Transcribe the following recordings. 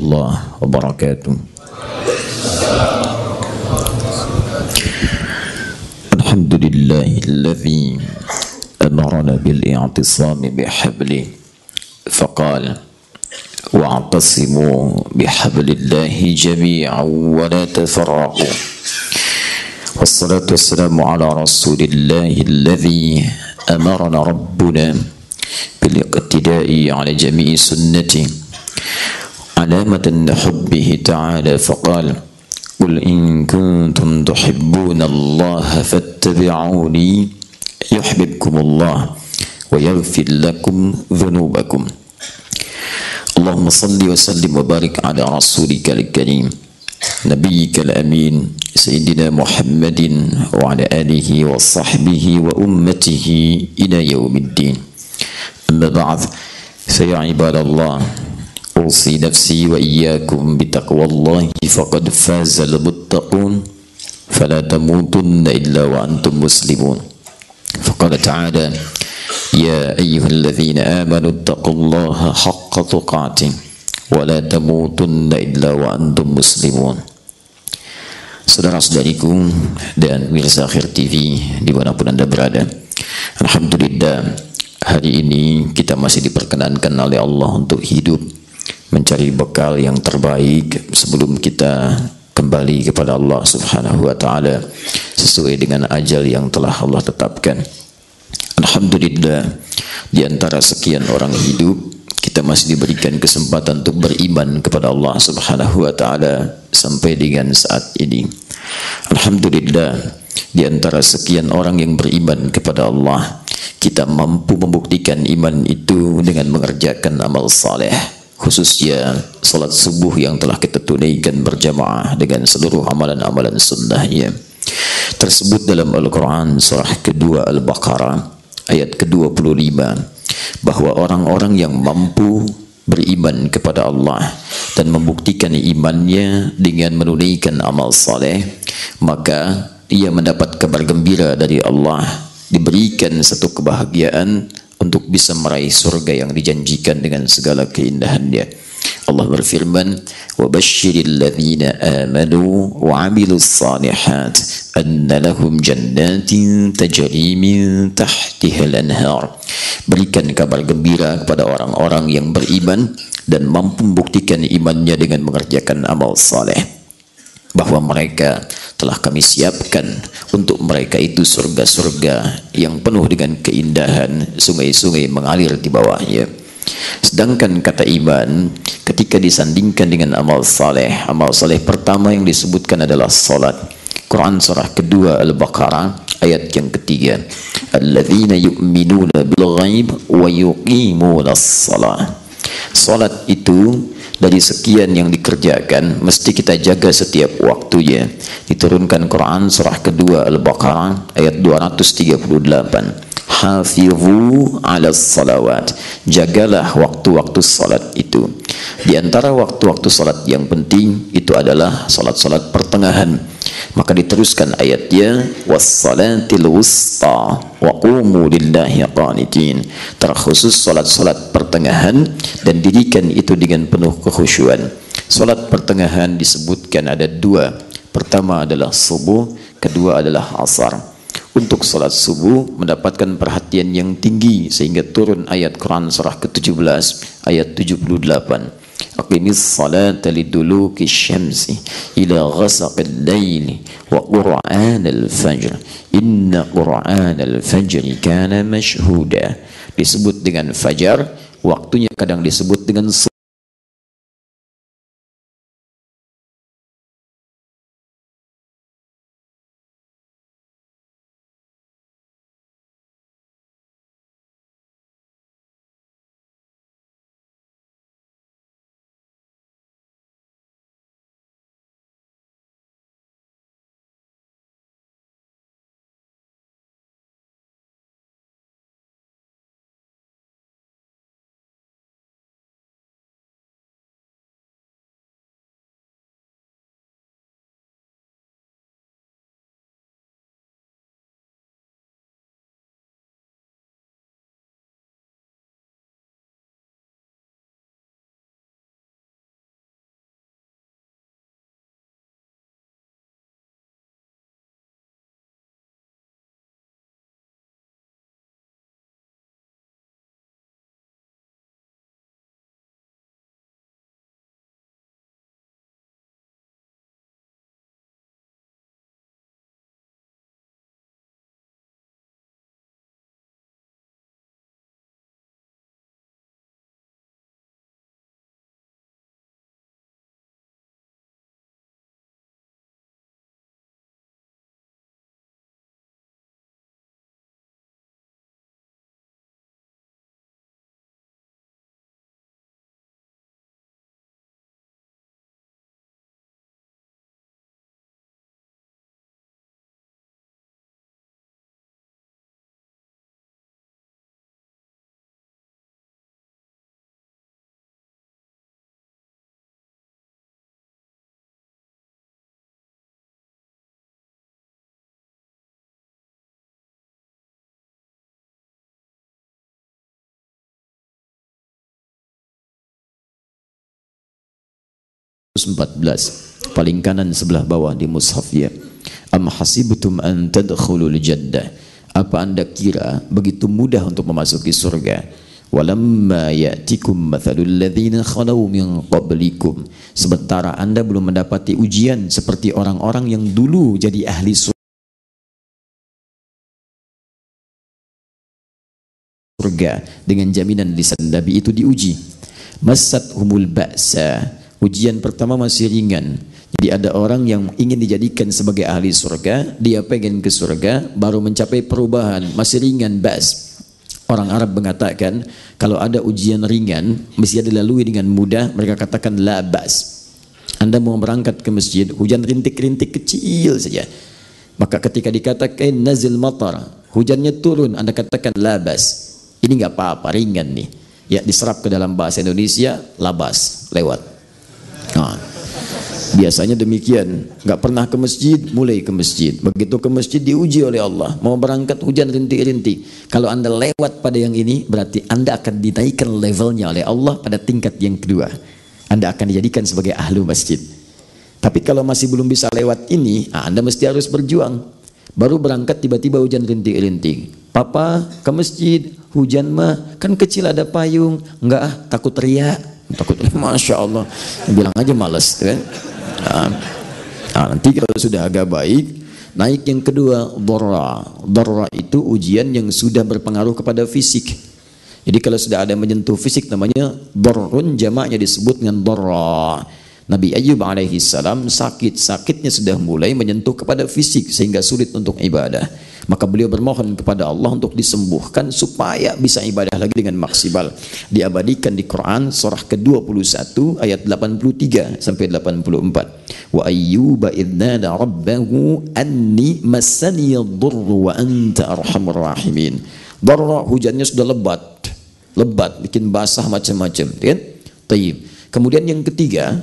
warahmatullahi wabarakatuh. Alhamdulillahilladzi amarna bil i'tisami bihablih faqala wa'tasimu bihablillahi jami'an wa la tafarraqu. Wassalatu wassalamu ala rasulillahilladzi amarna rabbuna bil iqtida'i ala jami'i sunnati alamatan hubbihi ta'ala faqala qul in kuntum tuhibbuna Allah fattabi'uni yuhibbukumullah wa yaghfir lakum dhunubakum. Allahumma salli wa sallim wa barik ala rasulika al-karim nabiyyika al-amin sayyidina Muhammadin wa ala alihi wa sahbihi wa ummatihi ila yaumiddin. Amma ba'd, fa ya ibadallah, أوصي نفسي وإياكم بتقوى الله فقد فاز المتقون فلا تموتن إلا وأنتم مسلمون. فقال تعالى يا أيها الذين آمنوا اتقوا الله حق تقاته ولا تموتن إلا وأنتم مسلمون. Saudara-saudariku dan pemirsa Akhir TV dimanapun Anda berada, alhamdulillah hari ini kita masih diperkenankan oleh Allah untuk hidup, mencari bekal yang terbaik sebelum kita kembali kepada Allah Subhanahu wa taala sesuai dengan ajal yang telah Allah tetapkan. Alhamdulillah, di antara sekian orang hidup kita masih diberikan kesempatan untuk beriman kepada Allah Subhanahu wa taala sampai dengan saat ini. Alhamdulillah, di antara sekian orang yang beriman kepada Allah, kita mampu membuktikan iman itu dengan mengerjakan amal saleh, khususnya salat subuh yang telah kita tunaikan berjamaah dengan seluruh amalan-amalan sunnahnya. Tersebut dalam Al-Quran surah kedua Al-Baqarah ayat ke-25 bahwa orang-orang yang mampu beriman kepada Allah dan membuktikan imannya dengan menunaikan amal saleh, maka ia mendapat kabar gembira dari Allah, diberikan satu kebahagiaan untuk bisa meraih surga yang dijanjikan dengan segala keindahannya. Allah berfirman, wa basyiril ladzina amanu wa 'amilus shalihat anna lahum jannatin tajri min tahtihal anhar. Berikan kabar gembira kepada orang-orang yang beriman dan mampu membuktikan imannya dengan mengerjakan amal saleh, bahwa mereka telah kami siapkan untuk mereka itu surga-surga yang penuh dengan keindahan, sungai-sungai mengalir di bawahnya. Sedangkan kata iman ketika disandingkan dengan amal saleh pertama yang disebutkan adalah salat. Quran surah kedua Al-Baqarah ayat yang ketiga, alladzina yu'minuna bil ghaib wa yuqimunas shalah. Salat itu dari sekian yang dikerjakan mesti kita jaga setiap waktunya. Diturunkan Quran surah kedua Al-Baqarah ayat 238, hafizu ala salawat, jagalah waktu-waktu salat itu. Di antara waktu-waktu salat yang penting itu adalah salat-salat pertengahan. Maka diteruskan ayatnya, wassalatil wusta wa qumu lillahi qanitin, terkhusus salat-salat pertengahan dan dirikan itu dengan penuh kekhusyuan. Salat pertengahan disebutkan ada dua, pertama adalah subuh, kedua adalah asar. Untuk salat subuh mendapatkan perhatian yang tinggi sehingga turun ayat Quran surah ke-17 ayat 78, aqimis salata liduluki syamsi ila ghasaqil laili wa qur'anal fajr inna qur'anal fajri kana mashhuda. Disebut dengan fajar, waktunya kadang disebut dengan 114 paling kanan sebelah bawah di mushaf ya. Am hasibtum an tadkhulul jannah, apa anda kira begitu mudah untuk memasuki surga? Walamma ya'tikum mathalul ladzina khalau min qablikum, sementara anda belum mendapati ujian seperti orang-orang yang dulu jadi ahli surga dengan jaminan lisan Nabi itu diuji. Masat humul ba'sa, ujian pertama masih ringan. Jadi ada orang yang ingin dijadikan sebagai ahli surga, dia pengen ke surga, baru mencapai perubahan, masih ringan ba's. Orang Arab mengatakan kalau ada ujian ringan mesti dilalui dengan mudah, mereka katakan la ba's. Anda mau berangkat ke masjid, hujan rintik-rintik kecil saja, maka ketika dikatakan nazil matar, hujannya turun, Anda katakan la ba's. Ini nggak apa-apa, ringan nih. Ya, diserap ke dalam bahasa Indonesia, labas, lewat. Nah, biasanya demikian. Nggak pernah ke masjid, mulai ke masjid. Begitu ke masjid diuji oleh Allah. Mau berangkat hujan rintik-rintik. Kalau Anda lewat pada yang ini, berarti Anda akan dinaikkan levelnya oleh Allah pada tingkat yang kedua. Anda akan dijadikan sebagai ahlu masjid. Tapi kalau masih belum bisa lewat ini, Anda mesti harus berjuang. Baru berangkat tiba-tiba hujan rintik-rintik. Papa ke masjid, hujan mah kan kecil ada payung. Enggak ah, takut riak. Takut, Masya Allah. Bilang aja males kan. Nanti kalau sudah agak baik, naik yang kedua, dharra. Dharra itu ujian yang sudah berpengaruh kepada fisik. Jadi kalau sudah ada menyentuh fisik namanya dharrun, jamaknya disebut dengan dharra. Nabi Ayyub alaihi salam sakitnya sudah mulai menyentuh kepada fisik sehingga sulit untuk ibadah. Maka beliau bermohon kepada Allah untuk disembuhkan supaya bisa ibadah lagi dengan maksimal. Diabadikan di Quran surah ke-21 ayat 83 sampai 84. Wa ayyuba idnada rabbahu anni massani ad-durru wa anta arhamur rahimin. Darra, hujannya sudah lebat, bikin basah macam-macam, kan? Taib. Kemudian yang ketiga,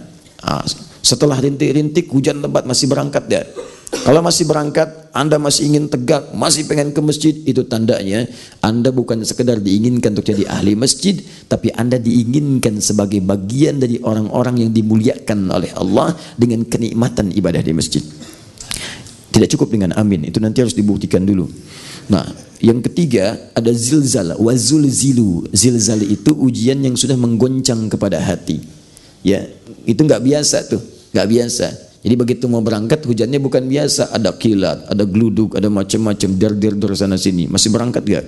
setelah rintik-rintik hujan lebat masih berangkat ya. Kalau masih berangkat, Anda masih ingin tegak, masih pengen ke masjid, itu tandanya Anda bukan sekedar diinginkan untuk jadi ahli masjid, tapi Anda diinginkan sebagai bagian dari orang-orang yang dimuliakan oleh Allah dengan kenikmatan ibadah di masjid. Tidak cukup dengan amin, itu nanti harus dibuktikan dulu. Nah, yang ketiga ada zilzal, wazulzilu. Zilzal itu ujian yang sudah menggoncang kepada hati. Ya, itu nggak biasa tuh, nggak biasa. Jadi begitu mau berangkat hujannya bukan biasa, ada kilat, ada geluduk, ada macam-macam, der sana sini. Masih berangkat gak?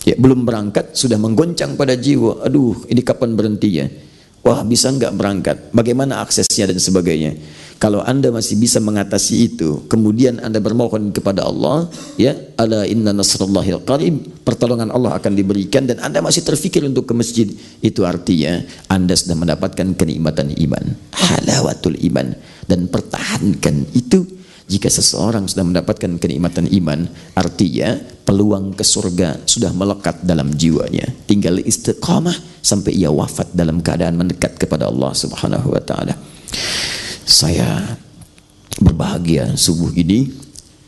Ya, belum berangkat sudah menggoncang pada jiwa. Aduh, ini kapan berhentinya? Wah, bisa nggak berangkat? Bagaimana aksesnya dan sebagainya? Kalau Anda masih bisa mengatasi itu, kemudian Anda bermohon kepada Allah, ya, ala inna nasrullahil qarib, pertolongan Allah akan diberikan, dan Anda masih terfikir untuk ke masjid, itu artinya Anda sudah mendapatkan kenikmatan iman, halawatul iman, dan pertahankan itu. Jika seseorang sudah mendapatkan kenikmatan iman, artinya peluang ke surga sudah melekat dalam jiwanya. Tinggal istiqamah sampai ia wafat dalam keadaan mendekat kepada Allah Subhanahu wa taala. Saya berbahagia subuh ini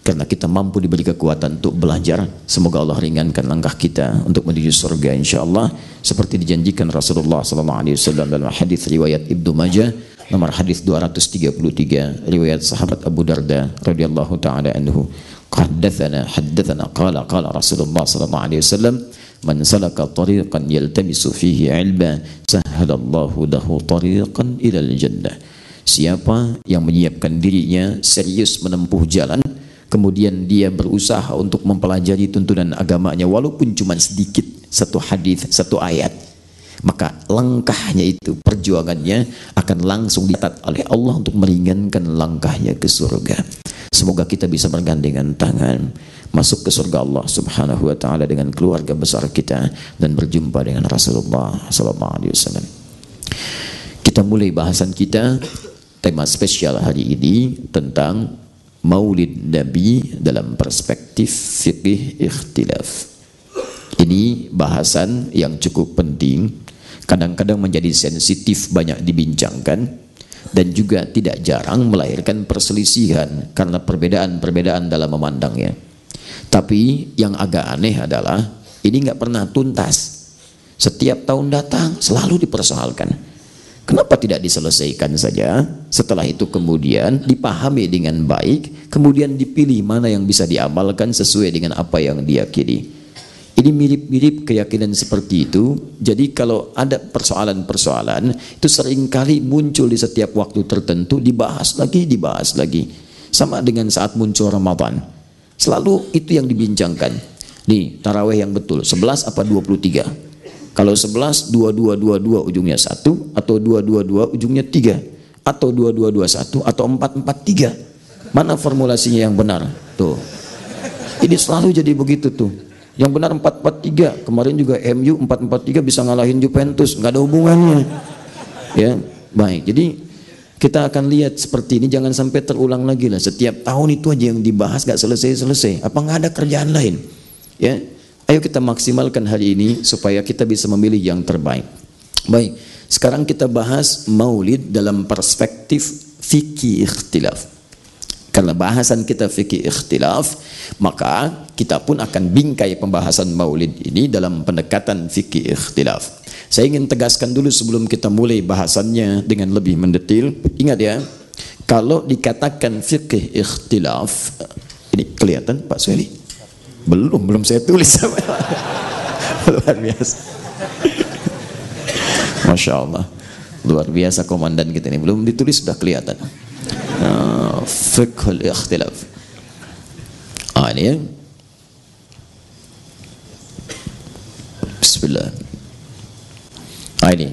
karena kita mampu diberi kekuatan untuk belajar. Semoga Allah ringankan langkah kita untuk menuju surga insyaallah, seperti dijanjikan Rasulullah SAW dalam hadis riwayat Ibnu Majah nomor hadis 233, riwayat sahabat Abu Darda radhiyallahu taala anhu. Haddatsana qala Rasulullah SAW, man salaka tariqan yaltamisu fihi ilma sahhalallahu lahu tariqan ilal jannah. Siapa yang menyiapkan dirinya serius menempuh jalan, kemudian dia berusaha untuk mempelajari tuntunan agamanya walaupun cuma sedikit, satu hadis, satu ayat, maka langkahnya itu, perjuangannya akan langsung dicatat oleh Allah untuk meringankan langkahnya ke surga. Semoga kita bisa bergandengan tangan masuk ke surga Allah Subhanahu wa taala dengan keluarga besar kita dan berjumpa dengan Rasulullah sallallahu alaihi wasallam. Kita mulai bahasan kita, tema spesial hari ini tentang Maulid Nabi dalam perspektif fikih ikhtilaf. Ini bahasan yang cukup penting, kadang-kadang menjadi sensitif, banyak dibincangkan, dan juga tidak jarang melahirkan perselisihan karena perbedaan-perbedaan dalam memandangnya. Tapi yang agak aneh adalah ini nggak pernah tuntas. Setiap tahun datang selalu dipersoalkan. Kenapa tidak diselesaikan saja? Setelah itu kemudian dipahami dengan baik, kemudian dipilih mana yang bisa diamalkan sesuai dengan apa yang diyakini. Ini mirip-mirip keyakinan seperti itu. Jadi kalau ada persoalan-persoalan, itu seringkali muncul di setiap waktu tertentu, dibahas lagi. Sama dengan saat muncul Ramadan. Selalu itu yang dibincangkan. Nih, tarawih yang betul, 11 apa 23? Kalau 11, 2222 ujungnya 1, atau 222 ujungnya 3, atau 2221, atau 443. Mana formulasinya yang benar? Tuh. Ini selalu jadi begitu tuh. Yang benar 443. Kemarin juga MU 443 bisa ngalahin Juventus, nggak ada hubungannya. Ya, baik. Jadi kita akan lihat seperti ini, jangan sampai terulang lagi lah. Setiap tahun itu aja yang dibahas, nggak selesai-selesai. Apa nggak ada kerjaan lain? Ya. Ayo kita maksimalkan hari ini supaya kita bisa memilih yang terbaik. Baik, sekarang kita bahas maulid dalam perspektif fikih ikhtilaf. Karena bahasan kita fikih ikhtilaf, maka kita pun akan bingkai pembahasan maulid ini dalam pendekatan fikih ikhtilaf. Saya ingin tegaskan dulu sebelum kita mulai bahasannya dengan lebih mendetil. Ingat ya, kalau dikatakan fikih ikhtilaf, ini kelihatan Pak Sueli? Belum saya tulis. Luar biasa. Masya Allah, luar biasa komandan kita ini, belum ditulis sudah kelihatan. Fiqhul ikhtilaf. Ini ya. Bismillah. Ini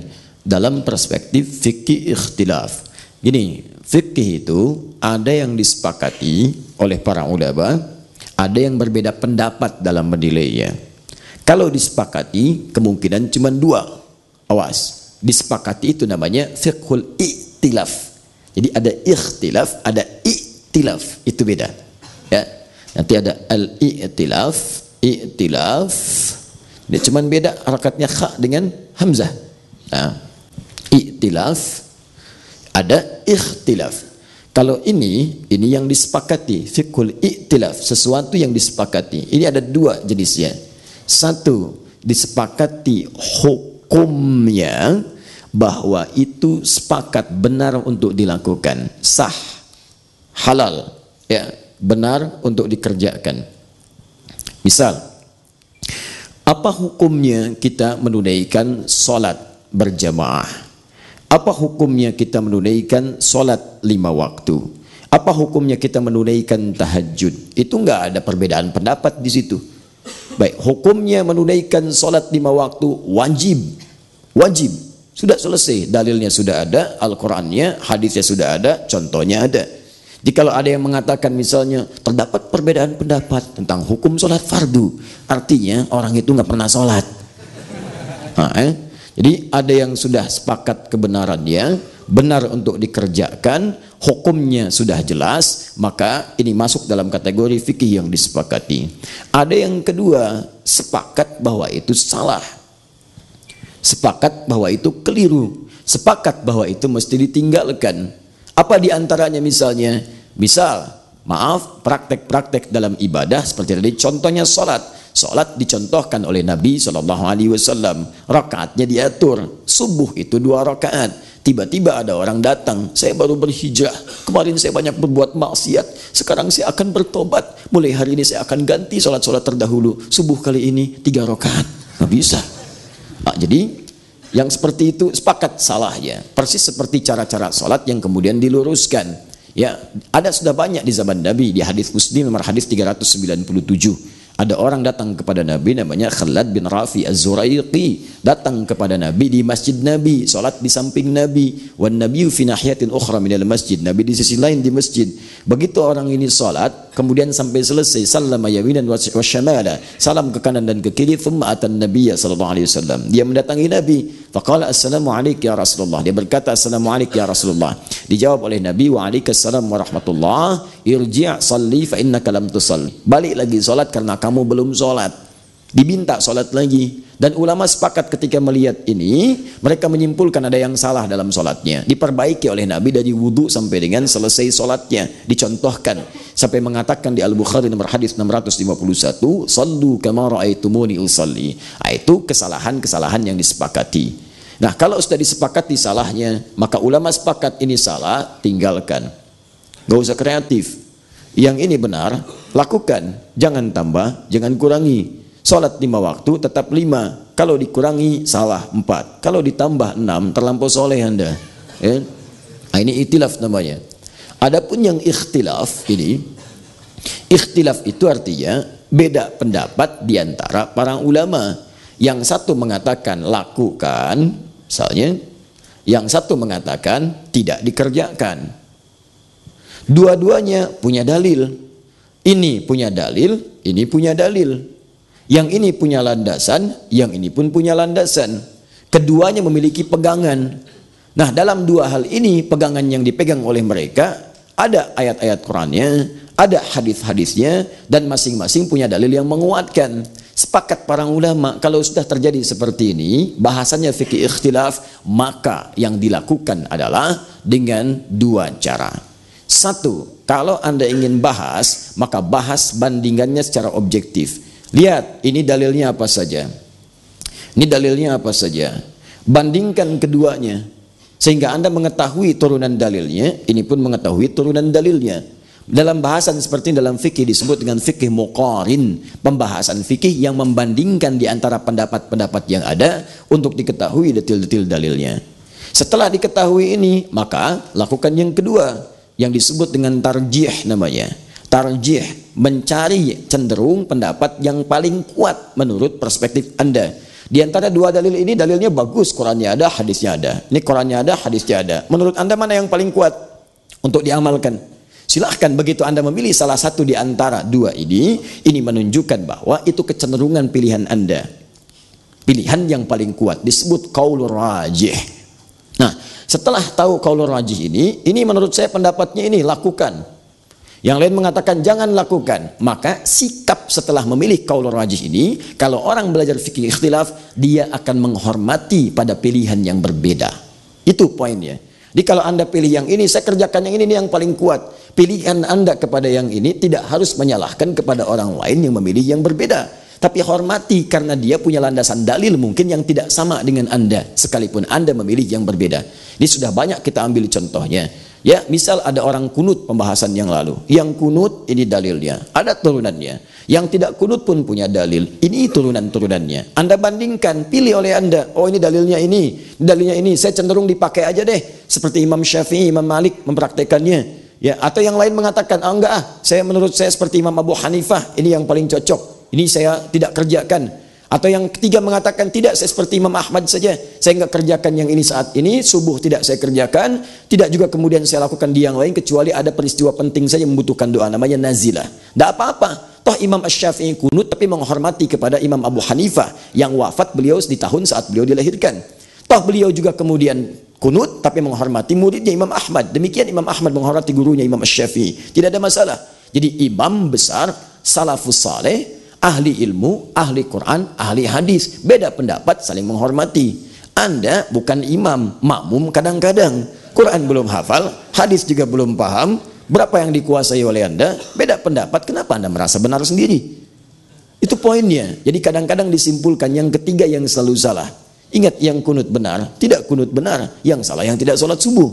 dalam perspektif fikih ikhtilaf. Gini, fikih itu ada yang disepakati oleh para ulama, ada yang berbeda pendapat dalam menilainya. Kalau disepakati, kemungkinan cuma dua. Awas, disepakati itu namanya fiqhul i'tilaf. Jadi ada ikhtilaf, ada i'tilaf, itu beda. Ya, nanti ada al-i'tilaf, i'tilaf. Dia cuma beda harakatnya kha dengan hamzah. Nah, i'tilaf, ada ikhtilaf. Kalau ini yang disepakati, fiqhul i'tilaf, sesuatu yang disepakati. Ini ada dua jenisnya. Satu, disepakati hukumnya bahwa itu sepakat benar untuk dilakukan, sah, halal, ya, benar untuk dikerjakan. Misal, apa hukumnya kita menunaikan sholat berjamaah? Apa hukumnya kita menunaikan sholat 5 waktu? Apa hukumnya kita menunaikan tahajud? Itu enggak ada perbedaan pendapat di situ. Baik, hukumnya menunaikan sholat 5 waktu wajib. Sudah selesai, dalilnya sudah ada, Al-Qur'annya, hadisnya sudah ada, contohnya ada. Jadi kalau ada yang mengatakan misalnya terdapat perbedaan pendapat tentang hukum sholat fardu, artinya orang itu nggak pernah sholat. Jadi ada yang sudah sepakat kebenarannya, benar untuk dikerjakan, hukumnya sudah jelas, maka ini masuk dalam kategori fikih yang disepakati. Ada yang kedua, sepakat bahwa itu salah, sepakat bahwa itu keliru, sepakat bahwa itu mesti ditinggalkan. Apa diantaranya misalnya? Misal, maaf, praktek-praktek dalam ibadah seperti tadi, contohnya sholat. Salat dicontohkan oleh Nabi SAW, rakaatnya diatur, subuh itu 2 rakaat. Tiba-tiba ada orang datang, saya baru berhijrah, kemarin saya banyak berbuat maksiat, sekarang saya akan bertobat, mulai hari ini saya akan ganti salat-salat terdahulu, subuh kali ini 3 rakaat. Nggak bisa. Jadi yang seperti itu sepakat salahnya, persis seperti cara-cara salat yang kemudian diluruskan. Ya, ada sudah banyak di zaman Nabi, di hadis Muslim nomor hadis 397. Ada orang datang kepada Nabi namanya Khalad bin Rafi Az-Zuraiqi, datang kepada Nabi di masjid Nabi, salat di samping Nabi, wan nabiyyu fi nahiyatin ukhra minal masjid, Nabi di sisi lain di masjid. Begitu orang ini salat, kemudian sampai selesai, sallama yaminan wa syamala, salam ke kanan dan ke kiri, thumma atan nabiyya sallallahu alaihi wasallam. Dia mendatangi Nabi, faqala assalamu alayka ya Rasulullah. Dia berkata assalamu alayka ya Rasulullah. Dijawab oleh Nabi, wa alaikassalam warahmatullah, irji' salli fa innaka lam tusalli. Balik lagi salat karena kamu belum sholat. Diminta sholat lagi. Dan ulama sepakat ketika melihat ini, mereka menyimpulkan ada yang salah dalam sholatnya. Diperbaiki oleh Nabi dari wudhu sampai dengan selesai sholatnya. Dicontohkan sampai mengatakan di Al-Bukhari nomor hadis 651, sallu kama ra'aitumuni usalli. Itu kesalahan-kesalahan yang disepakati. Nah, kalau sudah disepakati salahnya, maka ulama sepakat ini salah, tinggalkan. Gak usah kreatif. Yang ini benar, lakukan. Jangan tambah, jangan kurangi. Sholat 5 waktu tetap 5. Kalau dikurangi salah 4. Kalau ditambah 6 terlampau soleh Anda. Ya? Nah, ini ikhtilaf namanya. Adapun yang ikhtilaf ini, ikhtilaf itu artinya beda pendapat di antara para ulama. Yang satu mengatakan lakukan, misalnya, yang satu mengatakan tidak dikerjakan. Dua-duanya punya dalil. Ini punya dalil, ini punya dalil. Yang ini punya landasan, yang ini pun punya landasan. Keduanya memiliki pegangan. Nah, dalam dua hal ini, pegangan yang dipegang oleh mereka, ada ayat-ayat Qur'annya, ada hadis-hadisnya, dan masing-masing punya dalil yang menguatkan. Sepakat para ulama, kalau sudah terjadi seperti ini, bahasanya fikih ikhtilaf, maka yang dilakukan adalah dengan dua cara. Satu, kalau Anda ingin bahas, maka bahas bandingannya secara objektif. Lihat, ini dalilnya apa saja. Ini dalilnya apa saja. Bandingkan keduanya. Sehingga Anda mengetahui turunan dalilnya, ini pun mengetahui turunan dalilnya. Dalam bahasan seperti ini, dalam fikih disebut dengan fikih muqarin. Pembahasan fikih yang membandingkan di antara pendapat-pendapat yang ada untuk diketahui detil-detil dalilnya. Setelah diketahui ini, maka lakukan yang kedua, yang disebut dengan tarjih namanya. Tarjih, mencari cenderung pendapat yang paling kuat menurut perspektif Anda. Di antara dua dalil ini, dalilnya bagus, Qurannya ada, hadisnya ada. Ini Qurannya ada, hadisnya ada. Menurut Anda mana yang paling kuat untuk diamalkan? Silahkan, begitu Anda memilih salah satu di antara dua ini menunjukkan bahwa itu kecenderungan pilihan Anda. Pilihan yang paling kuat disebut qaulur rajih. Nah, setelah tahu qaulur rajih ini menurut saya pendapatnya ini, lakukan. Yang lain mengatakan jangan lakukan. Maka sikap setelah memilih qaulur rajih ini, kalau orang belajar fikih ikhtilaf, dia akan menghormati pada pilihan yang berbeda. Itu poinnya. Jadi kalau Anda pilih yang ini, saya kerjakan yang ini yang paling kuat. Pilihan Anda kepada yang ini tidak harus menyalahkan kepada orang lain yang memilih yang berbeda. Tapi hormati karena dia punya landasan dalil mungkin yang tidak sama dengan Anda, sekalipun Anda memilih yang berbeda. Ini sudah banyak kita ambil contohnya. Ya, misal ada orang kunut pembahasan yang lalu. Yang kunut ini dalilnya, ada turunannya. Yang tidak kunut pun punya dalil. Ini turunan-turunannya. Anda bandingkan, pilih oleh Anda. Oh, ini dalilnya ini, dalilnya ini. Saya cenderung dipakai aja deh. Seperti Imam Syafi'i, Imam Malik mempraktekannya. Ya, atau yang lain mengatakan, enggak, menurut saya seperti Imam Abu Hanifah, ini yang paling cocok. Ini saya tidak kerjakan. Atau yang ketiga mengatakan tidak, saya seperti Imam Ahmad saja, saya enggak kerjakan yang ini saat ini, subuh tidak saya kerjakan, tidak juga kemudian saya lakukan di yang lain kecuali ada peristiwa penting saja membutuhkan doa, namanya nazilah. Tidak apa-apa. Toh Imam Asy-Syafi'i kunut tapi menghormati kepada Imam Abu Hanifah yang wafat beliau di tahun saat beliau dilahirkan. Toh beliau juga kemudian kunut tapi menghormati muridnya Imam Ahmad. Demikian Imam Ahmad menghormati gurunya Imam Asy-Syafi'i. Tidak ada masalah. Jadi imam besar, salafus saleh, ahli ilmu, ahli Quran, ahli hadis, beda pendapat, saling menghormati. Anda bukan imam, makmum kadang-kadang, Quran belum hafal, hadis juga belum paham, berapa yang dikuasai oleh Anda, beda pendapat, kenapa Anda merasa benar sendiri? Itu poinnya. Jadi kadang-kadang disimpulkan yang ketiga yang selalu salah. Ingat, yang kunut benar, tidak kunut benar, yang salah yang tidak sholat subuh.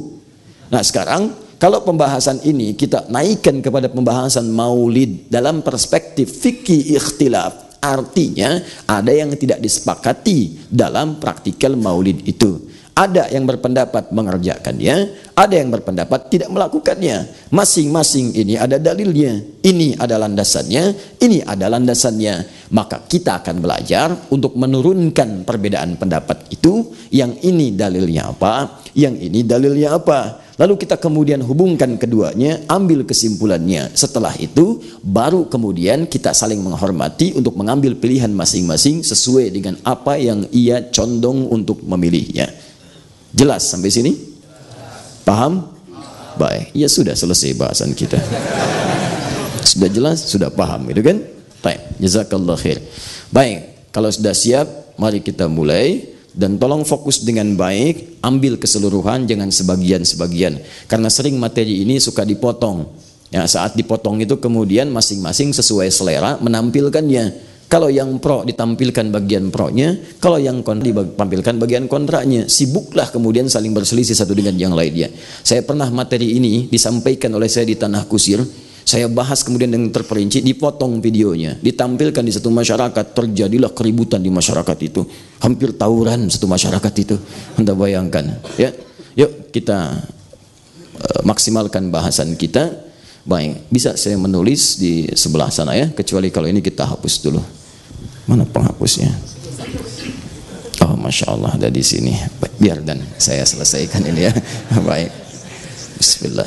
Nah sekarang, kalau pembahasan ini kita naikkan kepada pembahasan maulid dalam perspektif fikih ikhtilaf, artinya ada yang tidak disepakati dalam praktikal maulid itu. Ada yang berpendapat mengerjakannya, ada yang berpendapat tidak melakukannya. Masing-masing ini ada dalilnya. Ini ada landasannya, ini ada landasannya. Maka kita akan belajar untuk menurunkan perbedaan pendapat itu. Yang ini dalilnya apa, yang ini dalilnya apa. Lalu kita kemudian hubungkan keduanya, ambil kesimpulannya. Setelah itu, baru kemudian kita saling menghormati untuk mengambil pilihan masing-masing sesuai dengan apa yang ia condong untuk memilihnya. Jelas sampai sini? Paham? Baik, ya sudah selesai bahasan kita. Sudah jelas, sudah paham, gitu kan? Baik, jazakallah khair. Baik, kalau sudah siap, mari kita mulai. Dan tolong fokus dengan baik, ambil keseluruhan, jangan sebagian-sebagian. Karena sering materi ini suka dipotong. Ya, saat dipotong itu kemudian masing-masing sesuai selera menampilkannya. Kalau yang pro ditampilkan bagian pro-nya, kalau yang kontra ditampilkan bagian kontranya. Sibuklah kemudian saling berselisih satu dengan yang lainnya. Saya pernah materi ini disampaikan oleh saya di Tanah Kusir. Saya bahas kemudian dengan terperinci, dipotong videonya, ditampilkan di satu masyarakat, terjadilah keributan di masyarakat itu. Hampir tawuran satu masyarakat itu. Anda bayangkan, ya. Yuk kita maksimalkan bahasan kita. Baik, bisa saya menulis di sebelah sana ya, kecuali kalau ini kita hapus dulu. Mana penghapusnya? Oh, Masya Allah, ada di sini. Biar dan saya selesaikan ini ya. Baik, Bismillah.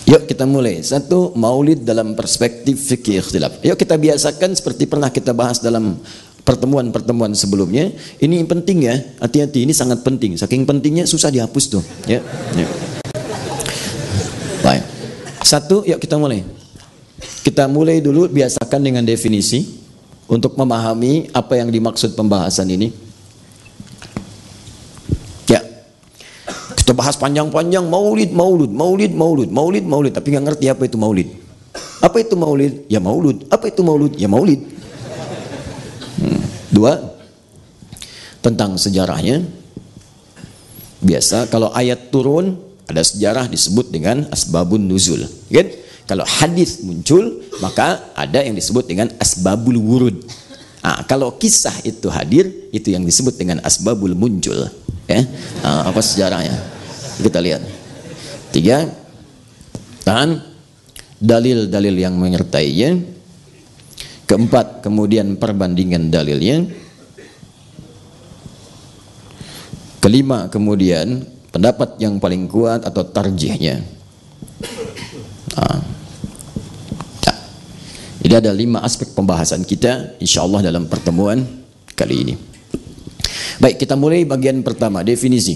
Yuk kita mulai. Satu, maulid dalam perspektif fikih ikhtilaf. Yuk kita biasakan seperti pernah kita bahas dalam pertemuan-pertemuan sebelumnya. Ini penting ya, hati-hati, ini sangat penting. Saking pentingnya susah dihapus tuh. Ya. Baik. Satu, yuk kita mulai. Kita mulai dulu biasakan dengan definisi untuk memahami apa yang dimaksud pembahasan ini. Ya. Kita bahas panjang-panjang maulid, tapi nggak ngerti apa itu maulid. Apa itu maulid? Ya maulud. Apa itu maulud? Ya maulid. Dua, tentang sejarahnya. Biasa kalau ayat turun ada sejarah disebut dengan asbabun nuzul, kan? Kalau hadis muncul maka ada yang disebut dengan asbabul wurud. Kalau kisah itu hadir, itu yang disebut dengan asbabul muncul. Ya, apa sejarahnya? Kita lihat. Tiga, dalil-dalil yang menyertainya. Keempat, kemudian perbandingan dalilnya. Kelima, kemudian pendapat yang paling kuat atau tarjihnya. Jadi ada 5 aspek pembahasan kita insyaallah dalam pertemuan kali ini. Baik, kita mulai bagian pertama, definisi.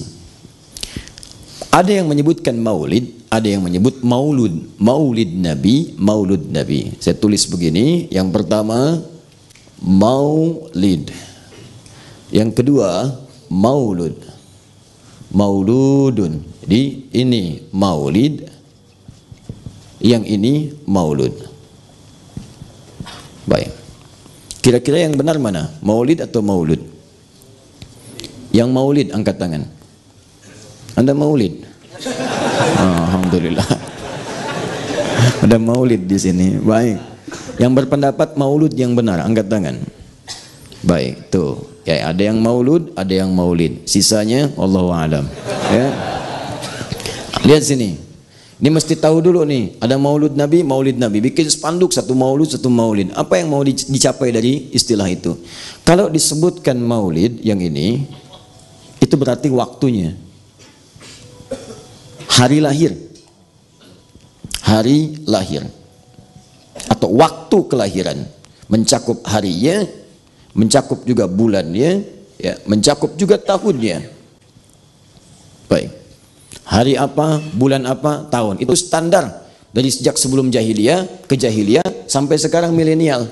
Ada yang menyebutkan maulid, ada yang menyebut maulud, maulid Nabi. Saya tulis begini, yang pertama maulid. Yang kedua maulud, mauludun. Jadi ini maulid, yang ini maulud. Baik. Kira-kira yang benar mana? Maulid atau maulud? Yang maulid angkat tangan. Anda maulid? Alhamdulillah. Ada maulid di sini. Baik. Yang berpendapat maulud yang benar angkat tangan. Baik, tuh. Ya, ada yang maulud, ada yang maulid. Sisanya wallahu a'lam. Ya. Lihat sini. Ini mesti tahu dulu nih, ada maulud Nabi, maulid Nabi. Bikin spanduk, satu maulud, satu maulid. Apa yang mau dicapai dari istilah itu? Kalau disebutkan maulid yang ini, itu berarti waktunya. Hari lahir. Hari lahir. Atau waktu kelahiran. Mencakup harinya, mencakup juga bulannya, ya, mencakup juga tahunnya. Baik. Hari apa, bulan apa, tahun. Itu standar dari sejak sebelum jahiliyah ke jahiliyah sampai sekarang milenial.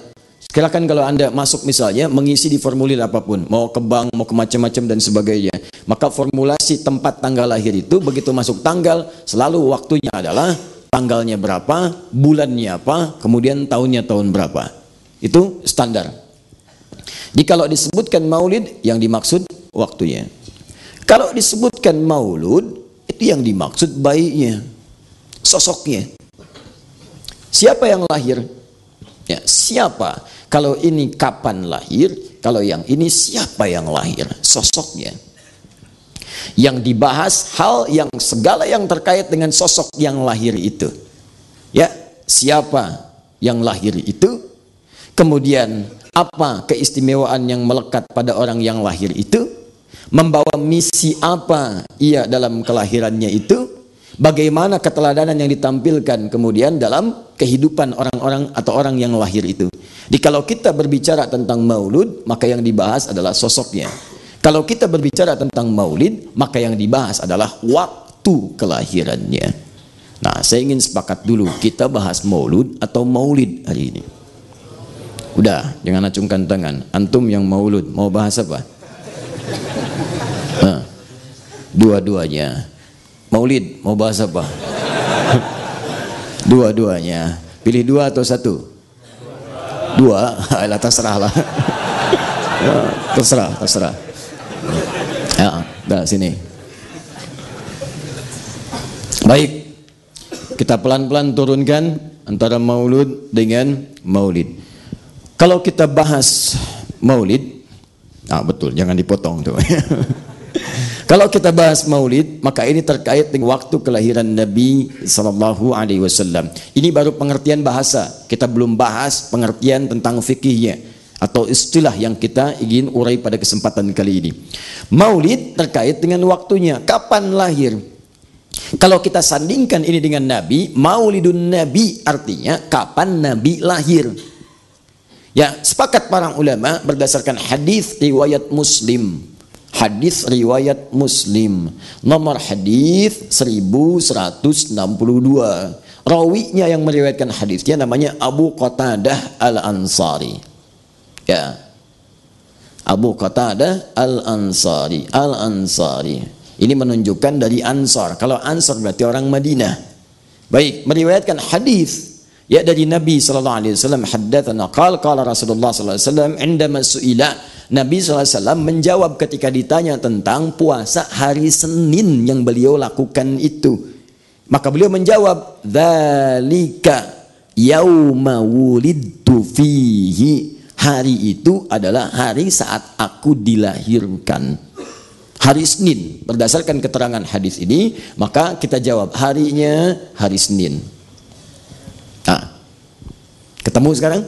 Silakan kalau Anda masuk misalnya mengisi di formulir apapun, mau ke bank, mau ke macam-macam dan sebagainya. Maka formulasi tempat tanggal lahir itu begitu masuk tanggal, selalu waktunya adalah tanggalnya berapa, bulannya apa, kemudian tahunnya tahun berapa. Itu standar. Jadi kalau disebutkan maulid, yang dimaksud waktunya. Kalau disebutkan maulud, itu yang dimaksud baiknya, sosoknya. Siapa yang lahir? Ya, siapa? Kalau ini kapan lahir? Kalau yang ini siapa yang lahir? Sosoknya. Yang dibahas hal yang segala yang terkait dengan sosok yang lahir itu. Ya, siapa yang lahir itu? Kemudian apa keistimewaan yang melekat pada orang yang lahir itu? Membawa misi apa ia dalam kelahirannya itu? Bagaimana keteladanan yang ditampilkan kemudian dalam kehidupan orang-orang atau orang yang lahir itu. Jadi kalau kita berbicara tentang maulud, maka yang dibahas adalah sosoknya. Kalau kita berbicara tentang maulid, maka yang dibahas adalah waktu kelahirannya. Nah, saya ingin sepakat dulu, kita bahas maulud atau maulid hari ini. Udah, jangan acungkan tangan. Antum yang maulud, mau bahas apa? Dua-duanya. Maulid, mau bahas apa? Dua-duanya. Pilih dua atau satu? 2, alah terserah lah. Ya, terserah. Ya, dah sini. Baik, kita pelan-pelan turunkan antara maulud dengan maulid. Kalau kita bahas maulid, betul, jangan dipotong tuh. Kalau kita bahas maulid, maka ini terkait dengan waktu kelahiran Nabi sallallahu alaihi wasallam. Ini baru pengertian bahasa. Kita belum bahas pengertian tentang fikihnya atau istilah yang kita ingin urai pada kesempatan kali ini. Maulid terkait dengan waktunya, kapan lahir. Kalau kita sandingkan ini dengan Nabi, maulidun Nabi artinya kapan Nabi lahir. Ya, sepakat para ulama berdasarkan hadis riwayat Muslim. Hadis riwayat Muslim, nomor hadis 1162. Rawinya yang meriwayatkan hadisnya namanya Abu Qatadah Al-Ansari. Ya. Abu Qatadah Al-Ansari. Ini menunjukkan dari Ansar. Kalau Ansar berarti orang Madinah. Baik, meriwayatkan hadis ya dari Nabi sallallahu alaihi wasallam, haddatsana qala Rasulullah sallallahu alaihi wasallam indama suila, Nabi SAW menjawab ketika ditanya tentang puasa hari Senin yang beliau lakukan itu. Maka beliau menjawab, dzalika yauma wulidtu fihi. Hari itu adalah hari saat aku dilahirkan. Hari Senin. Berdasarkan keterangan hadis ini, maka kita jawab harinya hari Senin. Ketemu sekarang?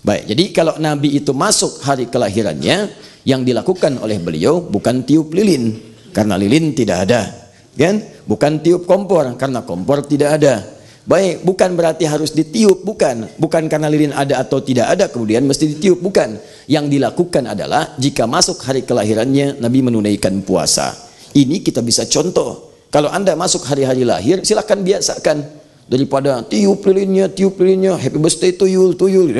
Baik, jadi kalau Nabi itu masuk hari kelahirannya, yang dilakukan oleh beliau bukan tiup lilin, karena lilin tidak ada, kan? Bukan tiup kompor, karena kompor tidak ada. Baik, bukan berarti harus ditiup, bukan karena lilin ada atau tidak ada kemudian mesti ditiup, bukan. Yang dilakukan adalah jika masuk hari kelahirannya Nabi menunaikan puasa. Ini kita bisa contoh. Kalau Anda masuk hari-hari lahir, silakan biasakan. Daripada tiup lilinnya, happy birthday tuyul. Tuyul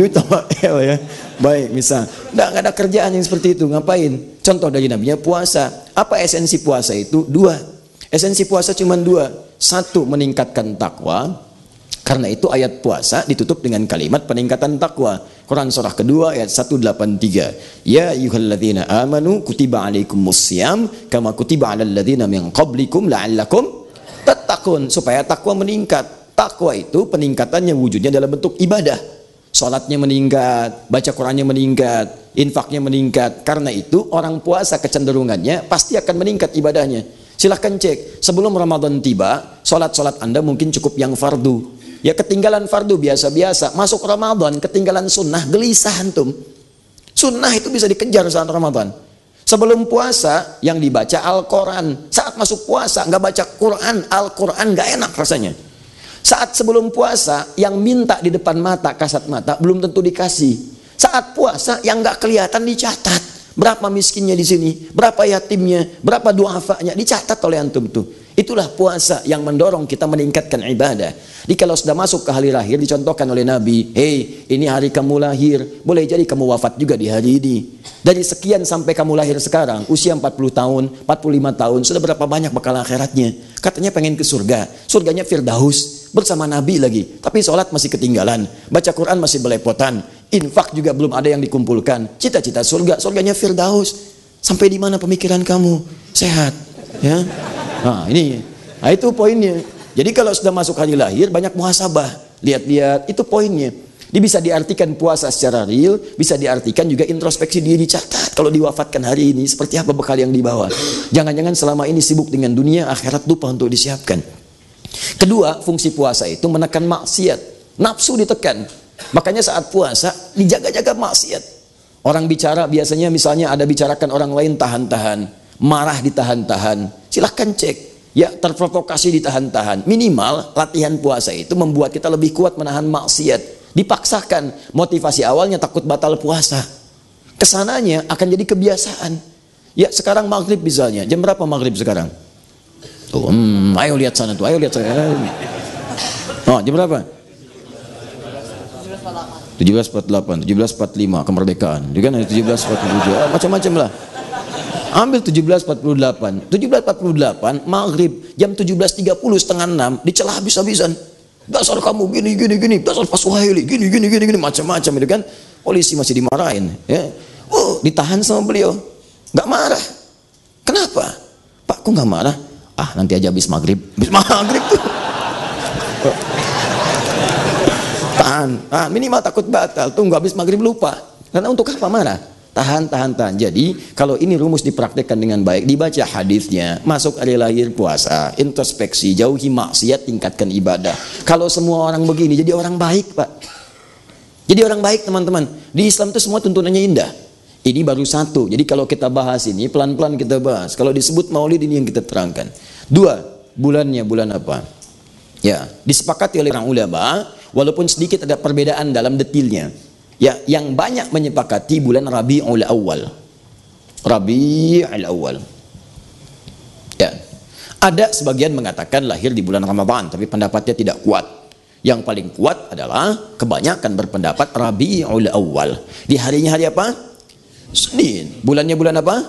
tambah L ya. Baik, misal. Nggak ada kerjaan yang seperti itu, ngapain? Contoh dari Nabinya puasa. Apa esensi puasa itu? 2. Esensi puasa cuma 2. 1, meningkatkan takwa. Karena itu ayat puasa ditutup dengan kalimat peningkatan takwa. Quran surah kedua ayat 183. Ya ayyuhalladzina amanu kutiba alaikumussyam kama kutiba alal ladzina min qablikum la'allakum tattaqun, supaya takwa meningkat. Takwa itu peningkatannya wujudnya dalam bentuk ibadah. Salatnya meningkat, baca Qurannya meningkat, infaknya meningkat. Karena itu orang puasa kecenderungannya pasti akan meningkat ibadahnya. Silahkan cek, sebelum Ramadan tiba, salat-salat Anda mungkin cukup yang fardu. Ya ketinggalan fardu biasa-biasa, masuk Ramadan ketinggalan sunnah, gelisah antum. Sunnah itu bisa dikejar saat Ramadan. Sebelum puasa yang dibaca Al-Quran, saat masuk puasa nggak baca Quran, Al-Quran nggak enak rasanya. Saat sebelum puasa yang minta di depan mata, kasat mata belum tentu dikasih. Saat puasa yang nggak kelihatan dicatat. Berapa miskinnya di sini, berapa yatimnya, berapa du'afanya dicatat oleh antum tuh. Itulah puasa yang mendorong kita meningkatkan ibadah. Jadi kalau sudah masuk ke hari lahir dicontohkan oleh Nabi, hei ini hari kamu lahir, boleh jadi kamu wafat juga di hari ini. Dari sekian sampai kamu lahir sekarang, usia 40 tahun, 45 tahun, sudah berapa banyak bekal akhiratnya? Katanya pengen ke surga, surganya Firdaus, bersama Nabi lagi. Tapi sholat masih ketinggalan, baca Quran masih belepotan, infak juga belum ada yang dikumpulkan. Cita-cita surga, surganya Firdaus. Sampai di mana pemikiran kamu? Sehat, ya? Nah itu poinnya. Jadi kalau sudah masuk hari lahir banyak muhasabah, lihat-lihat, itu poinnya. Dia bisa diartikan puasa secara real, bisa diartikan juga introspeksi diri, catat kalau diwafatkan hari ini seperti apa bekal yang dibawa. Jangan-jangan selama ini sibuk dengan dunia, akhirat lupa untuk disiapkan. Kedua, fungsi puasa itu menekan maksiat, nafsu ditekan. Makanya saat puasa dijaga-jaga maksiat. Orang bicara biasanya misalnya ada bicarakan orang lain, tahan-tahan, marah ditahan-tahan. Silahkan cek. Ya, terprovokasi ditahan-tahan. Minimal latihan puasa itu membuat kita lebih kuat menahan maksiat. Dipaksakan. Motivasi awalnya takut batal puasa. Kesananya akan jadi kebiasaan. Ya, sekarang maghrib misalnya. Jam berapa maghrib sekarang? Tuh, ayo lihat sana tuh. Ayo lihat sana. Oh, jam berapa? 17.48, 17.45 kemerdekaan. Dia kan 17.47. Macam-macam lah. Ambil 17.48 maghrib jam 17.30 setengah 6 dicela habis-habisan. Dasar kamu gini gini gini, dasar Pak Suhaili gini gini gini gini, macam-macam itu kan. Polisi masih dimarahin, ya. Oh, ditahan sama beliau, nggak marah. Kenapa? Pak, kok nggak marah? Ah, nanti aja habis maghrib. Habis maghrib tuh. Tahan, minimal takut batal. Tunggu habis maghrib lupa. Karena untuk apa marah? Tahan, tahan, tahan. Jadi kalau ini rumus dipraktekkan dengan baik, dibaca hadisnya, masuk hari lahir puasa, introspeksi, jauhi maksiat, tingkatkan ibadah. Kalau semua orang begini, jadi orang baik, Pak. Jadi orang baik, teman-teman. Di Islam itu semua tuntunannya indah. Ini baru satu. Jadi kalau kita bahas ini, pelan-pelan kita bahas. Kalau disebut maulid, ini yang kita terangkan. Dua, bulannya bulan apa? Ya, disepakati oleh orang ulama, walaupun sedikit ada perbedaan dalam detailnya. Ya, yang banyak menyepakati bulan Rabiul Awal. Rabiul Awal. Ya. Ada sebagian mengatakan lahir di bulan Ramadan, tapi pendapatnya tidak kuat. Yang paling kuat adalah kebanyakan berpendapat Rabiul Awal. Di harinya hari apa? Senin. Bulannya bulan apa?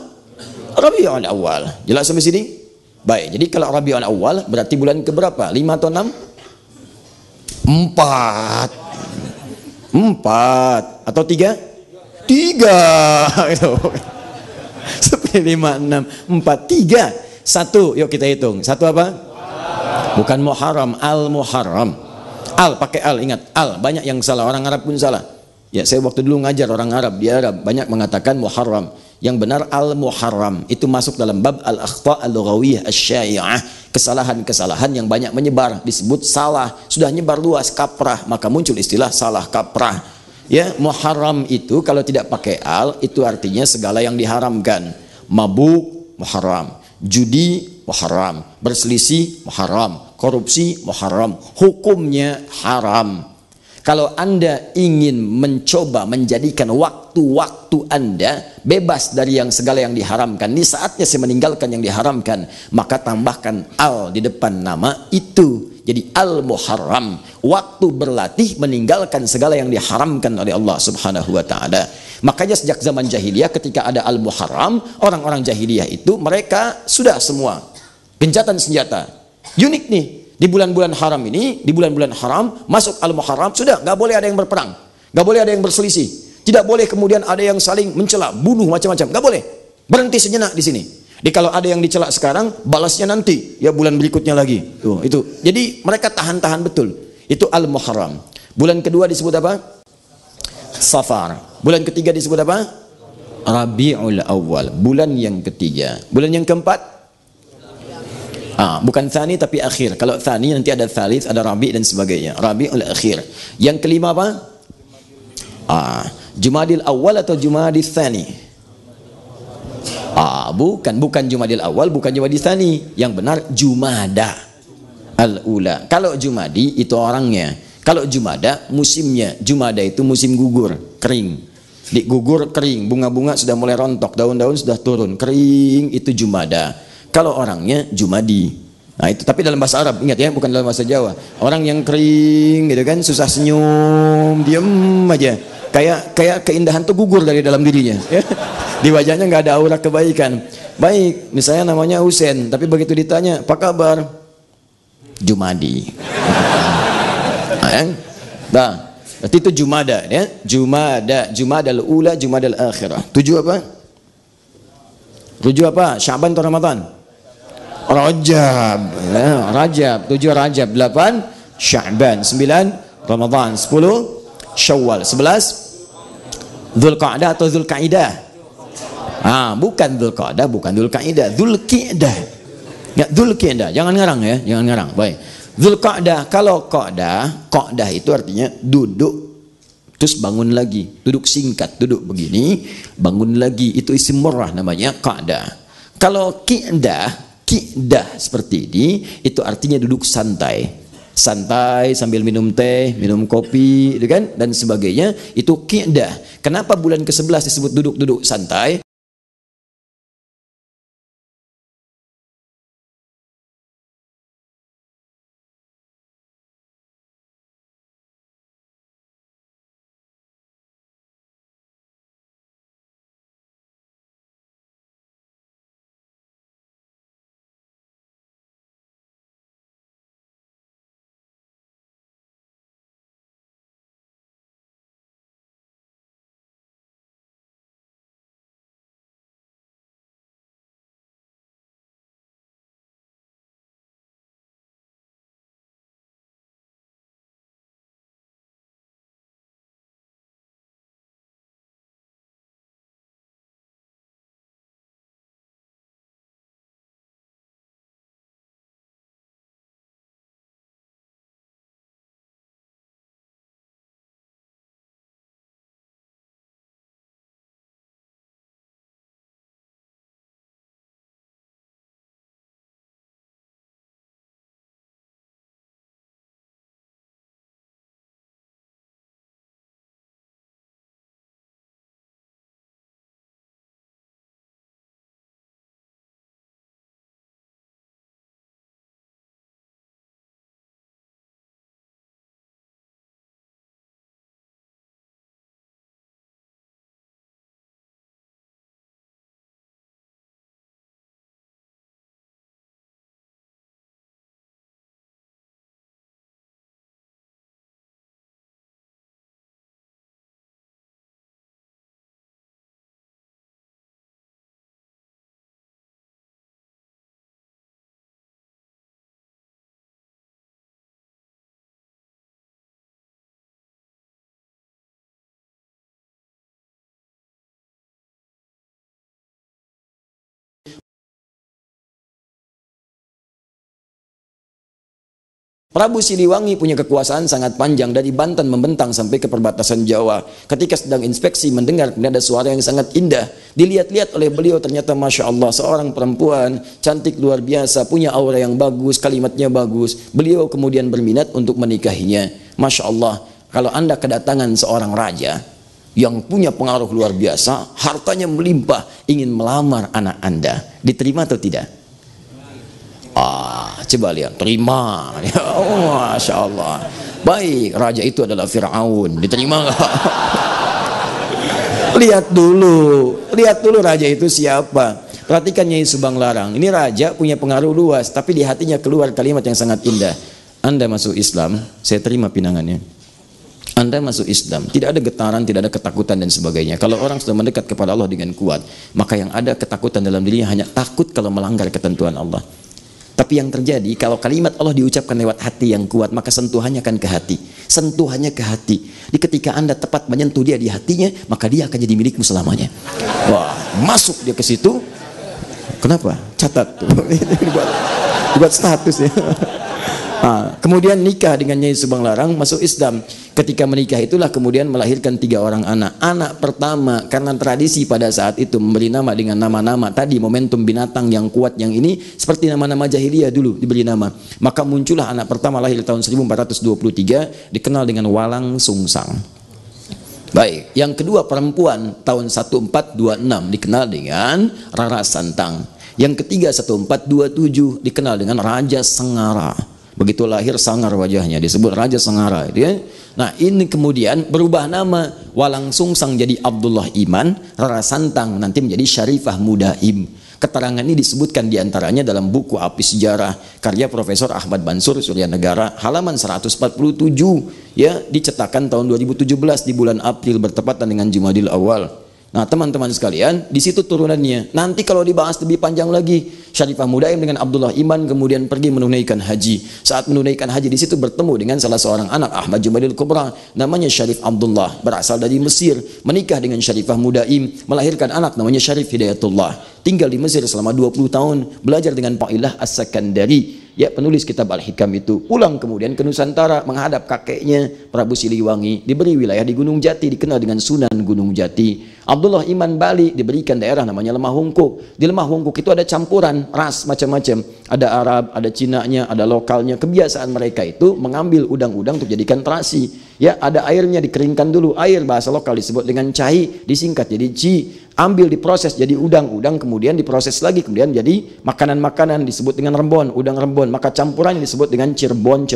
Rabiul Awal. Jelas sampai sini? Baik, jadi kalau Rabiul Awal berarti bulan keberapa? 5 atau 6? 4. 4 atau 3? 3 gitu. 10, 5, 6, 4, 3, 1. Yuk kita hitung. 1 apa? Bukan Muharram, Al-Muharram. Al, pakai al, ingat. Al, banyak yang salah, orang Arab pun salah. Ya, saya waktu dulu ngajar orang Arab di Arab, banyak mengatakan Muharram. Yang benar Al-Muharram. Itu masuk dalam bab Al-Akhta' Al-Lughawiyah Asy-Syai'ah. Kesalahan-kesalahan yang banyak menyebar, disebut salah. Sudah nyebar luas, kaprah, maka muncul istilah salah kaprah. Ya, Muharram itu kalau tidak pakai al, itu artinya segala yang diharamkan. Mabuk, Muharram. Judi, Muharram. Berselisih, Muharram. Korupsi, Muharram. Hukumnya haram. Kalau Anda ingin mencoba menjadikan waktu-waktu Anda bebas dari yang segala yang diharamkan, di saatnya saya meninggalkan yang diharamkan, maka tambahkan al di depan nama itu. Jadi al-Muharram, waktu berlatih meninggalkan segala yang diharamkan oleh Allah Subhanahu wa taala. Makanya sejak zaman jahiliyah ketika ada al-Muharram, orang-orang jahiliyah itu mereka sudah semua gencatan senjata. Unik nih. Di bulan-bulan haram ini, di bulan-bulan haram, masuk al-Muharram, sudah, nggak boleh ada yang berperang, nggak boleh ada yang berselisih, tidak boleh kemudian ada yang saling mencela, bunuh macam-macam, nggak boleh. Berhenti sejenak di sini. Jadi kalau ada yang dicela sekarang, balasnya nanti, ya bulan berikutnya lagi. Tuh, itu. Jadi mereka tahan-tahan betul. Itu al-Muharram. Bulan kedua disebut apa? Safar. Bulan ketiga disebut apa? Rabiul Awal. Bulan yang ketiga. Bulan yang keempat? Bukan Thani tapi akhir. Kalau Thani nanti ada Thalith, ada Rabi dan sebagainya. Rabiul Akhir. Yang kelima apa? Jumadil Awal atau Jumadil Thani? Bukan Jumadil Awal, bukan Jumadil Thani. Yang benar Jumada Al-Ula. Kalau Jumadi itu orangnya. Kalau Jumada musimnya. Jumada itu musim gugur, kering. Di gugur kering, bunga-bunga sudah mulai rontok, daun-daun sudah turun, kering, itu Jumada. Kalau orangnya Jumadi. Nah itu tapi dalam bahasa Arab, ingat ya, bukan dalam bahasa Jawa. Orang yang kering gitu kan, susah senyum, diem aja. Kayak keindahan tuh gugur dari dalam dirinya, ya. Di wajahnya nggak ada aura kebaikan. Baik, misalnya namanya Husen, tapi begitu ditanya, "Apa kabar?" Jumadi. Nah, berarti itu Jumada ya. Jumadal ula, Jumadal akhirah. Tujuh apa? Tujuh apa? Syaban atau Ramadan? Rajab, ya, Rajab, 7 Rajab, 8 Sya'ban, 9 Ramadan, 10 Syawal, 11 Dzulqa'dah atau Dzulqaidah? Bukan Dzulqa'dah, bukan Dzulqaidah, Dzulqi'dah. Ya, Dzulqi'dah. Jangan ngarang ya, jangan ngarang. Baik. Dzulqa'dah, kalau qa'dah itu artinya duduk terus bangun lagi, duduk singkat, duduk begini, bangun lagi, itu isim murrah namanya qa'dah. Kalau qi'dah seperti ini, itu artinya duduk santai sambil minum teh, minum kopi, gitu kan, dan sebagainya, itu qi'dah. Kenapa bulan ke-11 disebut duduk-duduk santai? Prabu Siliwangi punya kekuasaan sangat panjang dari Banten membentang sampai ke perbatasan Jawa. Ketika sedang inspeksi mendengar ada suara yang sangat indah. Dilihat-lihat oleh beliau, ternyata Masya Allah seorang perempuan cantik luar biasa, punya aura yang bagus, kalimatnya bagus. Beliau kemudian berminat untuk menikahinya. Masya Allah, kalau Anda kedatangan seorang raja yang punya pengaruh luar biasa, hartanya melimpah, ingin melamar anak Anda, diterima atau tidak? Coba lihat, terima. Oh, Masya Allah. Baik, raja itu adalah Fir'aun, diterima nggak? Lihat dulu raja itu siapa. Perhatikan Nyai Subang Larang, ini raja punya pengaruh luas, tapi di hatinya keluar kalimat yang sangat indah. Anda masuk Islam, saya terima pinangannya. Anda masuk Islam, tidak ada getaran, tidak ada ketakutan dan sebagainya. Kalau orang sudah mendekat kepada Allah dengan kuat, maka yang ada ketakutan dalam dirinya hanya takut kalau melanggar ketentuan Allah. Tapi yang terjadi kalau kalimat Allah diucapkan lewat hati yang kuat, maka sentuhannya akan ke hati. Sentuhannya ke hati. Di ketika Anda tepat menyentuh dia di hatinya, maka dia akan jadi milikmu selamanya. Wah, masuk dia ke situ. Kenapa? Catat tuh. dibuat status ya. Kemudian nikah dengan Nyai Subang Larang, masuk Islam. Ketika menikah itulah kemudian melahirkan 3 orang anak. Anak pertama, karena tradisi pada saat itu memberi nama dengan nama-nama tadi, momentum binatang yang kuat yang ini, seperti nama-nama jahiliyah dulu diberi nama. Maka muncullah anak pertama lahir tahun 1423, dikenal dengan Walang Sungsang. Baik, yang kedua perempuan tahun 1426 dikenal dengan Rara Santang. Yang ketiga 1427 dikenal dengan Raja Sengara. Begitu lahir sangar wajahnya, disebut Raja Sengara, ya. Nah, ini kemudian berubah nama, Walang Sungsang jadi Abdullah Iman, Rara Santang nanti menjadi Syarifah Mudaim. Keterangan ini disebutkan diantaranya dalam buku Api Sejarah karya Profesor Ahmad Mansur Suryanegara, halaman 147, ya, dicetakkan tahun 2017 di bulan April bertepatan dengan Jumadil Awal. Nah, teman-teman sekalian, di situ turunannya. Nanti kalau dibahas lebih panjang lagi, Syarifah Mudaim dengan Abdullah Iman kemudian pergi menunaikan haji. Saat menunaikan haji di situ bertemu dengan salah seorang anak Ahmad Jumadil Kubra, namanya Syarif Abdullah, berasal dari Mesir, menikah dengan Syarifah Mudaim, melahirkan anak namanya Syarif Hidayatullah. Tinggal di Mesir selama 20 tahun, belajar dengan Pak Ilah As-Sakandari, ya, penulis kitab Al-Hikam itu. Pulang kemudian ke Nusantara menghadap kakeknya Prabu Siliwangi, diberi wilayah di Gunung Jati dikenal dengan Sunan Gunung Jati. Abdullah Iman balik diberikan daerah namanya Lemah Hungkuk. Di Lemah Hungkuk itu ada campuran ras macam-macam, ada Arab, ada Cinanya, ada lokalnya. Kebiasaan mereka itu mengambil udang-udang untuk jadikan terasi, ya, ada airnya dikeringkan dulu, air bahasa lokal disebut dengan cai, disingkat jadi ci, ambil diproses jadi udang-udang, kemudian diproses lagi, kemudian jadi makanan-makanan disebut dengan rembon, udang rembon, maka campurannya disebut dengan Cirebon.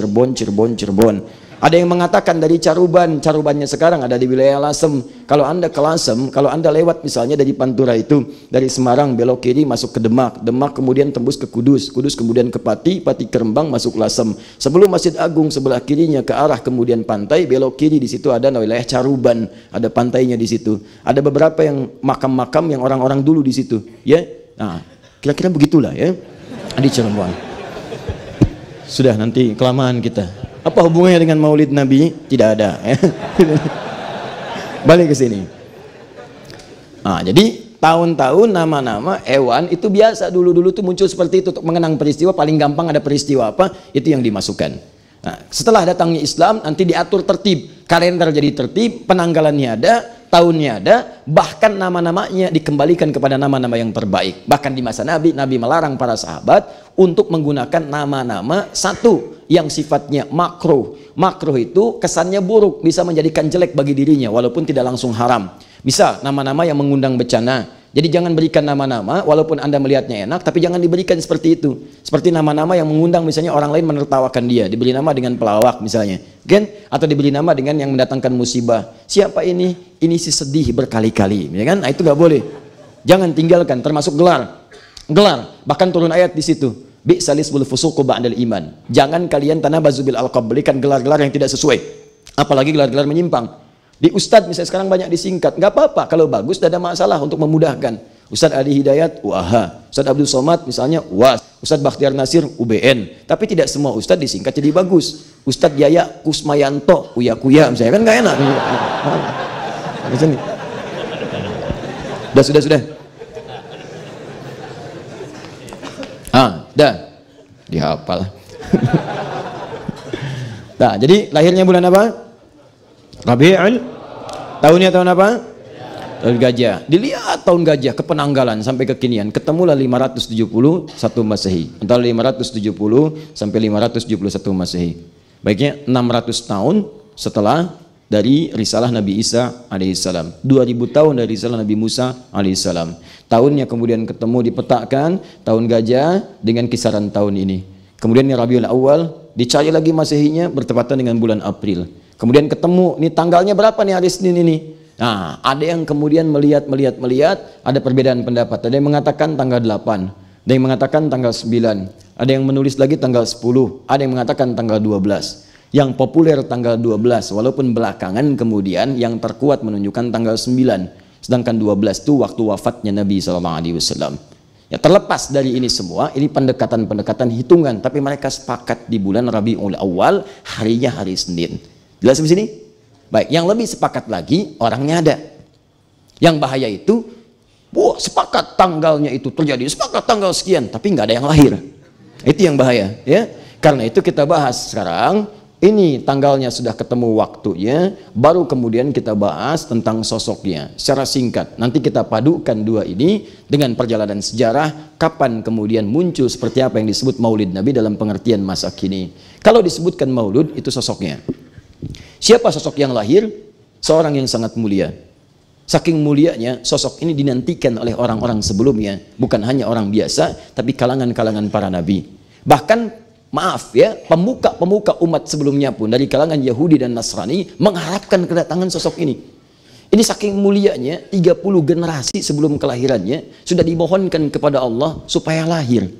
Ada yang mengatakan dari Caruban, Carubannya sekarang ada di wilayah Lasem. Kalau Anda ke Lasem, kalau Anda lewat misalnya dari Pantura itu, dari Semarang belok kiri masuk ke Demak, Demak kemudian tembus ke Kudus, Kudus kemudian ke Pati, Pati ke Rembang masuk Lasem. Sebelum Masjid Agung sebelah kirinya ke arah kemudian pantai, belok kiri di situ ada wilayah Caruban, ada pantainya di situ. Ada beberapa yang makam-makam yang orang-orang dulu di situ, ya. Nah, kira-kira begitulah ya. Di Cirebon. Sudah, nanti kelamaan kita. Apa hubungannya dengan Maulid Nabi? Tidak ada. Balik ke sini. Nah, jadi tahun-tahun nama-nama hewan itu biasa dulu-dulu tuh muncul seperti itu untuk mengenang peristiwa. Paling gampang ada peristiwa apa, itu yang dimasukkan. Nah, setelah datangnya Islam nanti diatur tertib, kalender jadi tertib, penanggalannya ada, tahunnya ada, bahkan nama-namanya dikembalikan kepada nama-nama yang terbaik. Bahkan di masa Nabi, Nabi melarang para sahabat untuk menggunakan nama-nama satu yang sifatnya makruh. Makruh itu kesannya buruk, bisa menjadikan jelek bagi dirinya walaupun tidak langsung haram. Bisa nama-nama yang mengundang bencana. Jadi jangan berikan nama-nama walaupun Anda melihatnya enak, tapi jangan diberikan seperti itu. Seperti nama-nama yang mengundang misalnya orang lain menertawakan dia, diberi nama dengan pelawak misalnya, kan? Atau diberi nama dengan yang mendatangkan musibah. Siapa ini? Ini si sedih berkali-kali, ya kan? Nah, itu nggak boleh. Jangan tinggalkan, termasuk gelar. Gelar, bahkan turun ayat di situ. Bi'salisbul fusuqu ba'dal iman. Jangan kalian tanabazu bil alqab, berikan gelar-gelar yang tidak sesuai. Apalagi gelar-gelar menyimpang. Di Ustadz misalnya sekarang banyak disingkat, nggak apa-apa, kalau bagus tidak ada masalah untuk memudahkan. Ustadz Ali Hidayat, UAH. Ustadz Abdul Somad misalnya, UAS. Ustadz Bakhtiar Nasir, UBN. Tapi tidak semua Ustadz disingkat jadi bagus. Ustadz Yaya Kusmayanto, Uya-Kuya misalnya, kan nggak enak. Sudah. Dah dihafal. Nah, jadi lahirnya bulan apa? Rabiul. Tahunnya tahun apa? Tahun gajah. Dilihat tahun gajah ke penanggalan sampai kekinian, ketemulah 571 Masehi. Antara 570 sampai 571 Masehi. Baiknya 600 tahun setelah dari risalah Nabi Isa alaihissalam. 2000 tahun dari risalah Nabi Musa alaihissalam. Tahunnya kemudian ketemu dipetakan tahun gajah dengan kisaran tahun ini. Kemudian Rabiul Awal dicari lagi Masehinya bertepatan dengan bulan April. Kemudian ketemu nih tanggalnya berapa nih hari Senin ini? Nah, ada yang kemudian melihat ada perbedaan pendapat. Ada yang mengatakan tanggal 8, ada yang mengatakan tanggal 9, ada yang menulis lagi tanggal 10, ada yang mengatakan tanggal 12. Yang populer tanggal 12, walaupun belakangan kemudian yang terkuat menunjukkan tanggal 9. Sedangkan 12 itu waktu wafatnya Nabi SAW. Ya, terlepas dari ini semua, ini pendekatan-pendekatan hitungan, tapi mereka sepakat di bulan Rabiul Awal, harinya hari Senin. Jelas di sini? Baik, yang lebih sepakat lagi orangnya ada. Yang bahaya itu, sepakat tanggalnya itu terjadi, sepakat tanggal sekian, tapi nggak ada yang lahir. Itu yang bahaya, ya. Karena itu kita bahas sekarang. Ini tanggalnya sudah ketemu waktunya, baru kemudian kita bahas tentang sosoknya secara singkat. Nanti kita padukan dua ini dengan perjalanan sejarah, kapan kemudian muncul seperti apa yang disebut Maulid Nabi dalam pengertian masa kini. Kalau disebutkan Maulud, itu sosoknya. Siapa sosok yang lahir? Seorang yang sangat mulia. Saking mulianya, sosok ini dinantikan oleh orang-orang sebelumnya. Bukan hanya orang biasa, tapi kalangan-kalangan para nabi. Bahkan maaf ya, pemuka-pemuka umat sebelumnya pun dari kalangan Yahudi dan Nasrani mengharapkan kedatangan sosok ini. Ini saking mulianya, 30 generasi sebelum kelahirannya sudah dimohonkan kepada Allah supaya lahir.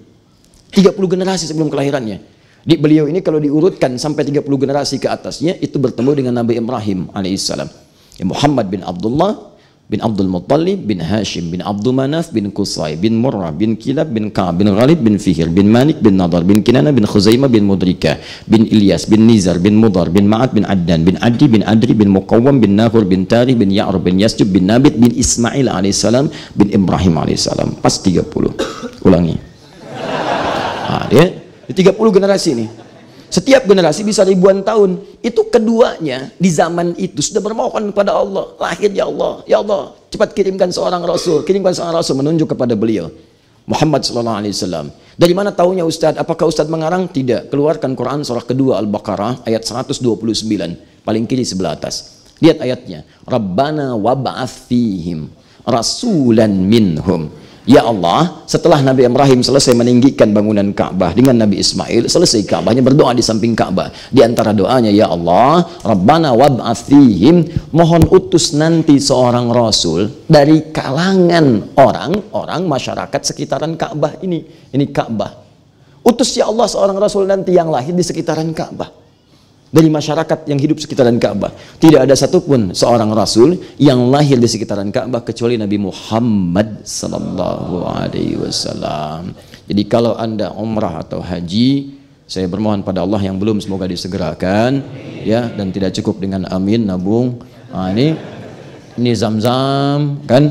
30 generasi sebelum kelahirannya. Beliau ini kalau diurutkan sampai 30 generasi ke atasnya, itu bertemu dengan Nabi Ibrahim alaihissalam. Muhammad bin Abdullah bin Abdul Muttalib bin Hashim bin Abdul Manaf bin Qusay bin Murrah bin Kilab bin Ka'ab bin Ghalib bin Fihr bin Malik bin Nadar bin Kinana bin Khuzaimah bin Mudrika bin Ilyas bin Nizar bin Mudar bin Ma'ad bin Adnan bin Adi bin Adri bin Muqawwam bin Nahur bin Tarih bin Ya'rub bin Yasjub bin Nabit bin Ismail alaihissalam bin Ibrahim alaihissalam. Pas 30. Ulangi. Nah, dia 30 generasi ini. Setiap generasi bisa ribuan tahun. Itu keduanya di zaman itu sudah bermohon kepada Allah. Lahir ya Allah, cepat kirimkan seorang Rasul. Kirimkan seorang Rasul menunjuk kepada beliau. Muhammad SAW. Dari mana tahunya Ustaz? Apakah Ustaz mengarang? Tidak. Keluarkan Quran surah kedua Al-Baqarah ayat 129. Paling kiri sebelah atas. Lihat ayatnya. Rabbana wab'ath fihim rasulan minhum. Ya Allah, setelah Nabi Ibrahim selesai meninggikan bangunan Ka'bah dengan Nabi Ismail, selesai Ka'bahnya berdoa di samping Ka'bah. Di antara doanya, ya Allah, Rabbana wab'ath fihim, mohon utus nanti seorang Rasul dari kalangan orang-orang masyarakat sekitaran Ka'bah ini. Ini Ka'bah. Utus ya Allah seorang Rasul nanti yang lahir di sekitaran Ka'bah. Dari masyarakat yang hidup sekitaran Ka'bah. Tidak ada satupun seorang Rasul yang lahir di sekitaran Ka'bah kecuali Nabi Muhammad sallallahu alaihi wasallam. Jadi kalau Anda umrah atau haji, saya bermohon pada Allah yang belum, semoga disegerakan ya, dan tidak cukup dengan amin nabung. Nah, ini Zamzam kan?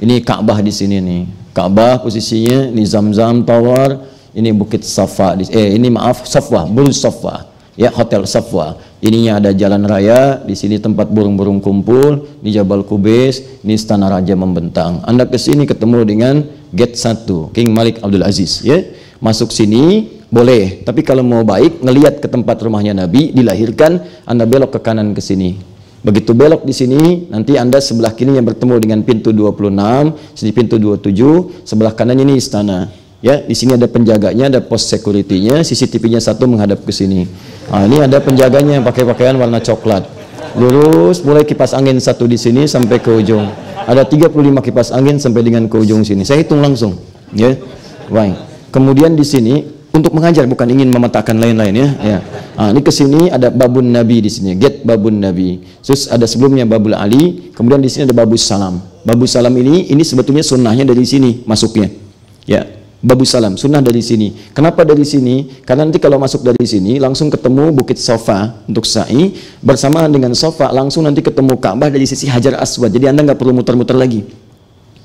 Ini Ka'bah di sini nih. Ka'bah posisinya ini Zamzam Tower, ini Bukit Safa ini maaf Safwa, Burj Safwa. Ya, Hotel Safwa. Ininya ada jalan raya, di sini tempat burung-burung kumpul, di Jabal Kubais, ini Istana Raja membentang. Anda ke sini ketemu dengan Gate 1, King Malik Abdul Aziz, ya. Masuk sini boleh, tapi kalau mau baik ngelihat ke tempat rumahnya Nabi dilahirkan, Anda belok ke kanan ke sini. Begitu belok di sini, nanti Anda sebelah kiri yang bertemu dengan pintu 26, sini pintu 27, sebelah kanannya ini istana. Ya, di sini ada penjaganya, ada pos security-nya, CCTV-nya satu menghadap ke sini. Nah, ini ada penjaganya pakai pakaian warna coklat. Lurus, mulai kipas angin satu di sini sampai ke ujung. Ada 35 kipas angin sampai dengan ke ujung sini. Saya hitung langsung, ya. Baik. Kemudian di sini untuk mengajar, bukan ingin memetakan lain-lain ya. Ya. Nah, ini ke sini ada Babun Nabi di sini, gate Babun Nabi. Terus ada sebelumnya Babul Ali, kemudian di sini ada Babus Salam. Babus Salam ini sebetulnya sunnahnya dari sini masuknya. Ya. Babus Salam, sunnah dari sini. Kenapa dari sini? Karena nanti kalau masuk dari sini langsung ketemu Bukit Safa untuk sa'i, bersamaan dengan Safa langsung nanti ketemu Ka'bah dari sisi Hajar Aswad. Jadi Anda nggak perlu muter-muter lagi.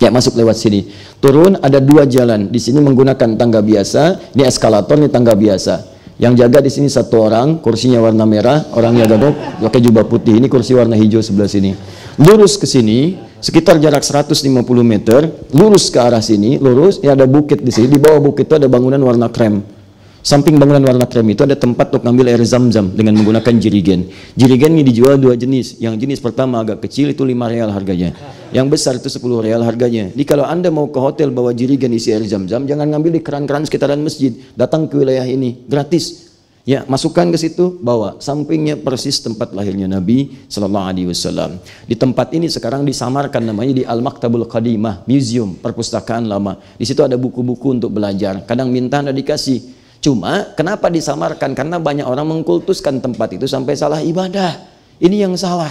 Ya, masuk lewat sini. Turun ada dua jalan. Di sini menggunakan tangga biasa, ini eskalator, ini tangga biasa. Yang jaga di sini satu orang, kursinya warna merah, orangnya gadok, pakai jubah putih. Ini kursi warna hijau sebelah sini. Lurus ke sini, sekitar jarak 150 meter, lurus ke arah sini, lurus, ya ada bukit di sini. Di bawah bukit itu ada bangunan warna krem. Samping bangunan warna krem itu ada tempat untuk ngambil air zam-zam dengan menggunakan jirigen. Jirigen ini dijual dua jenis. Yang jenis pertama agak kecil itu 5 real harganya. Yang besar itu 10 real harganya. Jadi kalau Anda mau ke hotel bawa jirigen isi air zam-zam, jangan ngambil di keran-keran sekitaran masjid. Datang ke wilayah ini, gratis. Ya, masukkan ke situ, bawa. Sampingnya persis tempat lahirnya Nabi Sallallahu Alaihi Wasallam. Di tempat ini sekarang disamarkan namanya di Al-Maktabul Qadimah, museum, perpustakaan lama. Di situ ada buku-buku untuk belajar. Kadang minta Anda dikasih. Cuma kenapa disamarkan? Karena banyak orang mengkultuskan tempat itu sampai salah ibadah. Ini yang salah.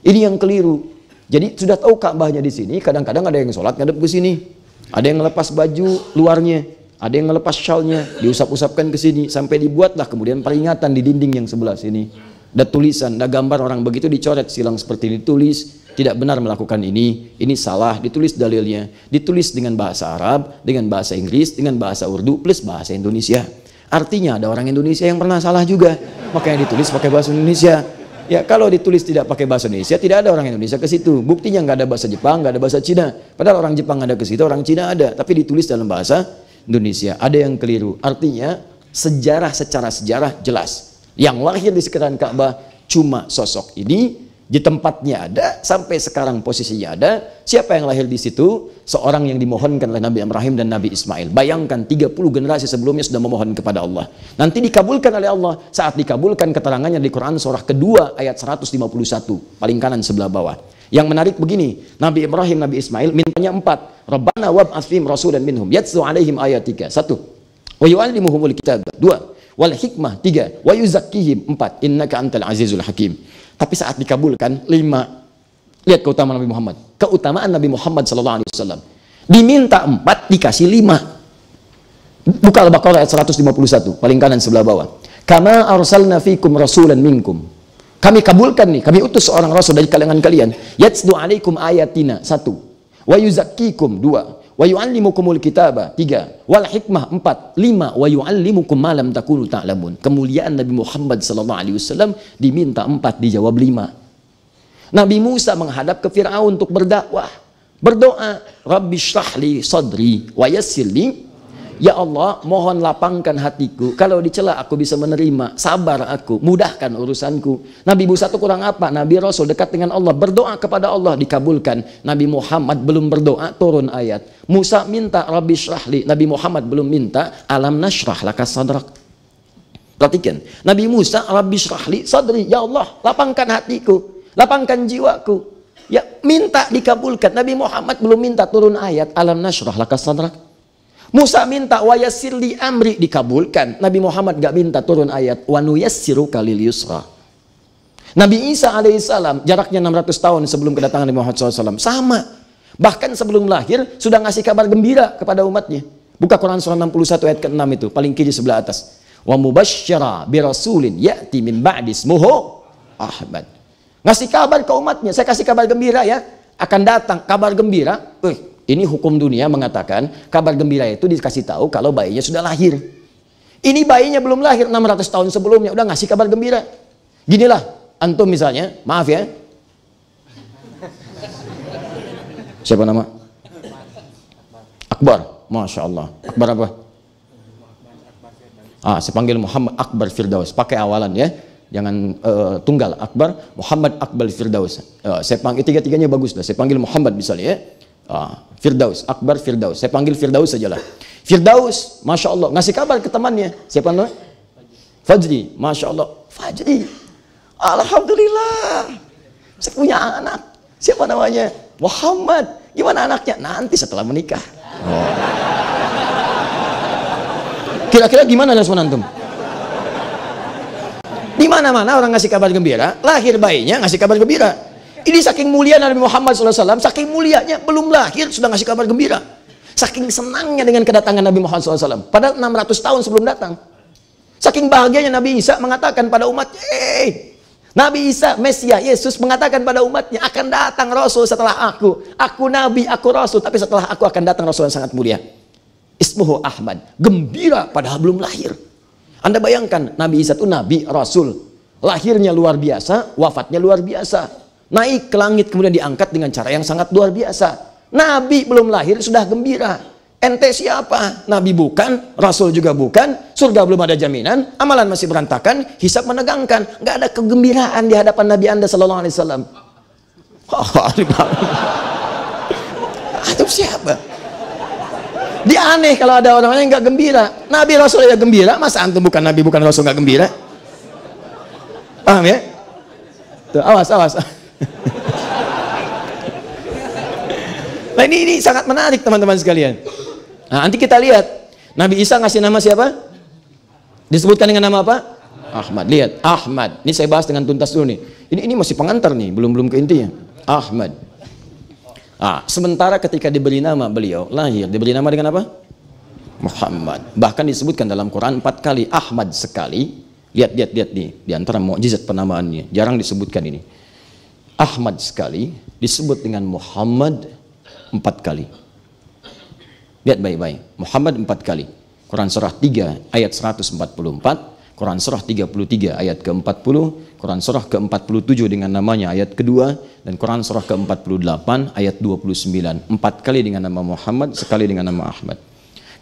Ini yang keliru. Jadi sudah tahu Ka'bahnya di sini, kadang-kadang ada yang sholat ngadep ke sini. Ada yang ngelepas baju luarnya. Ada yang ngelepas syalnya, diusap-usapkan ke sini, sampai dibuatlah kemudian peringatan di dinding yang sebelah sini. Ada tulisan, ada gambar orang begitu dicoret silang seperti ini, ditulis, tidak benar melakukan ini salah, ditulis dalilnya, ditulis dengan bahasa Arab, dengan bahasa Inggris, dengan bahasa Urdu, plus bahasa Indonesia. Artinya ada orang Indonesia yang pernah salah juga, makanya ditulis pakai bahasa Indonesia. Ya, kalau ditulis tidak pakai bahasa Indonesia, tidak ada orang Indonesia ke situ. Buktinya nggak ada bahasa Jepang, nggak ada bahasa Cina. Padahal orang Jepang ada ke situ, orang Cina ada, tapi ditulis dalam bahasa Indonesia. Ada yang keliru. Artinya sejarah, secara sejarah jelas. Yang lahir di sekitaran Ka'bah cuma sosok ini, di tempatnya ada, sampai sekarang posisinya ada. Siapa yang lahir di situ? Seorang yang dimohonkan oleh Nabi Ibrahim dan Nabi Ismail. Bayangkan 30 generasi sebelumnya sudah memohon kepada Allah. Nanti dikabulkan oleh Allah. Saat dikabulkan keterangannya di Quran surah kedua ayat 151, paling kanan sebelah bawah. Yang menarik begini, Nabi Ibrahim, Nabi Ismail mintanya 4. Rabbana wab'ats fihim rasulan minhum yatlu 'alaihim ayatika. 1. Wa yu'allimuhumul kitab. 2. Wal hikmah. 3. Wa yuzakkihim. 4. Innaka antal azizul hakim. Tapi saat dikabulkan 5. Lihat keutamaan Nabi Muhammad. Keutamaan Nabi Muhammad sallallahu alaihi wasallam. Diminta 4, dikasih 5. Buka Al-Baqarah ayat 151, paling kanan sebelah bawah. Kama arsalna fikum rasulan minkum. Kami kabulkan nih, kami utus seorang rasul dari kalangan kalian. Yatslu alaikum ayatina. 1. Wa yuzakkikum. 2. Wa yu'allimukumul kitaba. 3. Wal hikmah. 4. 5. Wa yu'allimukum ma lam takunu ta'lamun. Kemuliaan Nabi Muhammad sallallahu alaihi wasallam diminta 4, dijawab 5. Nabi Musa menghadap ke Firaun untuk berdakwah. Berdoa, Rabbi shrah li sadri wa yassir li. Ya Allah, mohon lapangkan hatiku. Kalau dicela aku bisa menerima. Sabar aku, mudahkan urusanku. Nabi Musa itu kurang apa? Nabi Rasul dekat dengan Allah, berdoa kepada Allah, dikabulkan. Nabi Muhammad belum berdoa, turun ayat. Musa minta Rabbi syrahli. Nabi Muhammad belum minta alam nashrah laka sadrak. Perhatikan, Nabi Musa Rabbi syrahli sadri. Ya Allah, lapangkan hatiku, lapangkan jiwaku. Ya, minta dikabulkan. Nabi Muhammad belum minta turun ayat alam nashrah laka sadrak. Musa minta wa yassirli amri, dikabulkan. Nabi Muhammad gak minta turun ayat wa nuyassiruka lil yusra. Nabi Isa alaihissalam jaraknya 600 tahun sebelum kedatangan Nabi Muhammad SAW, sama. Bahkan sebelum lahir sudah ngasih kabar gembira kepada umatnya. Buka Quran surah 61 ayat ke-6 itu, paling kiri sebelah atas. Wa mubasysyara bi rasulin ya'ti min ba'di ismuhu Ahmad. Ngasih kabar ke umatnya, saya kasih kabar gembira ya, akan datang kabar gembira. Ini hukum dunia mengatakan kabar gembira itu dikasih tahu kalau bayinya sudah lahir. Ini bayinya belum lahir 600 tahun sebelumnya udah ngasih kabar gembira. Ginilah, antum misalnya, maaf ya. Siapa nama? Akbar. Masya Allah. Akbar apa? Saya panggil Muhammad Akbar Firdaus. Pakai awalan ya. Jangan tunggal. Akbar, Muhammad Akbar Firdaus. Saya panggil, tiga-tiganya bagus lah. Saya panggil Muhammad misalnya ya. Firdaus, Akbar Firdaus. Saya panggil Firdaus sajalah. Firdaus, Masya Allah, ngasih kabar ke temannya. Siapa namanya? Fajri, Masya Allah. Fajri, Alhamdulillah, saya punya anak. Siapa namanya? Muhammad. Gimana anaknya? Nanti setelah menikah. Kira-kira gimana respon antum? Di mana-mana orang ngasih kabar gembira, lahir bayinya ngasih kabar gembira. Ini saking mulia Nabi Muhammad SAW, saking mulianya belum lahir sudah ngasih kabar gembira. Saking senangnya dengan kedatangan Nabi Muhammad SAW. Padahal 600 tahun sebelum datang. Saking bahagianya Nabi Isa mengatakan pada umatnya, Nabi Isa, Mesias, Yesus mengatakan pada umatnya, akan datang Rasul setelah aku. Aku Nabi, aku Rasul, tapi setelah aku akan datang Rasul yang sangat mulia. Ismuhu Ahmad. Gembira padahal belum lahir. Anda bayangkan, Nabi Isa itu Nabi, Rasul. Lahirnya luar biasa, wafatnya luar biasa. Naik ke langit kemudian diangkat dengan cara yang sangat luar biasa. Nabi belum lahir sudah gembira. Ente siapa? Nabi bukan, Rasul juga bukan, surga belum ada jaminan, amalan masih berantakan, hisab menegangkan. Nggak ada kegembiraan di hadapan Nabi Anda Sallallahu Alaihi Wasallam. Itu siapa? Dia aneh kalau ada orang yang nggak gembira. Nabi Rasul ya gembira, masa antum bukan Nabi bukan Rasul nggak gembira? Paham ya? Tuh, awas. Nah ini sangat menarik teman-teman sekalian. Nah, nanti kita lihat Nabi Isa ngasih nama siapa? Disebutkan dengan nama apa? Ahmad. Lihat Ahmad. Ini saya bahas dengan tuntas dulu nih. Ini masih pengantar nih, belum ke intinya. Ahmad. Sementara ketika diberi nama beliau lahir, diberi nama dengan apa? Muhammad. Bahkan disebutkan dalam Quran 4 kali, Ahmad sekali. Lihat nih, di antara mukjizat penamaannya, jarang disebutkan ini. Ahmad sekali disebut dengan Muhammad 4 kali. Lihat baik-baik, Muhammad 4 kali. Quran surah 3 ayat 144, Quran surah 33 ayat ke-40, Quran surah ke-47 dengan namanya ayat kedua, dan Quran surah ke-48 ayat 29. 4 kali dengan nama Muhammad, sekali dengan nama Ahmad.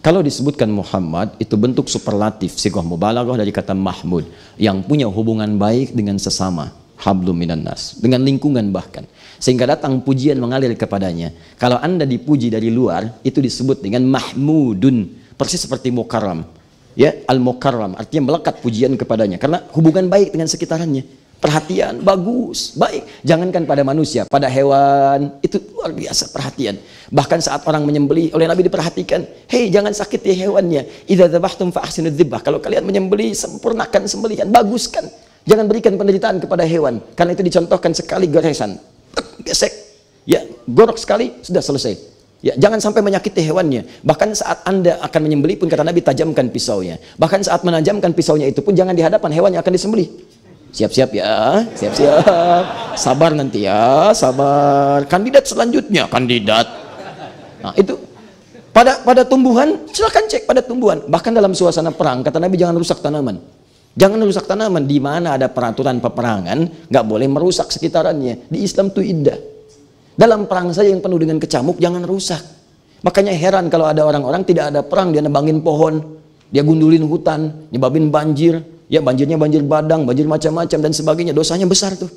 Kalau disebutkan Muhammad, itu bentuk superlatif, sighah mubalaghah dari kata Mahmud, yang punya hubungan baik dengan sesama, hablum minan nas, dengan lingkungan bahkan. Sehingga datang pujian mengalir kepadanya. Kalau Anda dipuji dari luar, itu disebut dengan Mahmudun, persis seperti Mukarram. Ya, Al-Mukarram, artinya melekat pujian kepadanya. Karena hubungan baik dengan sekitarannya. Perhatian, bagus, baik. Jangankan pada manusia, pada hewan, itu luar biasa perhatian. Bahkan saat orang menyembelih, oleh Nabi diperhatikan, hei jangan sakiti hewannya. Idza dzabhtum fa ahsinu dzibhah. Kalau kalian menyembelih, sempurnakan sembelihan, baguskan. Jangan berikan penderitaan kepada hewan. Karena itu dicontohkan sekali goresan. Gesek, ya, gorok sekali, sudah selesai. Ya, jangan sampai menyakiti hewannya. Bahkan saat Anda akan menyembelih pun kata Nabi, tajamkan pisaunya. Bahkan saat menajamkan pisaunya itu pun jangan di hadapan hewan yang akan disembelih. Siap-siap ya, siap-siap. Sabar nanti ya, sabar. Kandidat selanjutnya, kandidat. Nah, itu pada tumbuhan, silakan cek pada tumbuhan. Bahkan dalam suasana perang, kata Nabi jangan rusak tanaman. Jangan rusak tanaman. Di mana ada peraturan peperangan, nggak boleh merusak sekitarannya. Di Islam itu indah. Dalam perang saja yang penuh dengan kecamuk, jangan rusak. Makanya heran kalau ada orang-orang tidak ada perang, dia nebangin pohon, dia gundulin hutan, nyebabin banjir. Ya, banjirnya banjir badang, banjir macam-macam dan sebagainya. Dosanya besar tuh.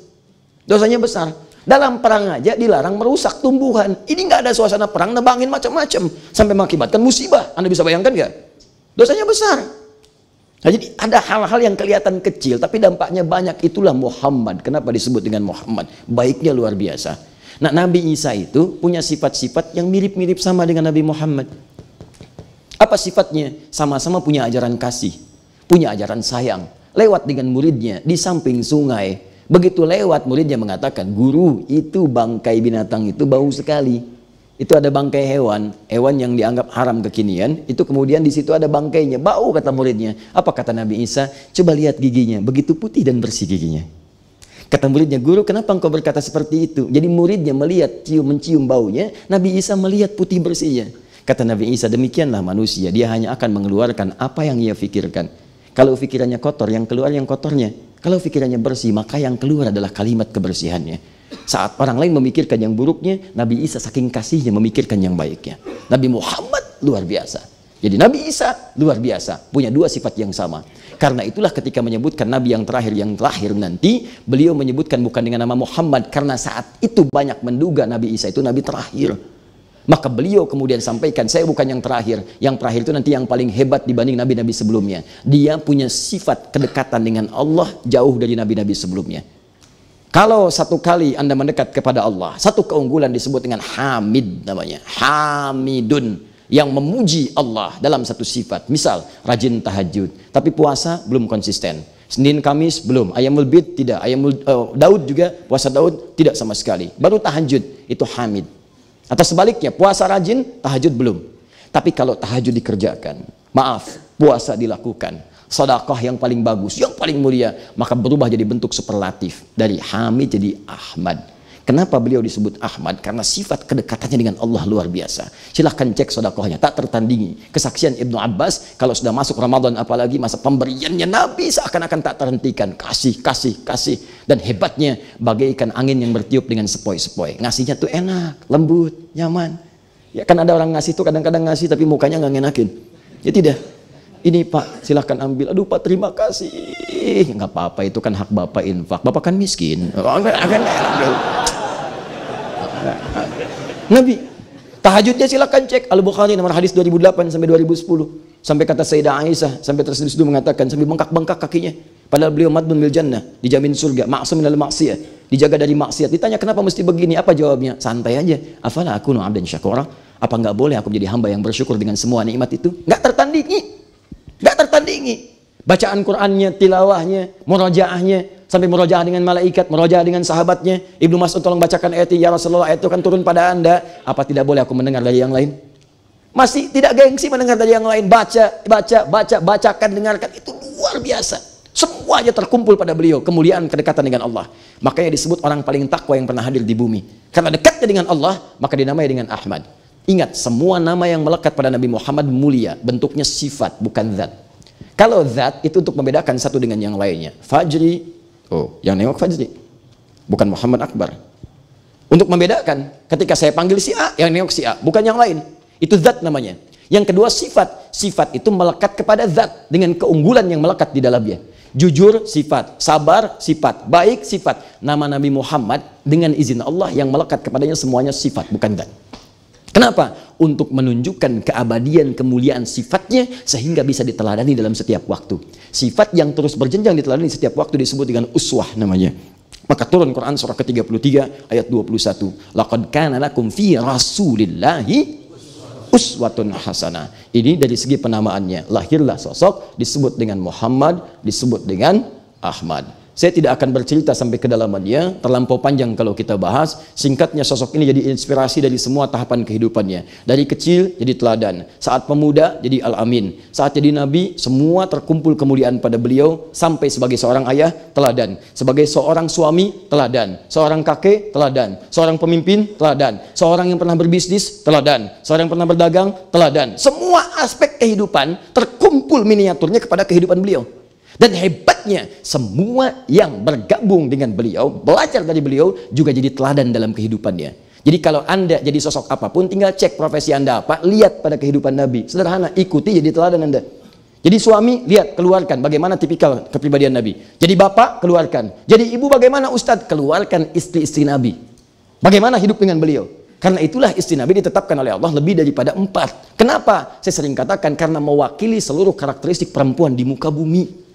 Dosanya besar. Dalam perang aja dilarang merusak tumbuhan. Ini nggak ada suasana perang, nebangin macam-macam sampai mengakibatkan musibah. Anda bisa bayangkan nggak? Dosanya besar. Nah, jadi ada hal-hal yang kelihatan kecil tapi dampaknya banyak. Itulah Muhammad. Kenapa disebut dengan Muhammad? Baiknya luar biasa. Nah, Nabi Isa itu punya sifat-sifat yang mirip-mirip sama dengan Nabi Muhammad. Apa sifatnya? Sama-sama punya ajaran kasih, punya ajaran sayang. Lewat dengan muridnya di samping sungai. Begitu lewat, muridnya mengatakan, guru, itu bangkai binatang itu bau sekali. Itu ada bangkai hewan yang dianggap haram kekinian. Itu kemudian di situ ada bangkainya, bau, kata muridnya. Apa kata Nabi Isa? Coba lihat giginya, begitu putih dan bersih giginya. Kata muridnya, guru, kenapa engkau berkata seperti itu? Jadi muridnya melihat, mencium baunya, Nabi Isa melihat putih bersihnya. Kata Nabi Isa, demikianlah manusia, dia hanya akan mengeluarkan apa yang ia fikirkan. Kalau pikirannya kotor, yang keluar yang kotornya. Kalau pikirannya bersih, maka yang keluar adalah kalimat kebersihannya. Saat orang lain memikirkan yang buruknya, Nabi Isa saking kasihnya memikirkan yang baiknya. Nabi Muhammad luar biasa. Jadi Nabi Isa luar biasa, punya dua sifat yang sama. Karena itulah ketika menyebutkan Nabi yang terakhir yang lahir nanti, beliau menyebutkan bukan dengan nama Muhammad, karena saat itu banyak menduga Nabi Isa itu Nabi terakhir. Maka beliau kemudian sampaikan, saya bukan yang terakhir. Yang terakhir itu nanti yang paling hebat dibanding nabi-nabi sebelumnya. Dia punya sifat kedekatan dengan Allah jauh dari nabi-nabi sebelumnya. Kalau satu kali Anda mendekat kepada Allah, satu keunggulan disebut dengan Hamid namanya. Hamidun, yang memuji Allah dalam satu sifat. Misal, rajin tahajud, tapi puasa belum konsisten. Senin Kamis belum, Ayamul Bid tidak, Daud juga, puasa Daud tidak sama sekali. Baru tahajud, itu Hamid. Atau sebaliknya, puasa rajin, tahajud belum. Tapi kalau tahajud dikerjakan, maaf, puasa dilakukan, sedekah yang paling bagus, yang paling mulia, maka berubah jadi bentuk superlatif. Dari Hamid jadi Ahmad. Kenapa beliau disebut Ahmad? Karena sifat kedekatannya dengan Allah luar biasa. Silahkan cek sedekahnya, tak tertandingi. Kesaksian Ibnu Abbas, kalau sudah masuk Ramadan apalagi masa pemberiannya Nabi seakan-akan tak terhentikan. Kasih, kasih, kasih. Dan hebatnya bagaikan angin yang bertiup dengan sepoi-sepoi. Ngasihnya tuh enak, lembut, nyaman. Ya kan ada orang ngasih tuh kadang-kadang ngasih tapi mukanya nggak ngenakin. Ya tidak. Ini Pak, silahkan ambil. Aduh Pak, terima kasih. Nggak apa-apa, itu kan hak Bapak infak. Bapak kan miskin. Nabi tahajudnya silahkan cek Al-Bukhari nomor hadis 2008 sampai 2010. Sampai kata Sayyidah Aisyah, sampai terseduh mengatakan sampai bengkak-bengkak kakinya. Padahal beliau madmun bil jannah, dijamin surga, maksum minal maksiyah, dijaga dari maksiat. Ditanya kenapa mesti begini? Apa jawabnya? Santai aja. Afala akunu abdan syakura? Apa enggak boleh aku menjadi hamba yang bersyukur dengan semua nikmat itu? Enggak tertandingi. Enggak tertandingi. Bacaan Qur'annya, tilawahnya, murojaahnya, sampai murojaah dengan malaikat, murojaah dengan sahabatnya. Ibnu Mas'ud tolong bacakan ayat ini, ya Rasulullah, ayat itu kan turun pada Anda. Apa tidak boleh aku mendengar dari yang lain? Masih tidak gengsi mendengar dari yang lain. Bacakan, dengarkan. Itu luar biasa. Semuanya terkumpul pada beliau, kemuliaan, kedekatan dengan Allah. Makanya disebut orang paling takwa yang pernah hadir di bumi. Karena dekatnya dengan Allah, maka dinamai dengan Ahmad. Ingat, semua nama yang melekat pada Nabi Muhammad mulia, bentuknya sifat, bukan zat. Kalau zat itu untuk membedakan satu dengan yang lainnya. Fajri, oh, yang nengok Fajri, bukan Muhammad Akbar. Untuk membedakan, ketika saya panggil si A, yang nengok si A, bukan yang lain. Itu zat namanya. Yang kedua sifat. Sifat itu melekat kepada zat dengan keunggulan yang melekat di dalamnya. Jujur sifat, sabar sifat, baik sifat. Nama Nabi Muhammad dengan izin Allah yang melekat kepadanya semuanya sifat, bukan zat. Kenapa? Untuk menunjukkan keabadian, kemuliaan sifatnya sehingga bisa diteladani dalam setiap waktu. Sifat yang terus berjenjang diteladani setiap waktu disebut dengan uswah namanya. Maka turun Quran surah ke-33 ayat 21. Laqad kana lakum fi Rasulillahi uswatun hasanah. Ini dari segi penamaannya. Lahirlah sosok disebut dengan Muhammad, disebut dengan Ahmad. Saya tidak akan bercerita sampai kedalamannya, terlampau panjang kalau kita bahas. Singkatnya, sosok ini jadi inspirasi dari semua tahapan kehidupannya. Dari kecil jadi teladan, saat pemuda jadi Al-Amin, saat jadi Nabi semua terkumpul kemuliaan pada beliau. Sampai sebagai seorang ayah teladan, sebagai seorang suami teladan, seorang kakek teladan, seorang pemimpin teladan, seorang yang pernah berbisnis teladan, seorang yang pernah berdagang teladan. Semua aspek kehidupan terkumpul miniaturnya kepada kehidupan beliau. Dan hebatnya, semua yang bergabung dengan beliau, belajar dari beliau, juga jadi teladan dalam kehidupannya. Jadi kalau Anda jadi sosok apapun, tinggal cek profesi Anda apa, lihat pada kehidupan Nabi. Sederhana, ikuti jadi teladan Anda. Jadi suami, lihat, keluarkan bagaimana tipikal kepribadian Nabi. Jadi bapak, keluarkan. Jadi ibu, bagaimana ustadz, keluarkan istri-istri Nabi. Bagaimana hidup dengan beliau. Karena itulah istri Nabi ditetapkan oleh Allah lebih daripada 4. Kenapa? Saya sering katakan, karena mewakili seluruh karakteristik perempuan di muka bumi.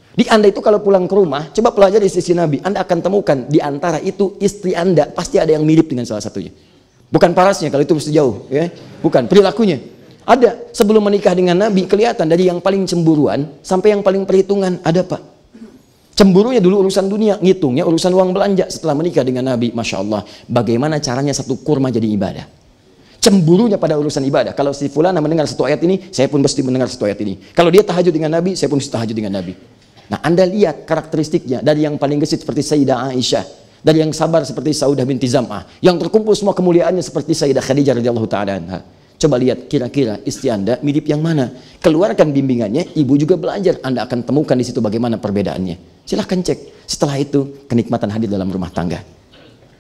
Di Anda itu kalau pulang ke rumah, coba pelajari istri Nabi, Anda akan temukan di antara itu istri Anda pasti ada yang mirip dengan salah satunya. Bukan parasnya, kalau itu mesti jauh, ya. Bukan perilakunya. Ada sebelum menikah dengan Nabi kelihatan dari yang paling cemburuan sampai yang paling perhitungan ada Pak. Cemburunya dulu urusan dunia, ngitungnya urusan uang belanja. Setelah menikah dengan Nabi, masya Allah, bagaimana caranya satu kurma jadi ibadah. Cemburunya pada urusan ibadah. Kalau si fulana mendengar satu ayat ini, saya pun mesti mendengar satu ayat ini. Kalau dia tahajud dengan Nabi, saya pun mesti tahajud dengan Nabi. Nah, Anda lihat karakteristiknya dari yang paling gesit seperti Sayyidah Aisyah, dari yang sabar seperti Saudah binti Zam'ah, yang terkumpul semua kemuliaannya seperti Sayyidah Khadijah radhiyallahu taala anha. Coba lihat kira-kira istri Anda mirip yang mana? Keluarkan bimbingannya, ibu juga belajar. Anda akan temukan di situ bagaimana perbedaannya. Silahkan cek. Setelah itu kenikmatan hadir dalam rumah tangga.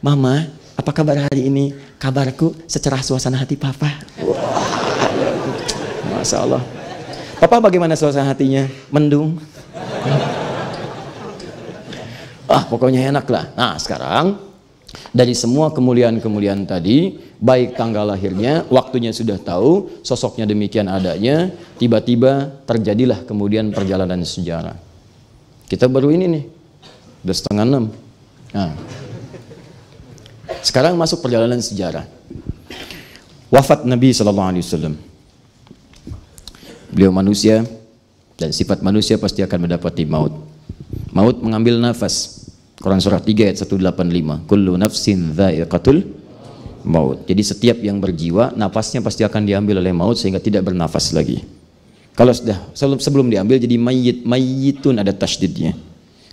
Mama, apa kabar hari ini? Kabarku secerah suasana hati Papa. Wah, Masya Allah. Papa bagaimana suasana hatinya? Mendung. Pokoknya enak lah. Nah sekarang dari semua kemuliaan-kemuliaan tadi, baik tanggal lahirnya, waktunya sudah tahu, sosoknya demikian adanya, tiba-tiba terjadilah kemudian perjalanan sejarah. Kita baru ini nih, udah 5:30. Nah, sekarang masuk perjalanan sejarah. Wafat Nabi SAW. Beliau manusia, dan sifat manusia pasti akan mendapati maut. Maut mengambil nafas. Quran surah 3 ayat 185. Kullu nafsin dha'iqatul maut. Jadi setiap yang berjiwa, nafasnya pasti akan diambil oleh maut sehingga tidak bernafas lagi. Kalau sudah sebelum diambil jadi mayyitun, ada tasydidnya.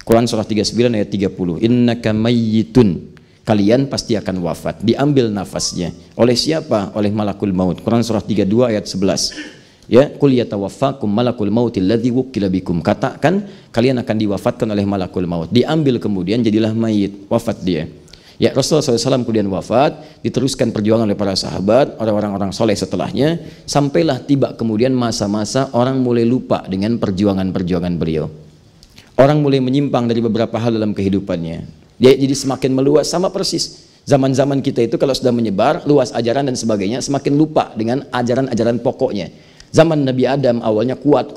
Quran surah 39 ayat 30. Innaka mayyitun. kalian pasti akan wafat. Diambil nafasnya. Oleh siapa? Oleh malakul maut. Quran surah 32 ayat 11. Ya, qul yatawaffakum malakul mautil ladzi wukkila bikum. Katakan kalian akan diwafatkan oleh malakul maut. Diambil kemudian jadilah mayit, wafat dia. Ya, Rasulullah SAW kemudian wafat, diteruskan perjuangan oleh para sahabat, orang-orang soleh setelahnya, sampailah tiba kemudian masa-masa orang mulai lupa dengan perjuangan-perjuangan beliau. Orang mulai menyimpang dari beberapa hal dalam kehidupannya. Dia jadi semakin meluas, sama persis. Zaman-zaman kita itu kalau sudah menyebar, luas ajaran dan sebagainya, semakin lupa dengan ajaran-ajaran pokoknya. Zaman Nabi Adam awalnya kuat.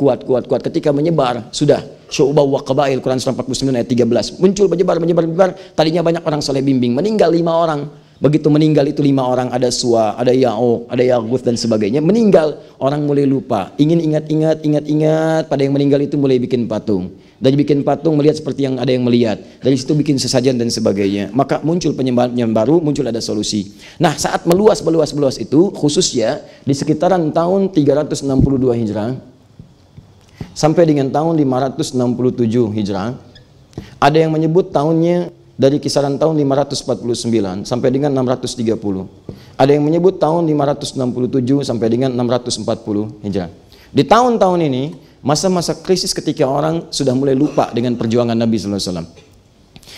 Ketika menyebar, sudah syu'ubah wa qabail, Quran surah 49 ayat 13. Muncul menyebar. Tadinya banyak orang soleh bimbing, meninggal 5 orang. Begitu meninggal itu 5 orang, ada Suwa, ada Ya'uq, ada Yaguth dan sebagainya. Meninggal, orang mulai lupa. Ingin ingat. Pada yang meninggal itu mulai bikin patung. Dari bikin patung melihat seperti yang ada yang melihat. Dari situ bikin sesajen dan sebagainya. Maka muncul penyembahan baru, muncul ada solusi. Nah, saat meluas itu, khususnya di sekitaran tahun 362 Hijrah sampai dengan tahun 567 Hijrah, ada yang menyebut tahunnya dari kisaran tahun 549 sampai dengan 630. Ada yang menyebut tahun 567 sampai dengan 640 Hijrah. Di tahun-tahun ini masa-masa krisis ketika orang sudah mulai lupa dengan perjuangan Nabi SAW.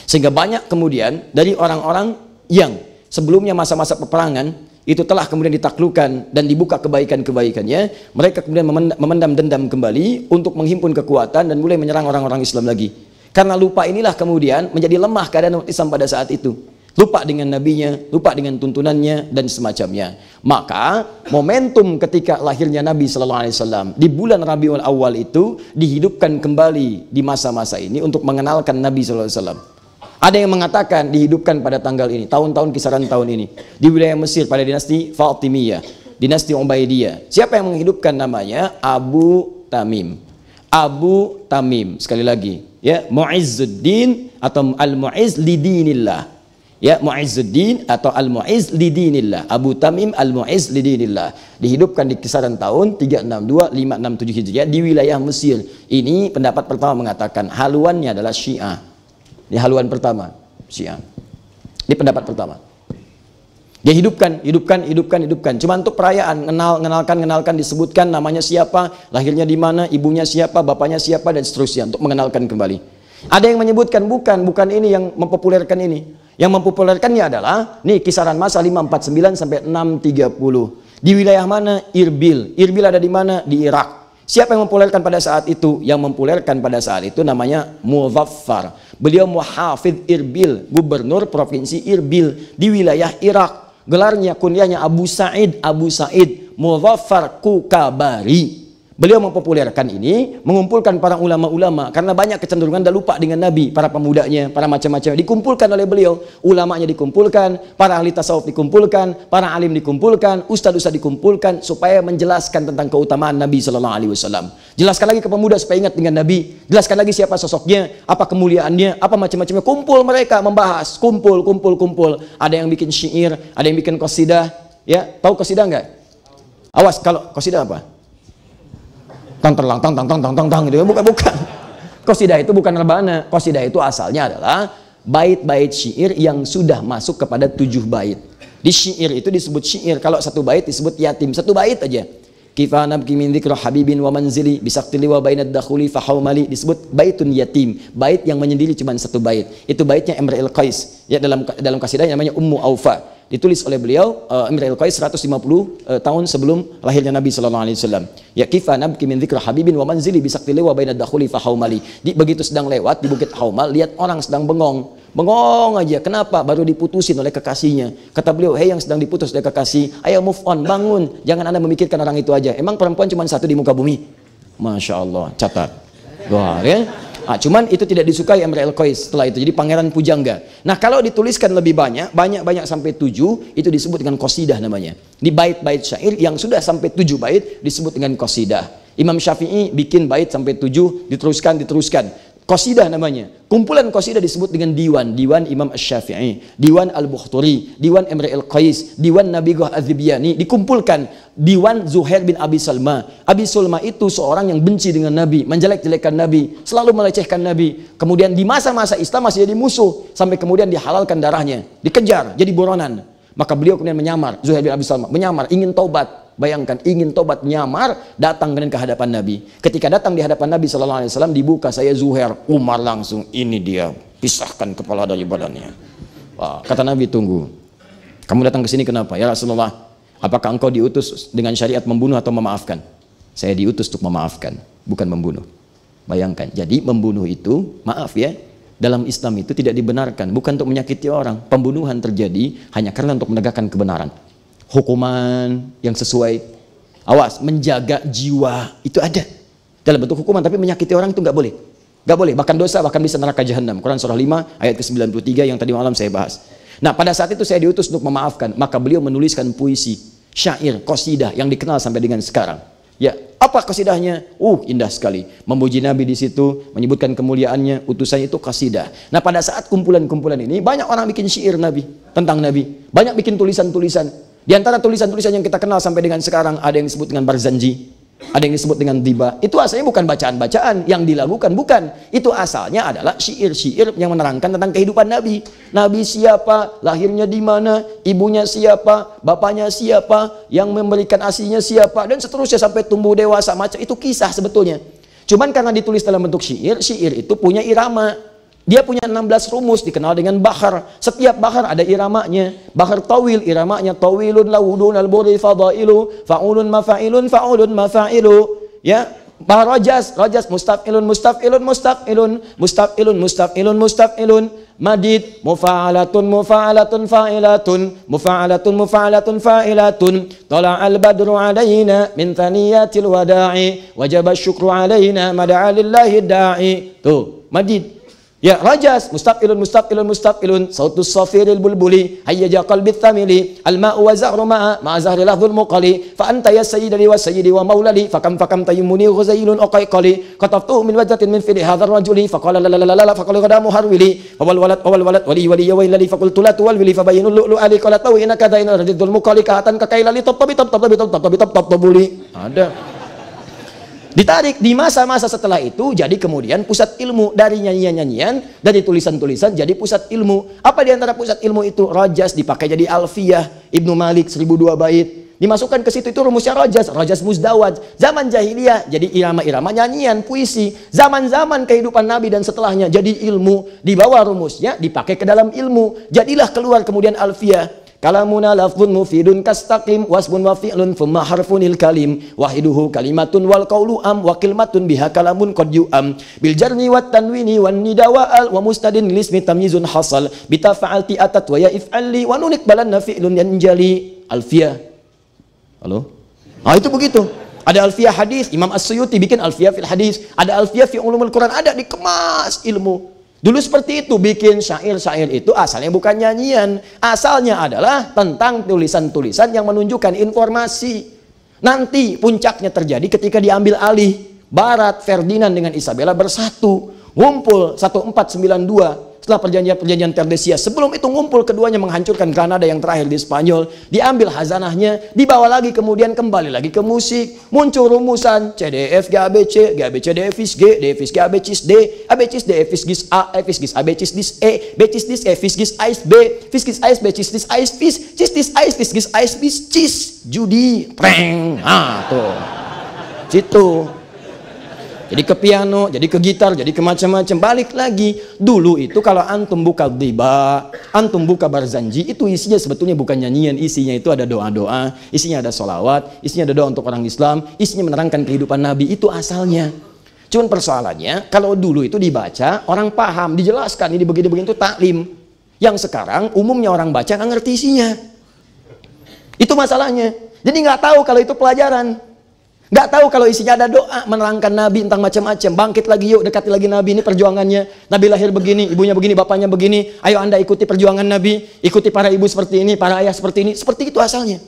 Sehingga banyak kemudian dari orang-orang yang sebelumnya masa-masa peperangan itu telah kemudian ditaklukkan dan dibuka kebaikan-kebaikannya, mereka kemudian memendam dendam kembali untuk menghimpun kekuatan dan mulai menyerang orang-orang Islam lagi. Karena lupa inilah kemudian menjadi lemah keadaan umat Islam pada saat itu. Lupa dengan nabinya, lupa dengan tuntunannya dan semacamnya. Maka momentum ketika lahirnya Nabi SAW di bulan Rabiul Awal itu dihidupkan kembali di masa-masa ini untuk mengenalkan Nabi SAW. Ada yang mengatakan dihidupkan pada tanggal ini, tahun-tahun kisaran tahun ini di wilayah Mesir pada dinasti Fatimiyah, dinasti Ubaidiyah. Siapa yang menghidupkan namanya? Abu Tamim. Abu Tamim, sekali lagi, ya, Mu'izzuddin atau Al-Mu'izz lidinillah. Ya, Mu'izzuddin atau Al-Mu'izz lidinillah. Abu Tamim Al-Mu'izz lidinillah. Dihidupkan di kisaran tahun 362 567 Hijriah di wilayah Mesir. Ini pendapat pertama mengatakan haluannya adalah Syiah. Ini haluan pertama, Syiah. Ini pendapat pertama. Dia hidupkan. Cuma untuk perayaan, mengenalkan, disebutkan namanya siapa, lahirnya di mana, ibunya siapa, bapaknya siapa dan seterusnya untuk mengenalkan kembali. Ada yang menyebutkan bukan ini yang mempopulerkan ini. Yang mempopulerkannya adalah nih kisaran masa 549 sampai 630. Di wilayah mana? Irbil. Irbil ada di mana? Di Irak. Siapa yang mempopulerkan pada saat itu? Yang mempopulerkan pada saat itu namanya Muzaffar. Beliau muhafidz Irbil, gubernur provinsi Irbil di wilayah Irak. Gelarnya kunyahnya Abu Sa'id Muzaffar Kukabari. Beliau mempopulerkan ini, mengumpulkan para ulama-ulama karena banyak kecenderungan dah lupa dengan Nabi, para pemudanya, para macam-macam dikumpulkan oleh beliau, ulamanya dikumpulkan, para ahli tasawuf dikumpulkan, para alim dikumpulkan, ustaz-ustaz dikumpulkan supaya menjelaskan tentang keutamaan Nabi sallallahu alaihi wasallam. Jelaskan lagi ke pemuda supaya ingat dengan Nabi, jelaskan lagi siapa sosoknya, apa kemuliaannya, apa macam-macamnya. Kumpul mereka membahas, kumpul. Ada yang bikin syair, ada yang bikin qasidah, ya. Tahu qasidah enggak? Awas kalau qasidah apa? Tang gitu. Bukan. Qasidah itu bukan rebana. Qasidah itu asalnya adalah bait-bait syair yang sudah masuk kepada 7 bait. Di syair itu disebut syair. Kalau 1 bait disebut yatim. 1 bait aja. Kifana bki min dzikra habibin wa manzili bisaktili wa bainad dakhuli fa haumali, disebut baitun yatim. Bait yang menyendiri cuma 1 bait. Itu baitnya Imrul Qais. Ya, dalam kasidahnya namanya Ummu Aufa. Ditulis oleh beliau Imrul Qais 150 tahun sebelum lahirnya Nabi sallallahu alaihi wasallam. Ya, kifa nabki min dzikra habibin wa manzili bisaktili wa bainad dakhuli fa haumali. Begitu sedang lewat di Bukit Haumal, lihat orang sedang bengong aja. Kenapa? Baru diputusin oleh kekasihnya. Kata beliau, "Hei yang sedang diputus oleh kekasih, ayo move on, bangun. Jangan Anda memikirkan orang itu aja. Emang perempuan cuma 1 di muka bumi?" Masya Allah, catat. Wah, ya. Cuman itu tidak disukai Imrul Qais setelah itu. Jadi pangeran pujangga. Nah, kalau dituliskan lebih banyak sampai 7, itu disebut dengan qasidah namanya. Di bait-bait syair yang sudah sampai 7 bait disebut dengan qasidah. Imam Syafi'i bikin bait sampai 7, diteruskan. Qasidah namanya. Kumpulan qasidah disebut dengan diwan. Diwan Imam Asy-Syafi'i, Diwan Al-Bukhturi, Diwan Imri Al-Qais, Diwan Nabigah Az-Zibyani. Dikumpulkan Diwan Zuhair bin Abi Salma. Abi Salma itu seorang yang benci dengan Nabi, menjelek-jelekan Nabi, selalu melecehkan Nabi. Kemudian di masa-masa Islam masih jadi musuh, sampai kemudian dihalalkan darahnya, dikejar, jadi buronan. Maka beliau kemudian menyamar, Zuhair bin Abi Salma menyamar, ingin taubat. Bayangkan, ingin tobat, menyamar, datang ke hadapan Nabi. Ketika datang di hadapan Nabi SAW, dibuka, saya Zuhair. Umar langsung, ini dia, pisahkan kepala dari badannya. Wah, kata Nabi, tunggu. Kamu datang ke sini kenapa? Ya Rasulullah, apakah engkau diutus dengan syariat membunuh atau memaafkan? Saya diutus untuk memaafkan, bukan membunuh. Bayangkan, jadi membunuh itu, maaf ya, dalam Islam itu tidak dibenarkan, bukan untuk menyakiti orang. Pembunuhan terjadi hanya karena untuk menegakkan kebenaran. Hukuman yang sesuai, awas, menjaga jiwa itu ada dalam bentuk hukuman, tapi menyakiti orang itu nggak boleh, nggak boleh, bahkan dosa, bahkan bisa neraka jahanam. Quran surah 5 ayat ke-93 yang tadi malam saya bahas. Nah, pada saat itu saya diutus untuk memaafkan, maka beliau menuliskan puisi, syair, qasidah yang dikenal sampai dengan sekarang. Ya, apa qasidahnya? Indah sekali, memuji Nabi di situ, menyebutkan kemuliaannya, utusannya itu qasidah. Nah, pada saat kumpulan-kumpulan ini banyak orang bikin syair Nabi, tentang Nabi, banyak bikin tulisan-tulisan. Di antara tulisan-tulisan yang kita kenal sampai dengan sekarang, ada yang disebut dengan Barzanji, ada yang disebut dengan Diba. Itu asalnya bukan bacaan-bacaan yang dilakukan, bukan. Itu asalnya adalah syair-syair yang menerangkan tentang kehidupan Nabi. Nabi siapa, lahirnya di mana, ibunya siapa, bapaknya siapa, yang memberikan asinya siapa, dan seterusnya sampai tumbuh dewasa. Macam itu kisah sebetulnya. Cuman karena ditulis dalam bentuk syair, syair itu punya irama. Dia punya 16 rumus, dikenal dengan bahar. Setiap bahar ada iramanya. Bahar tawil, iramanya tawilun lawudun al-buri fadailu, fa'ulun mafa'ilun, fa'ulun mafa'ilu. Ya, bahar rajas, rajas mustaf'ilun, mustaf'ilun, mustaf'ilun, mustaf'ilun, mustaf'ilun, mustaf'ilun. Madid, mufa'alatun, mufa'alatun, fa'ilatun, mufa'alatun, mufa'alatun, fa'ilatun. Tala'al badru alayna min thaniyatil wada'i, wajaba syukru alayna mada'a lillahi da'i. Tuh, madid. Ya, rajas, mustaf'ilun, mustaf'ilun, mustaf'ilun, sautus safiril bulbuli, hayyaja qalbit thamili, al-ma'u wa zahru ma'a, ma'a zahri lahdhul muqali, fa anta ya sayyidali wa sayyidi wa maulali, fakam tayyumuni ghuzailun uqaiqali, kataftuhu min wajdatin min fili hadhar rajuli, faqala la faqala qadamu harwili, wal walad wali ya wailali, faqultu la tuwal wili, fabayinul lu'lu ali qala tawi inaka daina radidul muqali, kahatan kakailali, tabuli. Ada. Ditarik di masa-masa setelah itu, jadi kemudian pusat ilmu dari nyanyian-nyanyian, dari tulisan-tulisan jadi pusat ilmu. Apa di antara pusat ilmu itu? Rajas dipakai jadi Alfiyah, Ibnu Malik 1002 bait. Dimasukkan ke situ itu rumusnya rajas, rajas muzdawaj. Zaman jahiliyah jadi irama-irama nyanyian, puisi. Zaman-zaman kehidupan Nabi dan setelahnya jadi ilmu, dibawa rumusnya dipakai ke dalam ilmu. Jadilah keluar kemudian Alfiyah. Kalamuna lafzun mufidun kastaqim wasbun wa fi'lun thumma harfunil kalim wahiduhu kalimatun wal qawlu am wa kalimatun biha kalamun qad yu'am bil jarni wat tanwini wan nida wa al wa mustadin lismi tamyizun hasal bitafa'alti atat wa ya if'ali wa nunik balanna fi'lun yanjali. Alfiyah. Halo? Itu begitu. Ada Alfiyah hadis, Imam As-Suyuti bikin Alfiyah fil hadis, ada Alfiyah fi ulumul Quran, ada dikemas ilmu. Dulu seperti itu, bikin syair-syair itu asalnya bukan nyanyian. Asalnya adalah tentang tulisan-tulisan yang menunjukkan informasi. Nanti puncaknya terjadi ketika diambil alih. Barat, Ferdinand dengan Isabella bersatu. Ngumpul 1492. Setelah perjanjian Tordesillas. Sebelum itu ngumpul keduanya menghancurkan Granada yang terakhir di Spanyol. Diambil hazanahnya, dibawa lagi kemudian kembali lagi ke musik. Muncul rumusan CDF GABC, GABC DFIS G, DFIS G ABCIS D, ABCIS D FIS GIS A, FIS GIS ABCIS DIS E, BCIS DIS E, FIS GIS AIS B, FIS GIS AIS BCIS DIS AIS FIS, CIS DIS AIS FIS GIS AIS FIS CIS, judi, preng. Tuh. Situ. Jadi ke piano, jadi ke gitar, jadi ke macam-macam. Balik lagi. Dulu itu kalau antum buka Diba, antum buka Barzanji, itu isinya sebetulnya bukan nyanyian. Isinya itu ada doa-doa, isinya ada sholawat, isinya ada doa untuk orang Islam, isinya menerangkan kehidupan Nabi. Itu asalnya. Cuman persoalannya, kalau dulu itu dibaca, orang paham, dijelaskan, ini begini-begini itu taklim. Yang sekarang umumnya orang baca nggak ngerti isinya. Itu masalahnya. Jadi nggak tahu kalau itu pelajaran. Nggak tahu kalau isinya ada doa menerangkan Nabi tentang macam-macam. Bangkit lagi yuk, dekati lagi Nabi, ini perjuangannya. Nabi lahir begini, ibunya begini, bapaknya begini. Ayo Anda ikuti perjuangan Nabi, ikuti para ibu seperti ini, para ayah seperti ini. Seperti itu asalnya.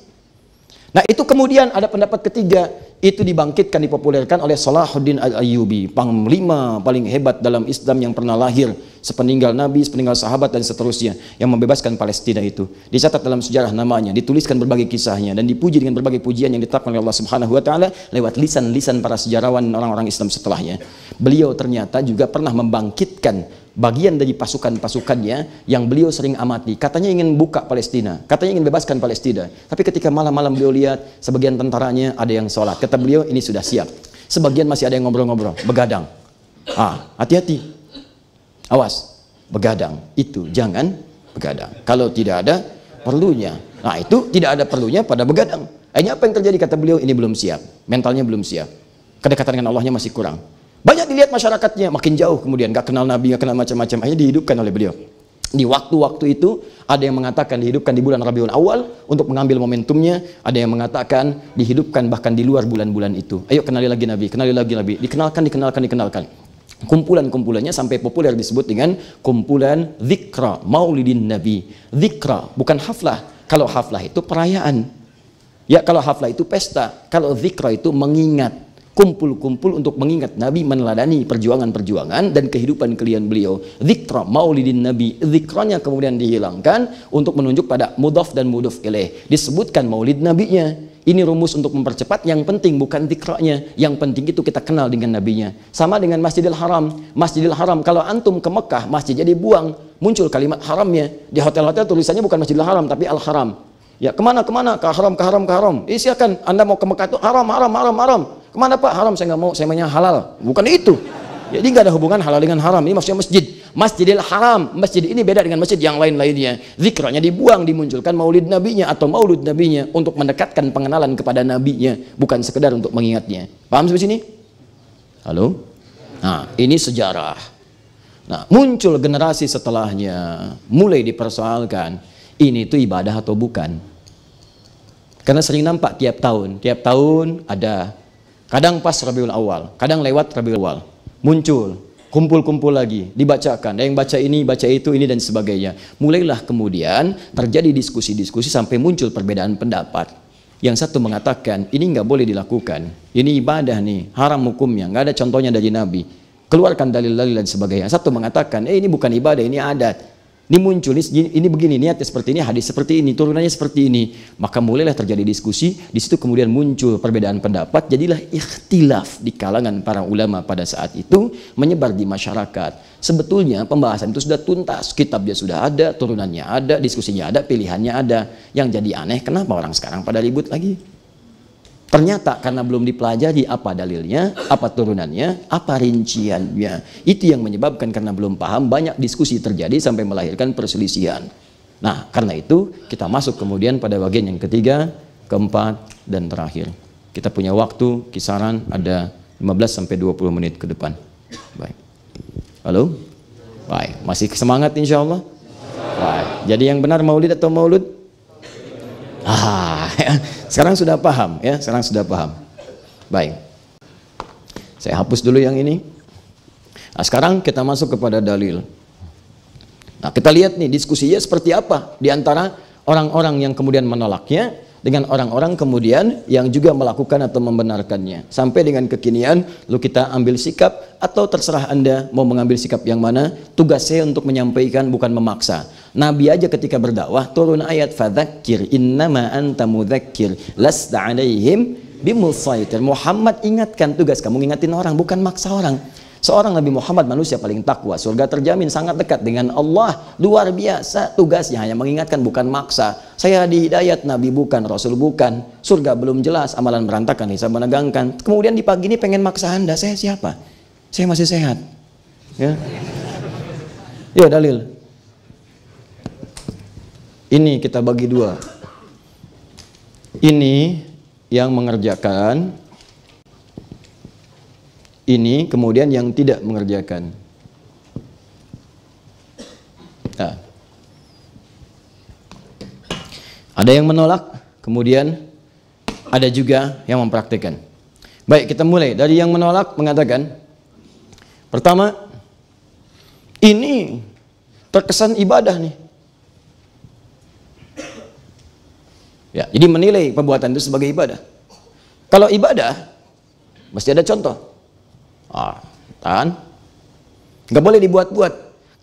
Nah itu kemudian ada pendapat ketiga, itu dibangkitkan, dipopulerkan oleh Salahuddin Al-Ayyubi, panglima paling hebat dalam Islam yang pernah lahir sepeninggal Nabi, sepeninggal sahabat dan seterusnya, yang membebaskan Palestina itu. Dicatat dalam sejarah namanya, dituliskan berbagai kisahnya dan dipuji dengan berbagai pujian yang ditetapkan oleh Allah Subhanahu wa taala lewat lisan-lisan para sejarawan orang-orang Islam setelahnya. Beliau ternyata juga pernah membangkitkan bagian dari pasukan-pasukannya yang beliau sering amati. Katanya ingin buka Palestina, katanya ingin bebaskan Palestina. Tapi ketika malam-malam beliau lihat sebagian tentaranya ada yang sholat, kata beliau ini sudah siap. Sebagian masih ada yang ngobrol-ngobrol, begadang. Hati-hati, awas, begadang itu jangan begadang. Kalau tidak ada perlunya, nah itu tidak ada perlunya pada begadang. Akhirnya apa yang terjadi? Kata beliau ini belum siap, mentalnya belum siap, kedekatan dengan Allahnya masih kurang. Banyak dilihat masyarakatnya, makin jauh kemudian, gak kenal Nabi, gak kenal macam-macam, akhirnya dihidupkan oleh beliau. Di waktu-waktu itu, ada yang mengatakan dihidupkan di bulan Rabiul Awal untuk mengambil momentumnya, ada yang mengatakan dihidupkan bahkan di luar bulan-bulan itu. Ayo kenali lagi Nabi, kenali lagi Nabi, dikenalkan. Kumpulan-kumpulannya sampai populer disebut dengan kumpulan Dzikra Maulidin Nabi. Dzikra, bukan haflah. Kalau haflah itu perayaan. Ya kalau haflah itu pesta, kalau Dzikra itu mengingat. Kumpul-kumpul untuk mengingat Nabi, meneladani perjuangan-perjuangan dan kehidupan kalian beliau. Dzikra Maulidin Nabi, dzikranya kemudian dihilangkan untuk menunjuk pada mudhaf dan mudhaf ilaih. Disebutkan maulid nabinya. Ini rumus untuk mempercepat, yang penting bukan dzikranya, yang penting itu kita kenal dengan nabinya. Sama dengan Masjidil Haram. Masjidil Haram, kalau antum ke Mekah, masjidnya dibuang, muncul kalimat haramnya. Di hotel-hotel tulisannya bukan Masjidil Haram tapi Al-Haram. Ya kemana? Ke haram. Silakan, Anda mau ke Mekah itu haram. Kemana Pak? Haram, saya nggak mau, saya maunya halal. Bukan itu. Jadi nggak ada hubungan halal dengan haram. Ini maksudnya masjid. Masjidil Haram. Masjid ini beda dengan masjid yang lain-lainnya. Zikranya dibuang, dimunculkan maulid nabinya atau maulud nabinya untuk mendekatkan pengenalan kepada nabinya, bukan sekedar untuk mengingatnya. Paham sampai sini? Halo? Nah, ini sejarah. Nah, muncul generasi setelahnya, mulai dipersoalkan, ini itu ibadah atau bukan? Karena sering nampak tiap tahun ada. Kadang pas Rabiul Awal, kadang lewat Rabiul Awal, muncul, kumpul-kumpul lagi, dibacakan, ada yang baca ini, baca itu, ini dan sebagainya. Mulailah kemudian terjadi diskusi-diskusi sampai muncul perbedaan pendapat. Yang satu mengatakan, ini nggak boleh dilakukan, ini ibadah nih, haram hukumnya, nggak ada contohnya dari Nabi. Keluarkan dalil-dalil dan sebagainya. Satu mengatakan, ini bukan ibadah, ini adat. Ini muncul, ini begini, niatnya seperti ini, hadis seperti ini, turunannya seperti ini. Maka mulailah terjadi diskusi, di situ kemudian muncul perbedaan pendapat, jadilah ikhtilaf di kalangan para ulama pada saat itu, menyebar di masyarakat. Sebetulnya pembahasan itu sudah tuntas, kitabnya sudah ada, turunannya ada, diskusinya ada, pilihannya ada. Yang jadi aneh, kenapa orang sekarang pada ribut lagi? Ternyata karena belum dipelajari apa dalilnya, apa turunannya, apa rinciannya. Itu yang menyebabkan karena belum paham banyak diskusi terjadi sampai melahirkan perselisihan. Nah, karena itu kita masuk kemudian pada bagian yang ketiga, keempat, dan terakhir. Kita punya waktu kisaran ada 15 sampai 20 menit ke depan. Baik. Halo? Baik, masih semangat insya Allah? Baik. Jadi yang benar maulid atau maulud? Sekarang sudah paham ya, sekarang sudah paham. Baik. Saya hapus dulu yang ini. Nah, sekarang kita masuk kepada dalil. Nah, kita lihat nih diskusinya seperti apa di antara orang-orang yang kemudian menolaknya dengan orang-orang kemudian yang juga melakukan atau membenarkannya. Sampai dengan kekinian, lalu kita ambil sikap atau terserah Anda mau mengambil sikap yang mana. Tugas saya untuk menyampaikan bukan memaksa. Nabi aja ketika berdakwah turun ayat fadzakir innama anta mudzakir lasta alaihim bimusaitir. Muhammad ingatkan, tugas kamu ngingatin orang, bukan maksa orang. Seorang Nabi Muhammad manusia paling takwa, surga terjamin, sangat dekat dengan Allah, luar biasa. Tugasnya hanya mengingatkan, bukan maksa. Saya dihidayat, Nabi bukan, Rasul bukan, surga belum jelas, amalan berantakan, hisab menegangkan. Kemudian di pagi ini pengen maksa Anda, saya siapa? Saya masih sehat. Ya, ya dalil. Ini kita bagi dua. Ini yang mengerjakan, ini kemudian yang tidak mengerjakan. Nah, ada yang menolak, kemudian ada juga yang mempraktikkan. Baik, kita mulai dari yang menolak mengatakan, pertama, ini terkesan ibadah nih. Ya, jadi menilai perbuatan itu sebagai ibadah. Kalau ibadah, mesti ada contoh. Tahan. Nggak boleh dibuat-buat.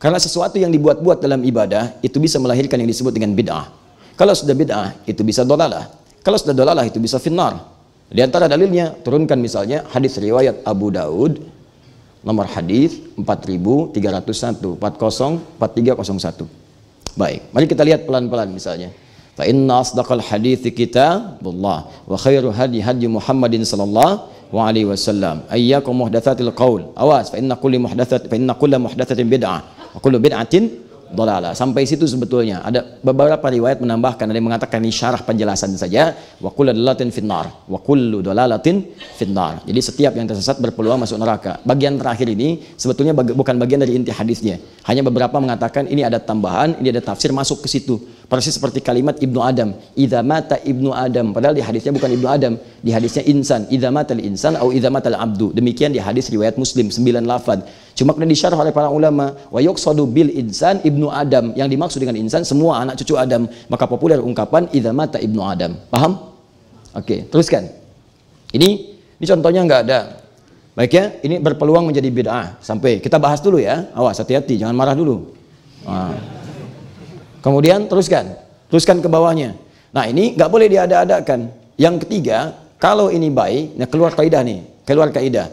Karena sesuatu yang dibuat-buat dalam ibadah, itu bisa melahirkan yang disebut dengan bid'ah. Kalau sudah bid'ah, itu bisa dolalah. Kalau sudah dolalah, itu bisa finnar. Di antara dalilnya, turunkan misalnya hadis riwayat Abu Daud, nomor hadis 4301, 4301. Baik, mari kita lihat pelan-pelan misalnya. Fa inna asdaqal hadithi kitabullah wa khairu hadi hadi Muhammadin sallallahu alaihi wasallam. Ayyakum muhdatsatil qaul. Awas, fa inna kulla muhdatsatin bid'ah wa kullu bid'atin dhalalah. Sampai situ sebetulnya. Ada beberapa riwayat menambahkan, ada yang mengatakan ini syarah penjelasan saja, wa kullu dhalalatin finnar, wa kullu dhalalatin finnar. Jadi setiap yang tersesat berpeluang masuk neraka. Bagian terakhir ini sebetulnya bukan bagian dari inti hadisnya. Hanya beberapa mengatakan ini ada tambahan, ini ada tafsir masuk ke situ. Persis seperti kalimat Ibnu Adam, idza mata Ibnu Adam, padahal di hadisnya bukan Ibnu Adam, di hadisnya insan, idza matal insan atau idza matal abdu. Demikian di hadis riwayat Muslim 9 lafaz. Cuma kemudian disyarah oleh para ulama, wa yuqsadu bil insan Ibnu Adam, yang dimaksud dengan insan semua anak cucu Adam. Maka populer ungkapan idza mata Ibnu Adam. Paham? Oke, teruskan. Ini contohnya nggak ada. Baik ya, ini berpeluang menjadi bid'ah. Sampai kita bahas dulu ya. Awas, hati-hati, jangan marah dulu. Kemudian teruskan ke bawahnya. Nah, ini nggak boleh diada-adakan. Yang ketiga, kalau ini baik, nah keluar kaidah nih, keluar kaidah.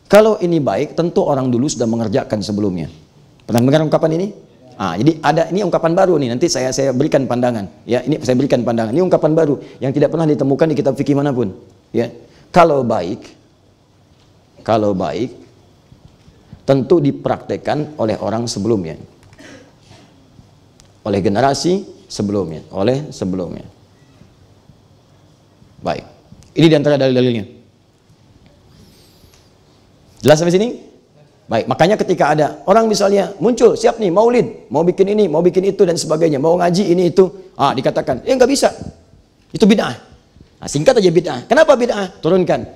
Kalau ini baik, tentu orang dulu sudah mengerjakan sebelumnya. Pernah dengar ungkapan ini? Jadi ada ini ungkapan baru nih. Nanti saya berikan pandangan. Ya, ini saya berikan pandangan. Ini ungkapan baru yang tidak pernah ditemukan di kitab fikih manapun. Ya, kalau baik, tentu dipraktekkan oleh orang sebelumnya. Oleh generasi sebelumnya, Baik. Ini diantara dalil-dalilnya. Jelas sampai sini? Baik, makanya ketika ada orang misalnya muncul, siap nih maulid, mau bikin ini, mau bikin itu dan sebagainya, mau ngaji ini itu, dikatakan, nggak bisa. Itu bid'ah. Singkat aja bid'ah. Kenapa bid'ah? Turunkan.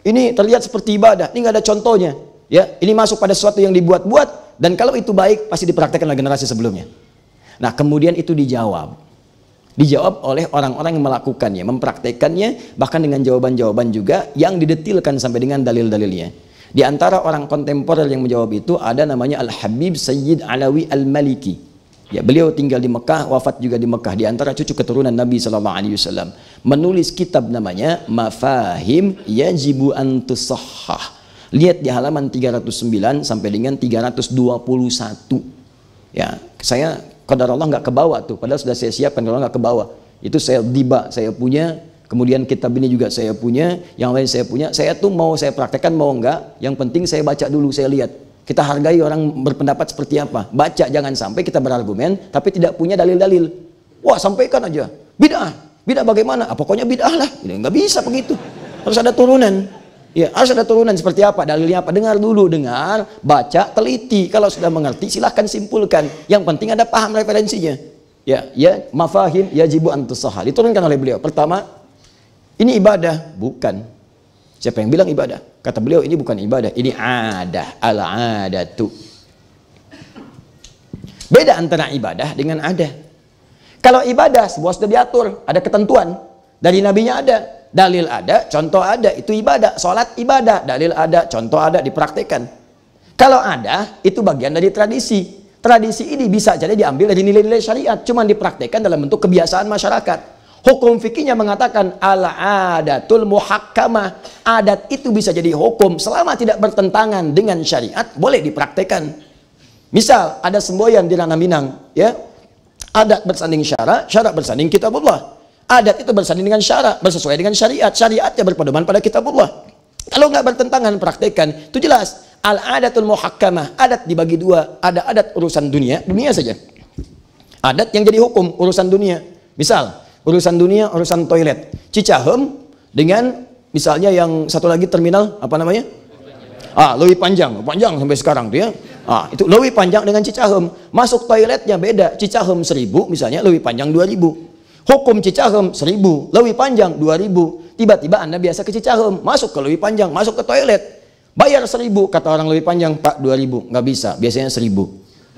Ini terlihat seperti ibadah, ini nggak ada contohnya. Ya, ini masuk pada sesuatu yang dibuat-buat, dan kalau itu baik pasti dipraktekkan oleh generasi sebelumnya. Nah, kemudian itu dijawab oleh orang-orang yang melakukannya, mempraktekannya, bahkan dengan jawaban-jawaban juga yang didetilkan sampai dengan dalil-dalilnya. Di antara orang kontemporer yang menjawab itu ada namanya Al-Habib Sayyid Alawi Al-Maliki. Ya, beliau tinggal di Mekah, wafat juga di Mekah, di antara cucu keturunan Nabi SAW. Menulis kitab namanya Mafahim Yajibu an Tusahhah. Lihat di halaman 309 sampai dengan 321. Ya, saya qadarullah nggak ke bawah tuh, padahal sudah saya siapkan, kalau nggak ke bawah. Itu saya punya, kemudian kitab ini juga saya punya, yang lain saya punya. Saya tuh mau saya praktekkan mau enggak, yang penting saya baca dulu, saya lihat. Kita hargai orang berpendapat seperti apa. Baca, jangan sampai kita berargumen tapi tidak punya dalil-dalil. Wah, sampaikan aja. Bid'ah bagaimana? Pokoknya bid'ah lah. Nggak bisa begitu. Harus ada turunan. Ya, harus ada turunan seperti apa, dalilnya apa. Dengar dulu, baca, teliti. Kalau sudah mengerti, silahkan simpulkan. Yang penting ada paham referensinya. Ya, mafahim yajibu an tusahhah. Diturunkan oleh beliau. Pertama, ini ibadah, bukan. Siapa yang bilang ibadah? Kata beliau, ini bukan ibadah, ini adah, al-adatu. Beda antara ibadah dengan adah. Kalau ibadah, sebuah sudah diatur, ada ketentuan. Dari nabinya ada, dalil ada, contoh ada, itu ibadah. Sholat ibadah, dalil ada, contoh ada, dipraktekkan. Kalau ada, itu bagian dari tradisi. Tradisi ini bisa jadi diambil dari nilai-nilai syariat, cuma dipraktekkan dalam bentuk kebiasaan masyarakat. Hukum fikihnya mengatakan al-adatul muhakkamah. Adat itu bisa jadi hukum selama tidak bertentangan dengan syariat, boleh dipraktekkan. Misal ada semboyan di Ranah Minang, ya. Adat bersanding syarak, syarak bersanding kitabullah. Adat itu bersanding dengan syarak, bersesuaian dengan syariat, syariatnya berpedoman pada kitabullah. Kalau nggak bertentangan, praktekkan. Itu jelas. Al-adatul muhakkamah. Adat dibagi dua. Ada adat urusan dunia saja. Adat yang jadi hukum urusan dunia. Misal urusan dunia, urusan toilet. Cicahem dengan misalnya yang satu lagi terminal apa namanya? Leuwi panjang sampai sekarang tuh ya. Itu leuwi panjang dengan Cicahem. Masuk toiletnya beda. Cicahem 1000 misalnya, leuwi panjang 2000. Hukum Cicahem 1000, leuwi panjang 2000. Tiba-tiba Anda biasa ke Cicahem, masuk ke leuwi panjang, masuk ke toilet. Bayar 1000, kata orang leuwi panjang, Pak 2000. Nggak bisa, biasanya 1000.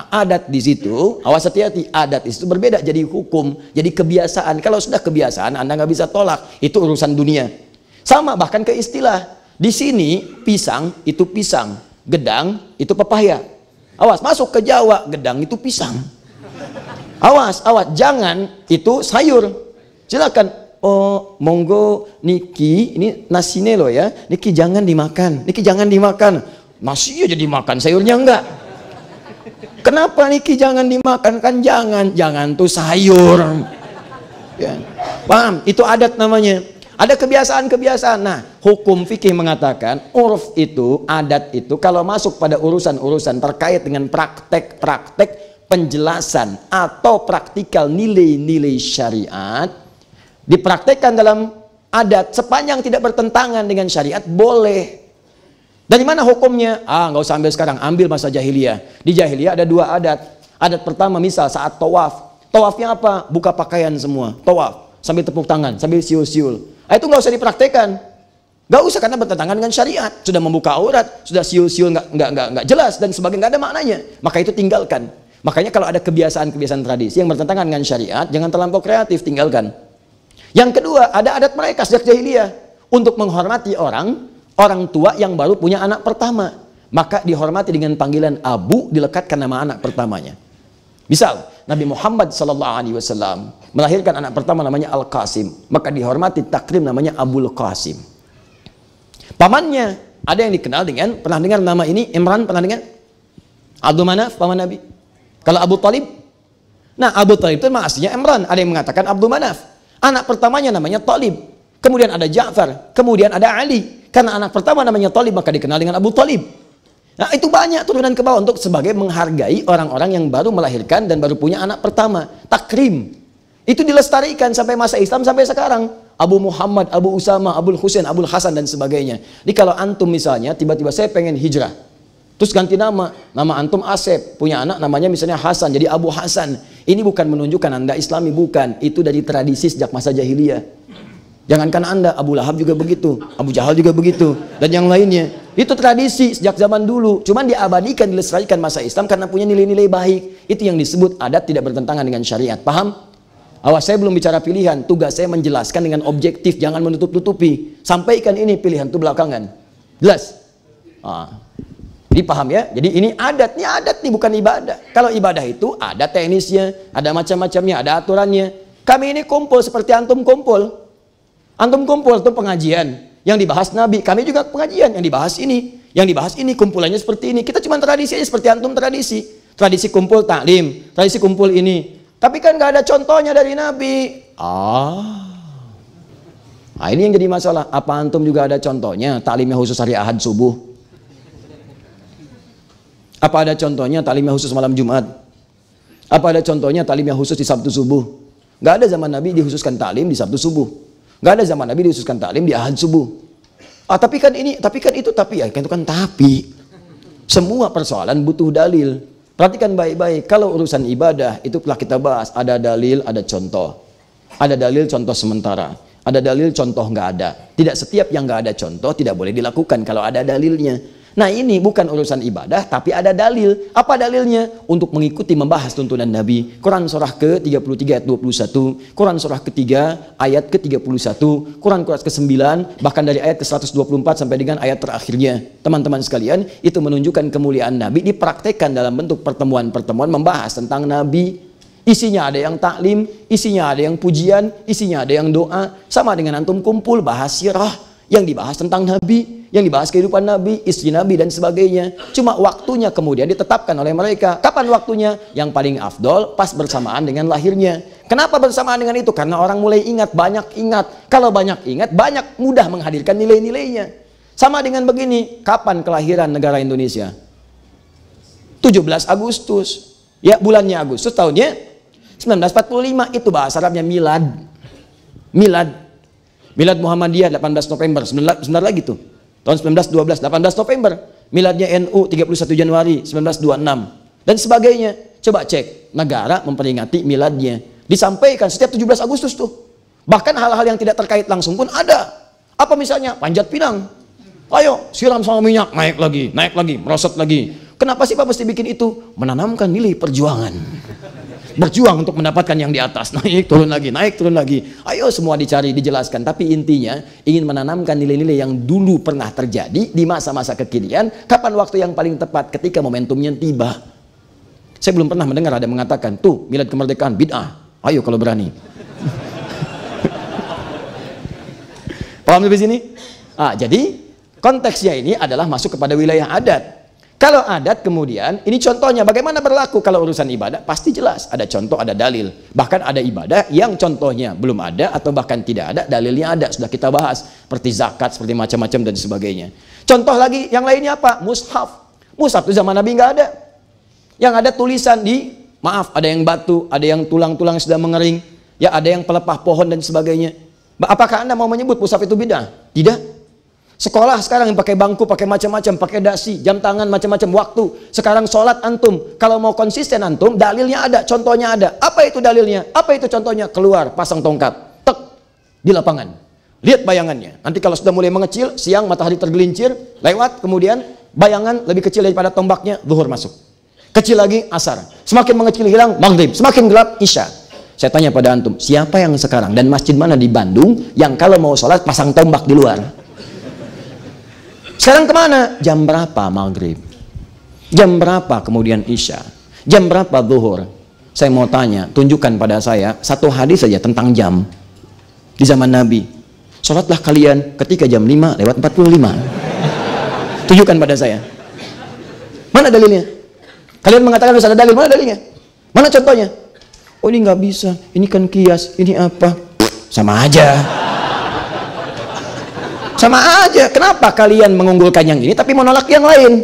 Adat di situ, awas hati-hati, adat di situ berbeda jadi hukum, jadi kebiasaan. Kalau sudah kebiasaan, Anda nggak bisa tolak. Itu urusan dunia. Sama bahkan ke istilah. Di sini pisang itu pisang, gedang itu pepaya. Awas, masuk ke Jawa, gedang itu pisang. Awas, jangan itu sayur. Silakan. Oh, monggo niki, ini nasinya loh ya. Niki jangan dimakan, niki jangan dimakan. Nasi aja dimakan, sayurnya enggak. Kenapa niki jangan dimakan? Kan jangan tuh sayur. Ya. Paham? Itu adat namanya. Ada kebiasaan-kebiasaan. Nah, hukum fikih mengatakan urf itu, adat itu kalau masuk pada urusan-urusan terkait dengan praktek-praktek penjelasan atau praktikal nilai-nilai syariat, dipraktekkan dalam adat sepanjang tidak bertentangan dengan syariat boleh. Dari mana hukumnya? Nggak usah ambil sekarang, ambil masa jahiliyah. Di jahiliyah ada dua adat. Adat pertama misal saat tawaf. Tawafnya apa? Buka pakaian semua. Tawaf sambil tepuk tangan, sambil siul-siul. Itu nggak usah dipraktekkan. Nggak usah karena bertentangan dengan syariat. Sudah membuka aurat, sudah siul-siul nggak jelas dan sebagainya, nggak ada maknanya. Maka itu tinggalkan. Makanya kalau ada kebiasaan-kebiasaan tradisi yang bertentangan dengan syariat, jangan terlampau kreatif, tinggalkan. Yang kedua, ada adat mereka sejak jahiliyah untuk menghormati orang tua yang baru punya anak pertama, maka dihormati dengan panggilan abu, dilekatkan nama anak pertamanya. Misal Nabi Muhammad SAW melahirkan anak pertama namanya Al-Qasim, maka dihormati takrim namanya Abul Qasim. Pamannya ada yang dikenal dengan, pernah dengar nama ini? Imran, pernah dengar? Abdul Manaf, paman Nabi. Kalau Abu Talib, nah Abu Talib itu memang aslinya Imran, ada yang mengatakan Abdul Manaf. Anak pertamanya namanya Talib, kemudian ada Ja'far, kemudian ada Ali. Karena anak pertama namanya Talib, maka dikenal dengan Abu Talib. Nah, itu banyak turunan ke bawah untuk sebagai menghargai orang-orang yang baru melahirkan dan baru punya anak pertama. Takrim. Itu dilestarikan sampai masa Islam sampai sekarang. Abu Muhammad, Abu Usama, Abu Husain, Abu Hasan dan sebagainya. Jadi kalau antum misalnya tiba-tiba saya pengen hijrah, terus ganti nama antum Asep, punya anak namanya misalnya Hasan, jadi Abu Hasan. Ini bukan menunjukkan Anda Islami, bukan. Itu dari tradisi sejak masa jahiliyah. Jangankan Anda, Abu Lahab juga begitu, Abu Jahal juga begitu, dan yang lainnya. Itu tradisi sejak zaman dulu, cuman diabadikan, dilestarikan masa Islam karena punya nilai-nilai baik. Itu yang disebut adat tidak bertentangan dengan syariat. Paham? Awas, saya belum bicara pilihan, tugas saya menjelaskan dengan objektif, jangan menutup-tutupi. Sampaikan ini pilihan itu belakangan. Jelas? Jadi paham ya? Jadi ini adat nih bukan ibadah. Kalau ibadah itu ada teknisnya, ada macam-macamnya, ada aturannya. Kami ini kumpul seperti antum kumpul. Antum kumpul itu pengajian yang dibahas Nabi, kami juga pengajian yang dibahas ini. Yang dibahas ini kumpulannya seperti ini. Kita cuma tradisi aja seperti antum tradisi. Tradisi kumpul taklim, tradisi kumpul ini. Tapi kan nggak ada contohnya dari Nabi. Ini yang jadi masalah. Apa antum juga ada contohnya taklimnya khusus hari Ahad subuh? Apa ada contohnya taklimnya khusus malam Jumat? Apa ada contohnya taklimnya khusus di Sabtu subuh? Nggak ada zaman Nabi dikhususkan taklim di Sabtu subuh. Nggak ada zaman Nabi dikhususkan taklim di Ahad subuh. Tapi kan ini, tapi kan itu, tapi ya itu kan tapi. Semua persoalan butuh dalil. Perhatikan baik-baik. Kalau urusan ibadah itu telah kita bahas. Ada dalil, ada contoh. Ada dalil, contoh sementara. Ada dalil, contoh nggak ada. Tidak setiap yang nggak ada contoh tidak boleh dilakukan kalau ada dalilnya. Nah ini bukan urusan ibadah, tapi ada dalil. Apa dalilnya? Untuk mengikuti membahas tuntunan Nabi. Quran surah ke-33 ayat 21, Quran surah ketiga ayat ke-31, Quran ke-9, bahkan dari ayat ke-124 sampai dengan ayat terakhirnya. Teman-teman sekalian, itu menunjukkan kemuliaan Nabi dipraktekkan dalam bentuk pertemuan-pertemuan membahas tentang Nabi. Isinya ada yang taklim, isinya ada yang pujian, isinya ada yang doa. Sama dengan antum kumpul bahas sirah, yang dibahas tentang Nabi, yang dibahas kehidupan Nabi, istri Nabi dan sebagainya. Cuma waktunya kemudian ditetapkan oleh mereka. Kapan waktunya? Yang paling afdol pas bersamaan dengan lahirnya. Kenapa bersamaan dengan itu? Karena orang mulai ingat, banyak ingat. Kalau banyak ingat, banyak mudah menghadirkan nilai-nilainya. Sama dengan begini, kapan kelahiran negara Indonesia? 17 Agustus. Ya, bulannya Agustus, tahunnya 1945. Itu bahasa Arabnya milad. Milad Muhammadiyah 18 November, sebentar lagi tuh. Tahun 1912, 18 November. Miladnya NU 31 Januari 1926. Dan sebagainya. Coba cek, negara memperingati miladnya. Disampaikan setiap 17 Agustus tuh. Bahkan hal-hal yang tidak terkait langsung pun ada. Apa misalnya? Panjat pinang. Ayo, siram sama minyak, naik lagi, merosot lagi. Kenapa sih Pak mesti bikin itu? Menanamkan nilai perjuangan. Berjuang untuk mendapatkan yang di atas, naik turun lagi, naik turun lagi. Ayo semua dicari, dijelaskan. Tapi intinya ingin menanamkan nilai-nilai yang dulu pernah terjadi di masa-masa kekinian. Kapan waktu yang paling tepat? Ketika momentumnya tiba. Saya belum pernah mendengar ada mengatakan, tuh milad kemerdekaan bid'ah. Ayo kalau berani. Paham sampai sini? Jadi konteksnya ini adalah masuk kepada wilayah adat. Kalau adat kemudian, ini contohnya bagaimana berlaku kalau urusan ibadah, pasti jelas. Ada contoh, ada dalil. Bahkan ada ibadah yang contohnya belum ada atau bahkan tidak ada, dalilnya ada. Sudah kita bahas. Seperti zakat, seperti macam-macam dan sebagainya. Contoh lagi, yang lainnya apa? Mushaf. Mushaf itu zaman Nabi nggak ada. Yang ada tulisan maaf, ada yang batu, ada yang tulang-tulang sudah mengering, ya ada yang pelepah pohon dan sebagainya. Apakah Anda mau menyebut mushaf itu bid'ah? Tidak. Sekolah sekarang yang pakai bangku, pakai macam-macam, pakai dasi, jam tangan, macam-macam waktu. Sekarang sholat antum, kalau mau konsisten antum, dalilnya ada, contohnya ada. Apa itu dalilnya? Apa itu contohnya? Keluar, pasang tongkat, tek, di lapangan. Lihat bayangannya. Nanti kalau sudah mulai mengecil, siang matahari tergelincir, lewat, kemudian bayangan lebih kecil daripada tombaknya, zuhur masuk. Kecil lagi, asar. Semakin mengecil hilang, maghrib. Semakin gelap, isya. Saya tanya pada antum, siapa yang sekarang dan masjid mana di Bandung yang kalau mau sholat pasang tombak di luar? Sekarang kemana? Jam berapa maghrib? Jam berapa kemudian isya? Jam berapa zuhur? Saya mau tanya, tunjukkan pada saya satu hadis saja tentang jam di zaman Nabi. Sholatlah kalian ketika jam 5:45. Tunjukkan pada saya. Mana dalilnya? Kalian mengatakan harus ada dalil, mana dalilnya? Mana contohnya? Oh ini nggak bisa, ini kan kias, ini apa? Sama aja. Sama aja. Kenapa kalian mengunggulkan yang ini tapi menolak yang lain?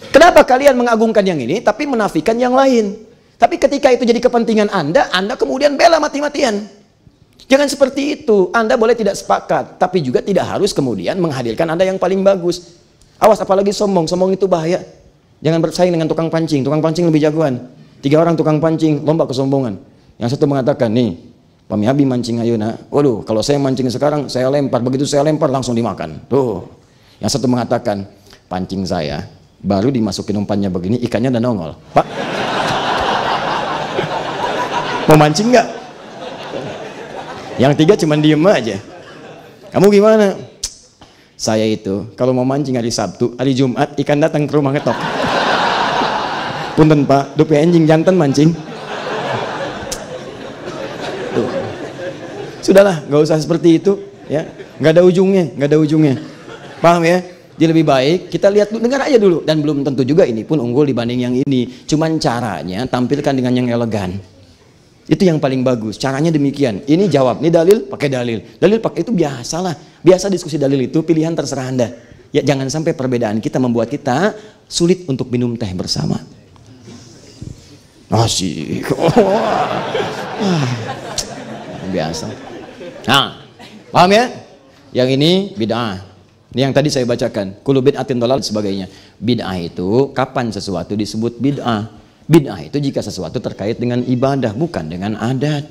Kenapa kalian mengagungkan yang ini tapi menafikan yang lain? Tapi ketika itu jadi kepentingan Anda kemudian bela mati-matian. Jangan seperti itu. Anda boleh tidak sepakat, tapi juga tidak harus kemudian menghadirkan Anda yang paling bagus. Awas apalagi sombong. Sombong itu bahaya. Jangan bersaing dengan tukang pancing. Tukang pancing lebih jagoan. 3 orang tukang pancing lomba kesombongan. Yang satu mengatakan, nih Pami Abi mancing ayeuna. Waduh, kalau saya mancing sekarang saya lempar, begitu saya lempar langsung dimakan. Tuh. Yang satu mengatakan, pancing saya baru dimasukin umpannya begini, ikannya udah nongol. Pak, mau mancing nggak? Yang 3 cuma diem aja. Kamu gimana? Saya itu kalau mau mancing hari Sabtu, hari Jumat ikan datang ke rumah ngetok. Punten Pak, dupe anjing jantan mancing. Tuh. Sudahlah, nggak usah seperti itu, ya. Nggak ada ujungnya, nggak ada ujungnya. Paham ya? Jadi lebih baik kita lihat dulu, dengar aja dulu. Dan belum tentu juga ini pun unggul dibanding yang ini. Cuman caranya tampilkan dengan yang elegan. Itu yang paling bagus. Caranya demikian. Ini jawab, ini dalil, pakai dalil. Dalil pakai itu biasalah. Biasa diskusi dalil itu pilihan terserah Anda. Ya jangan sampai perbedaan kita membuat kita sulit untuk minum teh bersama. Asik. Biasa. Nah, paham ya? Yang ini bid'ah. Ini yang tadi saya bacakan. Kullu bid'atin dhalal dan sebagainya. Bid'ah itu kapan sesuatu disebut bid'ah? Bid'ah itu jika sesuatu terkait dengan ibadah, bukan dengan adat.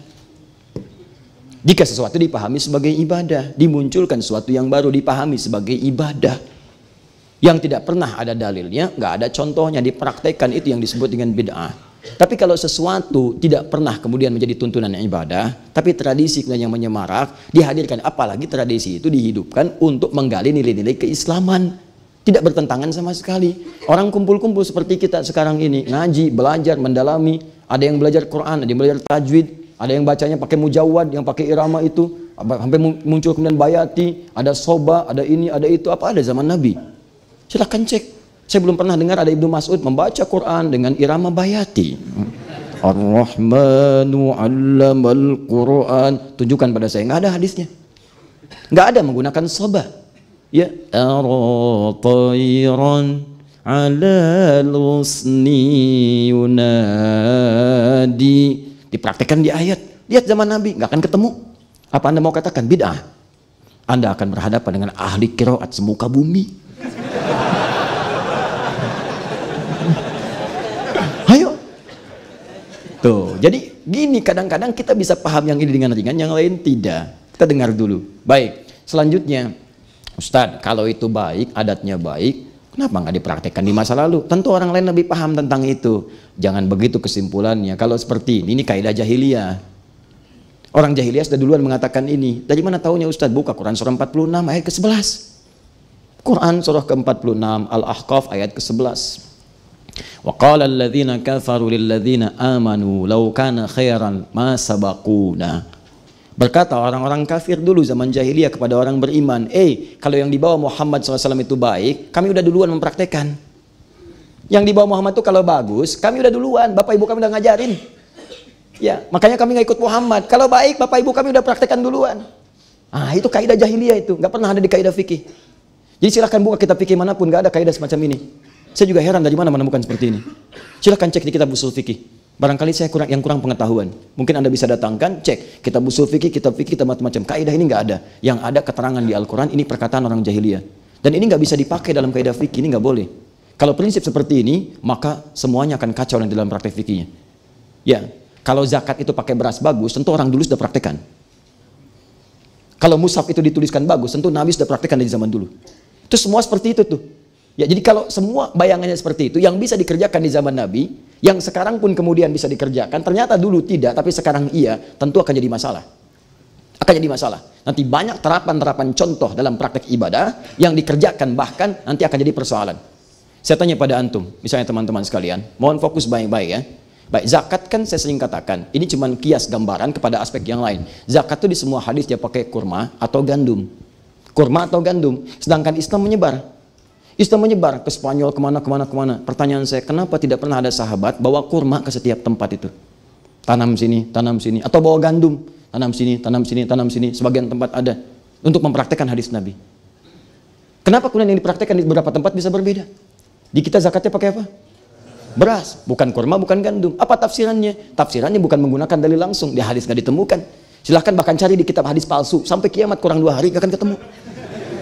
Jika sesuatu dipahami sebagai ibadah, dimunculkan sesuatu yang baru dipahami sebagai ibadah. Yang tidak pernah ada dalilnya, nggak ada contohnya, dipraktekkan, itu yang disebut dengan bid'ah. Tapi kalau sesuatu tidak pernah kemudian menjadi tuntunan ibadah, tapi tradisi yang menyemarak, dihadirkan, apalagi tradisi itu dihidupkan untuk menggali nilai-nilai keislaman. Tidak bertentangan sama sekali. Orang kumpul-kumpul seperti kita sekarang ini, ngaji, belajar, mendalami, ada yang belajar Quran, ada yang belajar tajwid, ada yang bacanya pakai mujawad, yang pakai irama itu, sampai muncul kemudian bayati, ada soba, ada ini, ada itu, apa ada zaman Nabi? Silahkan cek. Saya belum pernah dengar ada Ibnu Mas'ud membaca Quran dengan irama bayati. Ar-Rahmanu 'allamal Quran. Tunjukkan pada saya, nggak ada hadisnya. Nggak ada menggunakan soba. Ya, ar-tayran 'alal husni yunadi. Dipraktekkan di ayat. Lihat zaman Nabi, nggak akan ketemu. Apa Anda mau katakan bid'ah? Anda akan berhadapan dengan ahli qiraat semuka bumi. Ayo. Tuh, jadi gini kadang-kadang kita bisa paham yang ini dengan ringan, yang lain tidak. Kita dengar dulu. Baik, selanjutnya, Ustadz, kalau itu baik, adatnya baik, Kenapa nggak dipraktekkan di masa lalu? Tentu orang lain lebih paham tentang itu. Jangan begitu kesimpulannya. Kalau seperti ini kaidah jahiliyah. Orang jahiliyah sudah duluan mengatakan ini. Dari mana tahunya Ustaz? Buka Quran surah 46 ayat ke-11. Quran surah ke-46 Al-Ahqaf ayat ke-11. Wa qala alladhina kafaru lilladhina amanu law kana khairan ma sabaquna. Berkata orang-orang kafir dulu zaman jahiliyah kepada orang beriman, kalau yang dibawa Muhammad SAW itu baik, kami udah duluan mempraktekkan. Yang dibawa Muhammad itu kalau bagus, kami udah duluan, bapak ibu kami udah ngajarin. Ya, makanya kami nggak ikut Muhammad. Kalau baik, bapak ibu kami udah praktekkan duluan. Itu kaidah jahiliyah itu, nggak pernah ada di kaidah fikih. Jadi silahkan buka kitab fikih manapun, nggak ada kaidah semacam ini. Saya juga heran dari mana menemukan seperti ini. Silahkan cek di kitab usul fikih. Barangkali saya kurang pengetahuan. Mungkin Anda bisa datangkan, cek kitab usul fikih, kitab macam-macam. Kaidah ini nggak ada. Yang ada keterangan di Al-Quran, ini perkataan orang jahiliyah. Dan ini nggak bisa dipakai dalam kaidah fikih, ini nggak boleh. Kalau prinsip seperti ini, maka semuanya akan kacau di dalam praktek fikihnya. Ya, kalau zakat itu pakai beras bagus, tentu orang dulu sudah praktekkan. Kalau mushaf itu dituliskan bagus, tentu Nabi sudah praktekkan dari zaman dulu. Itu semua seperti itu tuh. Ya, jadi kalau semua bayangannya seperti itu, yang bisa dikerjakan di zaman Nabi, yang sekarang pun kemudian bisa dikerjakan, ternyata dulu tidak, tapi sekarang iya, tentu akan jadi masalah. Akan jadi masalah. Nanti banyak terapan-terapan contoh dalam praktek ibadah yang dikerjakan, bahkan nanti akan jadi persoalan. Saya tanya pada antum, misalnya teman-teman sekalian, mohon fokus baik-baik ya. Baik, zakat kan saya sering katakan, ini cuma kias gambaran kepada aspek yang lain. Zakat itu di semua hadis dia pakai kurma atau gandum. Kurma atau gandum. Sedangkan Islam menyebar. Islam menyebar ke Spanyol, kemana. Pertanyaan saya, kenapa tidak pernah ada sahabat bawa kurma ke setiap tempat itu? Tanam sini, atau bawa gandum, tanam sini, sebagian tempat ada, untuk mempraktekkan hadis Nabi. Kenapa kemudian yang dipraktekkan di beberapa tempat bisa berbeda? Di kita zakatnya pakai apa? Beras, bukan kurma, bukan gandum. Apa tafsirannya? Tafsirannya bukan menggunakan dalil langsung, di hadis nggak ditemukan. Silahkan bahkan cari di kitab hadis palsu, sampai kiamat kurang 2 hari nggak akan ketemu.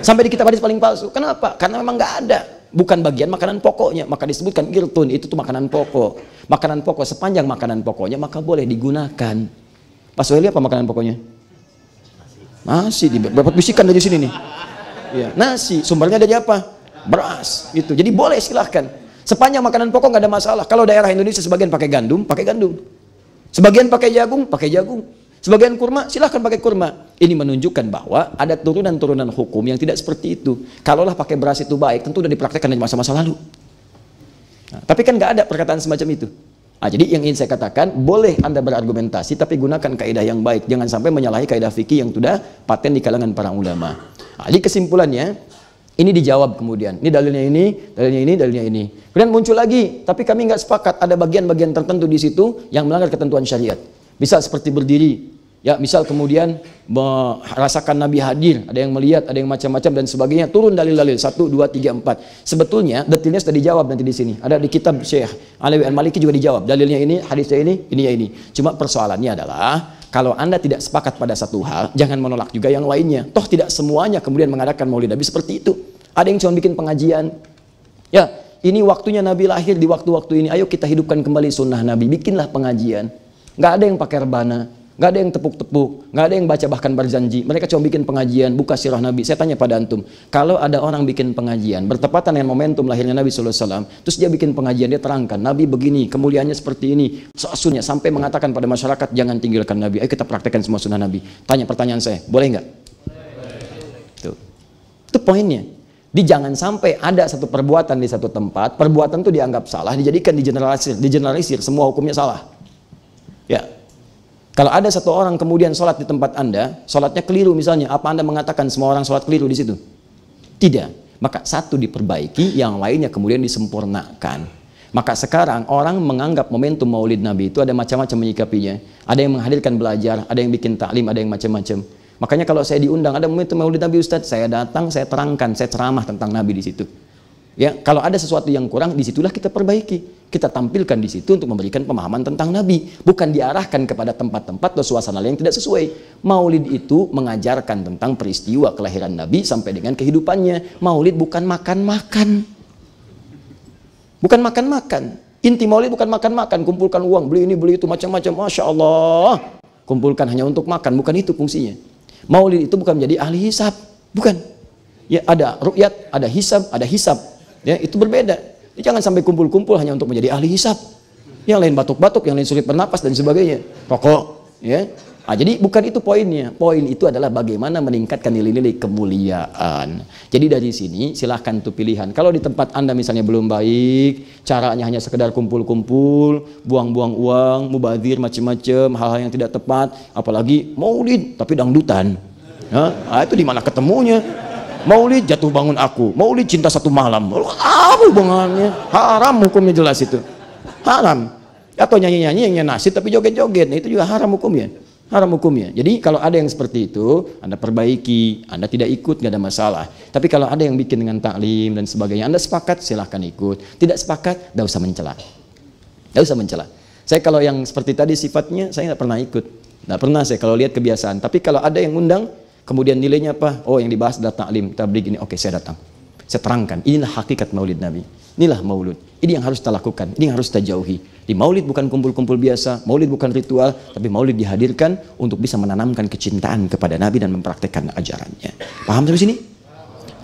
Sampai di kitab hadis paling palsu. Kenapa? Karena memang nggak ada. Bukan bagian makanan pokoknya. Maka disebutkan irtun, itu tuh makanan pokok. Makanan pokok, sepanjang makanan pokoknya, maka boleh digunakan. Pak Soheli apa makanan pokoknya? Nasi. Dapat bisikan dari sini nih. Ya, nasi. Sumbernya dari apa? Beras. Gitu. Jadi boleh, silahkan. Sepanjang makanan pokok nggak ada masalah. Kalau daerah Indonesia sebagian pakai gandum, pakai gandum. Sebagian pakai jagung, pakai jagung. Sebagian kurma, silahkan pakai kurma. Ini menunjukkan bahwa ada turunan-turunan hukum yang tidak seperti itu. Kalaulah pakai beras itu baik, tentu sudah dipraktekkan dari masa-masa lalu. Nah, tapi kan nggak ada perkataan semacam itu. Nah, jadi yang ingin saya katakan, boleh Anda berargumentasi, tapi gunakan kaidah yang baik. Jangan sampai menyalahi kaidah fikih yang sudah paten di kalangan para ulama. Nah, jadi kesimpulannya, ini dijawab kemudian. Ini dalilnya ini, dalilnya ini, dalilnya ini. Kemudian muncul lagi, tapi kami nggak sepakat. Ada bagian-bagian tertentu di situ yang melanggar ketentuan syariat. Bisa seperti berdiri, ya, misal kemudian merasakan Nabi hadir, ada yang melihat, ada yang macam-macam dan sebagainya. Turun dalil-dalil 1, 2, 3, 4. Sebetulnya detailnya sudah dijawab nanti di sini. Ada di kitab Syekh Alawi Al-Maliki juga dijawab. Dalilnya ini, hadisnya ini ya ini. Cuma persoalannya adalah kalau Anda tidak sepakat pada satu hal, jangan menolak juga yang lainnya. Toh tidak semuanya kemudian mengadakan Maulid Nabi seperti itu. Ada yang cuma bikin pengajian. Ya, ini waktunya Nabi lahir di waktu-waktu ini. Ayo kita hidupkan kembali sunnah Nabi. Bikinlah pengajian. Nggak ada yang pakai rebana, nggak ada yang tepuk-tepuk, nggak ada yang baca bahkan berjanji. Mereka cuma bikin pengajian, buka sirah Nabi. Saya tanya pada antum, kalau ada orang bikin pengajian bertepatan dengan momentum lahirnya Nabi SAW, terus dia bikin pengajian, dia terangkan Nabi begini, kemuliaannya seperti ini, sunnahnya, sampai mengatakan pada masyarakat jangan tinggalkan Nabi. Ayo kita praktekkan semua sunnah Nabi. Tanya pertanyaan saya, boleh nggak? Tuh. Itu poinnya. Jangan sampai ada satu perbuatan di satu tempat, perbuatan itu dianggap salah, dijadikan digeneralisir, semua hukumnya salah. Ya, kalau ada satu orang kemudian sholat di tempat Anda, sholatnya keliru misalnya, apa Anda mengatakan semua orang sholat keliru di situ? Tidak. Maka satu diperbaiki, yang lainnya kemudian disempurnakan. Maka sekarang orang menganggap momentum Maulid Nabi itu ada macam-macam menyikapinya. Ada yang menghadirkan belajar, ada yang bikin taklim, ada yang macam-macam. Makanya kalau saya diundang ada momentum Maulid Nabi Ustadz, saya datang, saya terangkan, saya ceramah tentang Nabi di situ. Ya, kalau ada sesuatu yang kurang, disitulah kita perbaiki. Kita tampilkan di situ untuk memberikan pemahaman tentang Nabi, bukan diarahkan kepada tempat-tempat atau suasana yang tidak sesuai. Maulid itu mengajarkan tentang peristiwa kelahiran Nabi sampai dengan kehidupannya. Maulid bukan makan-makan, bukan makan-makan. Inti Maulid bukan makan-makan, kumpulkan uang, beli ini, beli itu, macam-macam. Masya Allah, kumpulkan hanya untuk makan, bukan itu fungsinya. Maulid itu bukan menjadi ahli hisab, bukan. Ya, ada ru'yat, ada hisab, ada hisab. Ya, itu berbeda. Jangan sampai kumpul-kumpul hanya untuk menjadi ahli hisab. Yang lain batuk-batuk, yang lain sulit bernapas dan sebagainya. Rokok, ya. Jadi bukan itu poinnya. Poin itu adalah bagaimana meningkatkan nilai-nilai kemuliaan. Jadi dari sini silahkan tuh pilihan. Kalau di tempat Anda misalnya belum baik, caranya hanya sekedar kumpul-kumpul, buang-buang uang, mubazir macam-macam, hal-hal yang tidak tepat, apalagi maulid tapi dangdutan. Itu di mana ketemunya? Maulid jatuh bangun aku, maulid cinta satu malam. Apa hubungannya? Haram hukumnya jelas itu. Haram. Atau nyanyi-nyanyi yang nasid tapi joget-joget. Nah, itu juga haram hukumnya. Haram hukumnya. Jadi kalau ada yang seperti itu, Anda perbaiki, Anda tidak ikut, nggak ada masalah. Tapi kalau ada yang bikin dengan taklim dan sebagainya, Anda sepakat, silahkan ikut. Tidak sepakat, nggak usah mencela. Nggak usah mencela. Saya kalau yang seperti tadi sifatnya, saya nggak pernah ikut. Nggak pernah saya kalau lihat kebiasaan. Tapi kalau ada yang undang, kemudian nilainya apa? Oh, yang dibahas adalah taklim, tabligh ini. Oke, saya datang. Saya terangkan, inilah hakikat maulid Nabi. Inilah maulud. Ini yang harus kita lakukan, ini yang harus kita jauhi. Di maulid bukan kumpul-kumpul biasa, maulid bukan ritual, tapi maulid dihadirkan untuk bisa menanamkan kecintaan kepada Nabi dan mempraktekkan ajarannya. Paham sampai sini?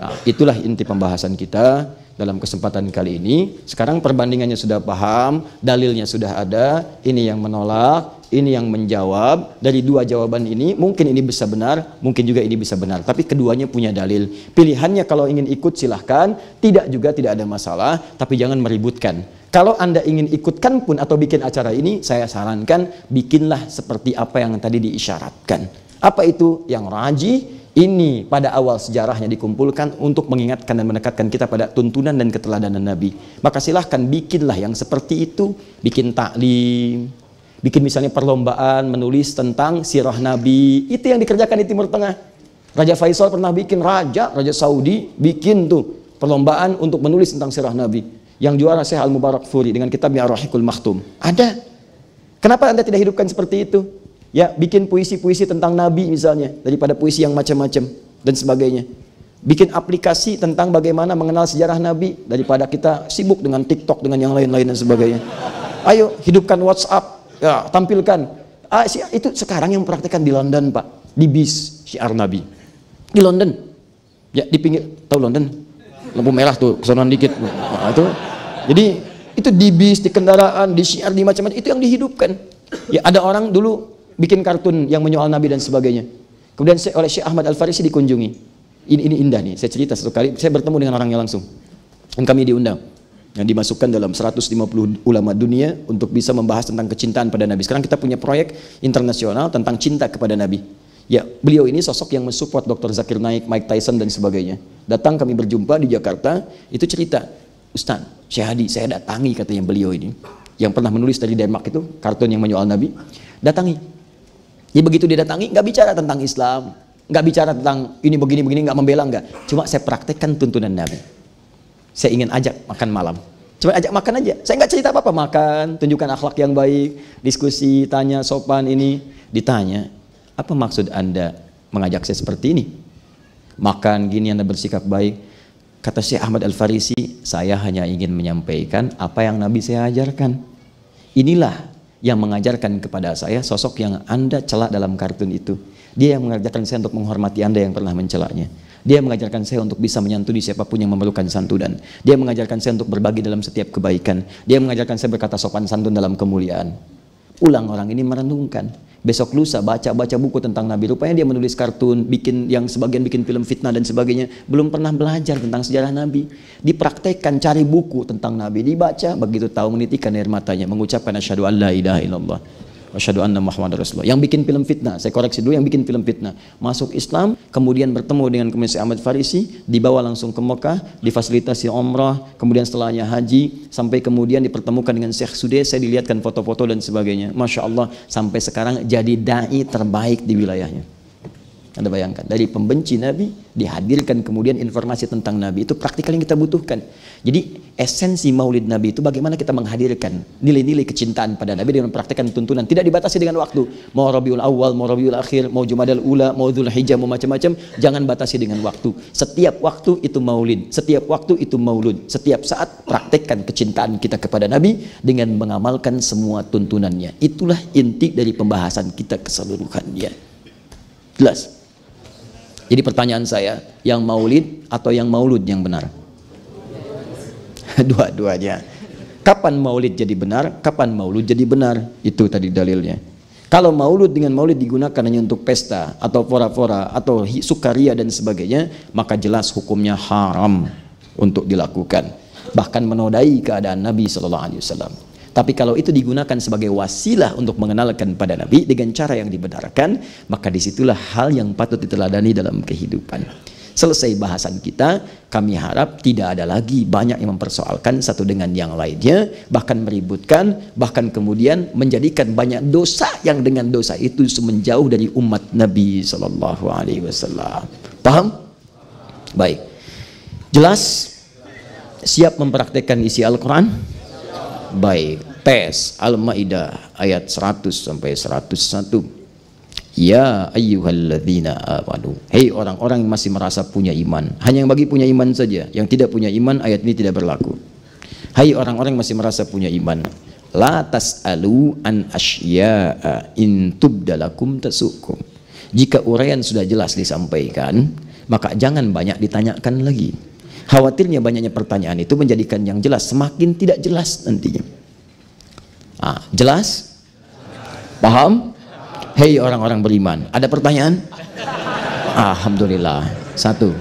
Nah, itulah inti pembahasan kita dalam kesempatan kali ini. Sekarang perbandingannya sudah paham, dalilnya sudah ada, ini yang menolak, ini yang menjawab. Dari dua jawaban ini, mungkin ini bisa benar, mungkin juga ini bisa benar. Tapi keduanya punya dalil. Pilihannya kalau ingin ikut silahkan, tidak juga tidak ada masalah, tapi jangan meributkan. Kalau Anda ingin ikutkan pun atau bikin acara ini, saya sarankan bikinlah seperti apa yang tadi diisyaratkan. Apa itu? Yang rajih. Ini pada awal sejarahnya dikumpulkan untuk mengingatkan dan mendekatkan kita pada tuntunan dan keteladanan Nabi. Maka silahkan bikinlah yang seperti itu. Bikin taklim, bikin misalnya perlombaan menulis tentang sirah Nabi. Itu yang dikerjakan di Timur Tengah. Raja Faisal pernah bikin, Raja Saudi bikin tuh perlombaan untuk menulis tentang sirah Nabi. Yang juara Syekh Al-Mubarakfuri dengan kitabnya Ar-Rahiqul Makhtum. Ada. Kenapa Anda tidak hidupkan seperti itu? Ya, bikin puisi-puisi tentang Nabi misalnya, daripada puisi yang macam-macam dan sebagainya. Bikin aplikasi tentang bagaimana mengenal sejarah Nabi, daripada kita sibuk dengan TikTok, dengan yang lain-lain dan sebagainya. Ayo, hidupkan WhatsApp, ya, tampilkan. Itu sekarang yang mempraktikkan di London, Pak. Di bis, syiar Nabi. Di London. Ya, di pinggir, tahu London? Lampu merah tuh, kesonoan dikit. Nah, itu. Jadi, itu di bis, di kendaraan, di syiar, di macam-macam, itu yang dihidupkan. Ya, ada orang dulu bikin kartun yang menyoal Nabi dan sebagainya. Kemudian oleh Syekh Ahmad Al-Farisi dikunjungi. Ini indah nih, saya cerita satu kali, saya bertemu dengan orangnya langsung. Dan kami diundang. Yang dimasukkan dalam 150 ulama dunia untuk bisa membahas tentang kecintaan pada Nabi. Sekarang kita punya proyek internasional tentang cinta kepada Nabi. Ya, beliau ini sosok yang mensupport Dr. Zakir Naik, Mike Tyson dan sebagainya. Datang kami berjumpa di Jakarta, itu cerita, Ustaz, Syekh Hadi, saya datangi katanya beliau ini. Yang pernah menulis dari Denmark itu, kartun yang menyoal Nabi. Datangi. Ya begitu dia datangi, nggak bicara tentang Islam, nggak bicara tentang ini begini-begini, nggak membela, nggak. Cuma saya praktekkan tuntunan Nabi. Saya ingin ajak makan malam. Cuma ajak makan aja. Saya nggak cerita apa-apa, makan, tunjukkan akhlak yang baik, diskusi, tanya, sopan ini. Ditanya, apa maksud Anda mengajak saya seperti ini? Makan gini Anda bersikap baik. Kata Syekh Ahmad Al-Farisi, saya hanya ingin menyampaikan apa yang Nabi saya ajarkan. Inilah yang mengajarkan kepada saya sosok yang Anda celak dalam kartun itu. Dia yang mengajarkan saya untuk menghormati Anda yang pernah mencelaknya. Dia mengajarkan saya untuk bisa menyantuni siapapun yang memerlukan santunan. Dia mengajarkan saya untuk berbagi dalam setiap kebaikan. Dia mengajarkan saya berkata sopan santun dalam kemuliaan. Ulang orang ini merenungkan. Besok lusa baca buku tentang Nabi. Rupanya dia menulis kartun, bikin yang sebagian bikin film fitnah dan sebagainya. Belum pernah belajar tentang sejarah Nabi. Dipraktekkan, cari buku tentang Nabi, dibaca, begitu tahu menitikkan air matanya, mengucapkan asyhadu an la ilaha illallah wa asyhadu anna Muhammadar Rasulullah. Yang bikin film fitnah, saya koreksi dulu, yang bikin film fitnah masuk Islam, kemudian bertemu dengan Syekh Ahmad Farisi, dibawa langsung ke Mekah, difasilitasi umrah, kemudian setelahnya haji, sampai kemudian dipertemukan dengan Syekh Sudais, saya dilihatkan foto-foto dan sebagainya. Masya Allah, sampai sekarang jadi dai terbaik di wilayahnya. Anda bayangkan, dari pembenci Nabi dihadirkan kemudian informasi tentang Nabi. Itu praktikal yang kita butuhkan. Jadi esensi maulid Nabi itu bagaimana kita menghadirkan nilai-nilai kecintaan pada Nabi dengan mempraktikkan tuntunan. Tidak dibatasi dengan waktu. Mau Rabiul Awal, mau Rabiul Akhir, mau Jumadal Ula, mau Dzulhijjah, mau macam-macam. Jangan batasi dengan waktu. Setiap waktu itu maulid. Setiap waktu itu maulud. Setiap saat praktekkan kecintaan kita kepada Nabi dengan mengamalkan semua tuntunannya. Itulah inti dari pembahasan kita keseluruhannya. Jelas? Jadi pertanyaan saya, yang maulid atau yang maulud yang benar? Dua-duanya. Kapan maulid jadi benar? Kapan maulud jadi benar? Itu tadi dalilnya. Kalau maulud dengan maulid digunakan hanya untuk pesta atau fora-fora atau sukaria dan sebagainya, maka jelas hukumnya haram untuk dilakukan. Bahkan menodai keadaan Nabi Sallallahu Alaihi Wasallam. Tapi kalau itu digunakan sebagai wasilah untuk mengenalkan pada Nabi dengan cara yang dibenarkan, maka disitulah hal yang patut diteladani dalam kehidupan. Selesai bahasan kita, kami harap tidak ada lagi banyak yang mempersoalkan satu dengan yang lainnya, bahkan meributkan, bahkan kemudian menjadikan banyak dosa yang dengan dosa itu menjauh dari umat Nabi Sallallahu Alaihi Wasallam. Paham? Baik. Jelas? Siap mempraktekkan isi Al-Quran? Baik. Tes Al-Maidah ayat 100 sampai 101. Ya ayyuhalladzina amanu. Hei orang-orang yang masih merasa punya iman. Hanya yang bagi punya iman saja. Yang tidak punya iman ayat ini tidak berlaku. Hai orang-orang yang masih merasa punya iman. La tas'alu an asya'a in tubdalakum tasukum. Jika uraian sudah jelas disampaikan, maka jangan banyak ditanyakan lagi. Khawatirnya banyaknya pertanyaan itu menjadikan yang jelas semakin tidak jelas nantinya. Jelas? Paham? Hei orang-orang beriman, ada pertanyaan? Alhamdulillah. Satu.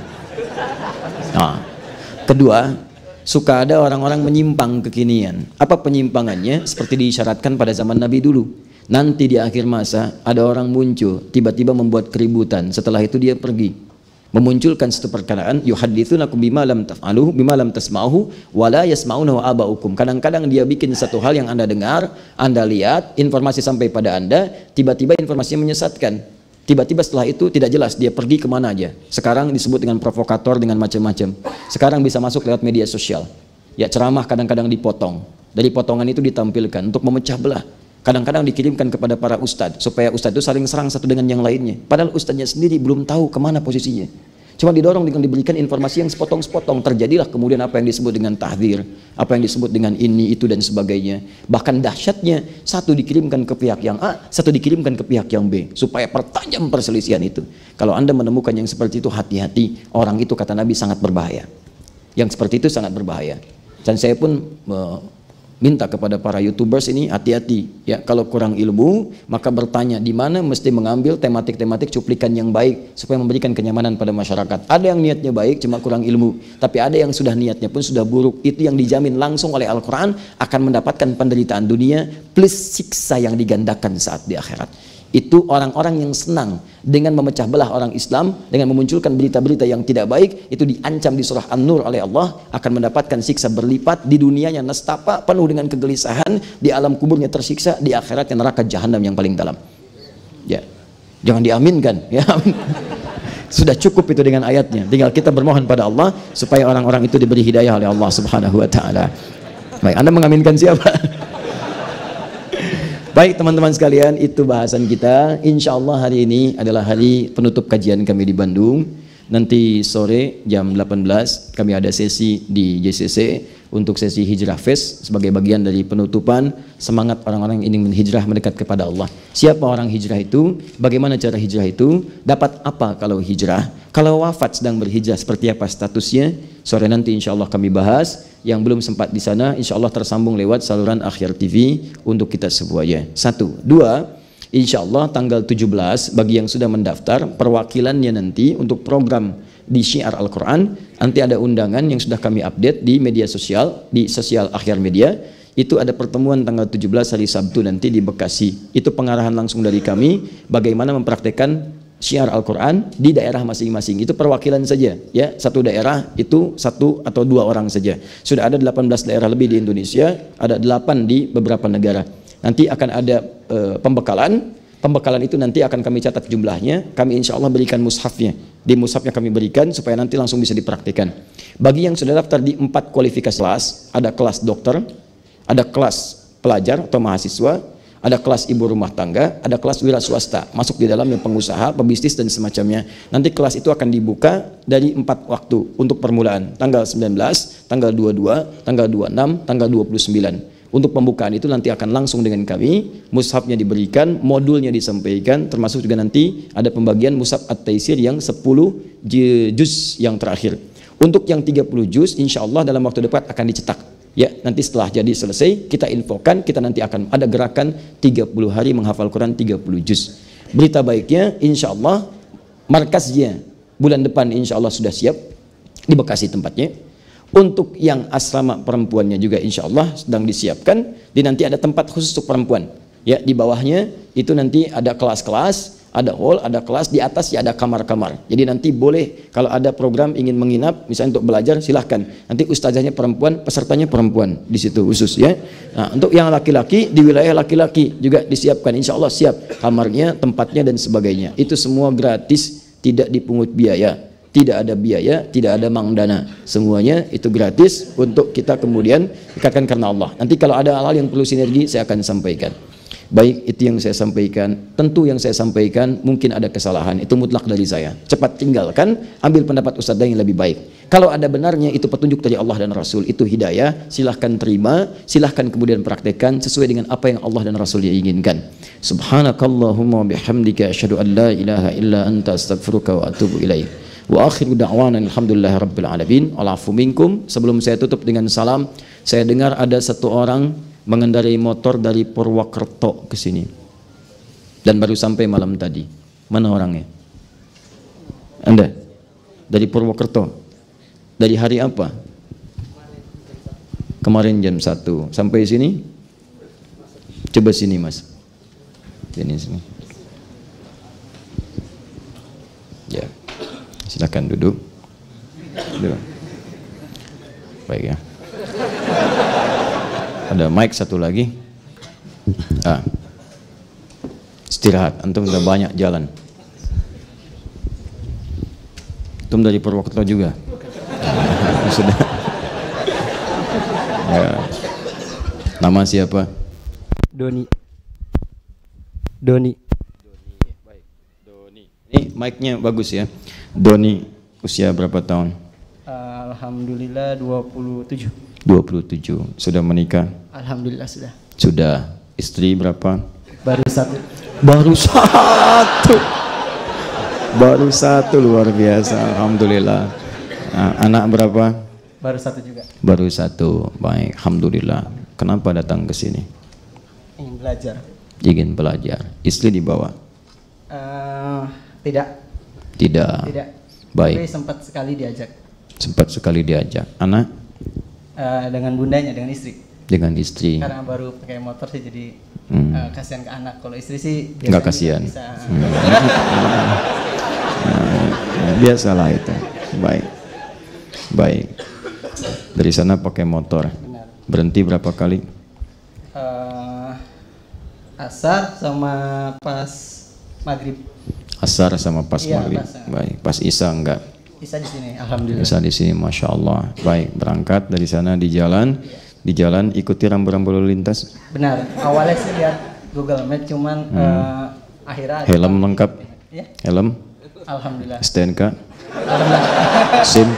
Kedua, suka ada orang-orang menyimpang kekinian. Apa penyimpangannya? Seperti diisyaratkan pada zaman Nabi dulu. Nanti di akhir masa ada orang muncul, tiba-tiba membuat keributan. Setelah itu dia pergi. Memunculkan satu perkataan, yuhaditsunakum bima lam taf'aluhu bima lam tasma'uhu wa la yasma'unahu aba'ukum. Kadang-kadang dia bikin satu hal yang Anda dengar, Anda lihat, informasi sampai pada Anda, tiba-tiba informasinya menyesatkan. Tiba-tiba setelah itu tidak jelas dia pergi kemana aja. Sekarang disebut dengan provokator, dengan macam-macam. Sekarang bisa masuk lewat media sosial. Ya, ceramah kadang-kadang dipotong. Dari potongan itu ditampilkan untuk memecah belah. Kadang-kadang dikirimkan kepada para ustadz supaya ustadz itu saling serang satu dengan yang lainnya. Padahal ustadznya sendiri belum tahu kemana posisinya. Cuma didorong dengan diberikan informasi yang sepotong-sepotong. Terjadilah kemudian apa yang disebut dengan tahdzir, apa yang disebut dengan ini, itu dan sebagainya. Bahkan dahsyatnya, satu dikirimkan ke pihak yang A, satu dikirimkan ke pihak yang B, supaya pertajam perselisihan itu. Kalau Anda menemukan yang seperti itu, hati-hati. Orang itu kata Nabi sangat berbahaya. Yang seperti itu sangat berbahaya. Dan saya pun minta kepada para YouTubers ini hati-hati ya, kalau kurang ilmu maka bertanya di mana, mesti mengambil tematik-tematik cuplikan yang baik supaya memberikan kenyamanan pada masyarakat. Ada yang niatnya baik cuma kurang ilmu, tapi ada yang sudah niatnya pun sudah buruk. Itu yang dijamin langsung oleh Al-Quran akan mendapatkan penderitaan dunia plus siksa yang digandakan saat di akhirat. Itu orang-orang yang senang dengan memecah belah orang Islam, dengan memunculkan berita-berita yang tidak baik, itu diancam di surah An-Nur oleh Allah akan mendapatkan siksa berlipat. Di dunianya nestapa penuh dengan kegelisahan, di alam kuburnya tersiksa, di akhiratnya neraka jahanam yang paling dalam. Ya, jangan diaminkan ya. Sudah cukup itu dengan ayatnya. Tinggal kita bermohon pada Allah supaya orang-orang itu diberi hidayah oleh Allah Subhanahu wa taala. Baik, Anda mengaminkan siapa? Baik teman-teman sekalian, itu bahasan kita. Insya Allah hari ini adalah hari penutup kajian kami di Bandung. Nanti sore jam 18 kami ada sesi di JCC untuk sesi Hijrah Fest sebagai bagian dari penutupan semangat orang-orang yang ingin menghijrah mendekat kepada Allah. Siapa orang hijrah itu? Bagaimana cara hijrah itu? Dapat apa kalau hijrah? Kalau wafat sedang berhijrah seperti apa statusnya? Sore nanti insya Allah kami bahas. Yang belum sempat di sana insya Allah tersambung lewat saluran Akhyar TV untuk kita semuanya. 1, 2, insya Allah tanggal 17 bagi yang sudah mendaftar perwakilannya nanti untuk program di Syiar Al-Quran, nanti ada undangan yang sudah kami update di media sosial, di sosial Akhyar Media. Itu ada pertemuan tanggal 17 hari Sabtu nanti di Bekasi. Itu pengarahan langsung dari kami bagaimana mempraktekkan Syiar Al-Quran di daerah masing-masing. Itu perwakilan saja ya, satu daerah itu 1 atau 2 orang saja. Sudah ada 18 daerah lebih di Indonesia, ada 8 di beberapa negara. Nanti akan ada pembekalan itu nanti akan kami catat jumlahnya, kami insya Allah berikan mushafnya. Di mushafnya kami berikan supaya nanti langsung bisa dipraktikkan. Bagi yang sudah daftar di 4 kualifikasi kelas, ada kelas dokter, ada kelas pelajar atau mahasiswa, ada kelas ibu rumah tangga, ada kelas wira swasta, masuk di dalamnya pengusaha, pebisnis dan semacamnya. Nanti kelas itu akan dibuka dari 4 waktu untuk permulaan, tanggal 19, tanggal 22, tanggal 26, tanggal 29. Untuk pembukaan itu nanti akan langsung dengan kami, mushafnya diberikan, modulnya disampaikan, termasuk juga nanti ada pembagian mushaf At-Taisir yang 10 juz yang terakhir. Untuk yang 30 juz insya Allah dalam waktu dekat akan dicetak. Ya, nanti setelah jadi selesai kita infokan, kita nanti akan ada gerakan 30 hari menghafal Quran 30 juz. Berita baiknya insya Allah markasnya bulan depan insya Allah sudah siap di Bekasi tempatnya. Untuk yang asrama perempuannya juga insya Allah sedang disiapkan. Nanti ada tempat khusus untuk perempuan. Ya, di bawahnya itu nanti ada kelas-kelas, ada hall, ada kelas, di atas ya ada kamar-kamar. Jadi nanti boleh kalau ada program ingin menginap, misalnya untuk belajar silahkan. Nanti ustazahnya perempuan, pesertanya perempuan di situ khusus ya. Nah, untuk yang laki-laki di wilayah laki-laki juga disiapkan, insya Allah siap kamarnya, tempatnya dan sebagainya. Itu semua gratis, tidak dipungut biaya. Tidak ada biaya, tidak ada mangdana. Semuanya itu gratis untuk kita kemudian ikatkan karena Allah. Nanti kalau ada hal-hal yang perlu sinergi saya akan sampaikan. Baik, itu yang saya sampaikan. Tentu yang saya sampaikan mungkin ada kesalahan, itu mutlak dari saya. Cepat tinggalkan, ambil pendapat ustadz yang lebih baik. Kalau ada benarnya itu petunjuk dari Allah dan Rasul, itu hidayah, silahkan terima, silahkan kemudian praktekkan sesuai dengan apa yang Allah dan Rasulnya inginkan. Subhanakallahumma bihamdika asyhadu an la ilaha illa anta astaghfiruka wa atubu ilaik. Wa akhiru da'wana alhamdulillahi rabbil alamin. Wa'alafu minkum. Sebelum saya tutup dengan salam, saya dengar ada satu orang mengendarai motor dari Purwokerto ke sini dan baru sampai malam tadi. Mana orangnya? Anda? Dari Purwokerto? Dari hari apa? Kemarin jam 1 sampai sini? Coba sini mas. Sini. Ya. Silakan duduk. Baik ya. Ada mic satu lagi. Istirahat. Antum sudah banyak jalan. Antum dari Purwokerto juga. Sudah. Ya. Nama siapa? Doni. Baik. Doni. Ini mic-nya bagus ya. Doni usia berapa tahun? Alhamdulillah 27. 27. Sudah menikah? Alhamdulillah sudah. Sudah. Istri berapa? Baru satu. Baru satu, luar biasa. Alhamdulillah. Anak berapa? Baru satu juga. Baru satu. Baik, alhamdulillah. Kenapa datang ke sini? Ingin belajar. Ingin belajar. Istri dibawa? Tidak. Tidak. Baik. Tapi sempat sekali diajak. Anak? Dengan bundanya, dengan istri. Dengan istri. Karena baru pakai motor sih jadi kasihan ke anak. Kalau istri sih nggak kasihan. Bisa. Biasalah itu. Baik. Dari sana pakai motor. Benar. Berhenti berapa kali? Asar sama pas maghrib. Asar sama pas maghrib. Pas. Baik. Pas isya enggak? Isya di sini, alhamdulillah. Isya di sini, masya Allah. Baik, berangkat dari sana di jalan. Di jalan ikuti rambu-rambu lalu lintas. Benar. Awalnya sih lihat Google Map, cuman akhirnya. Helm lengkap? Ya? Helm? Alhamdulillah. STNK? Alhamdulillah. SIM?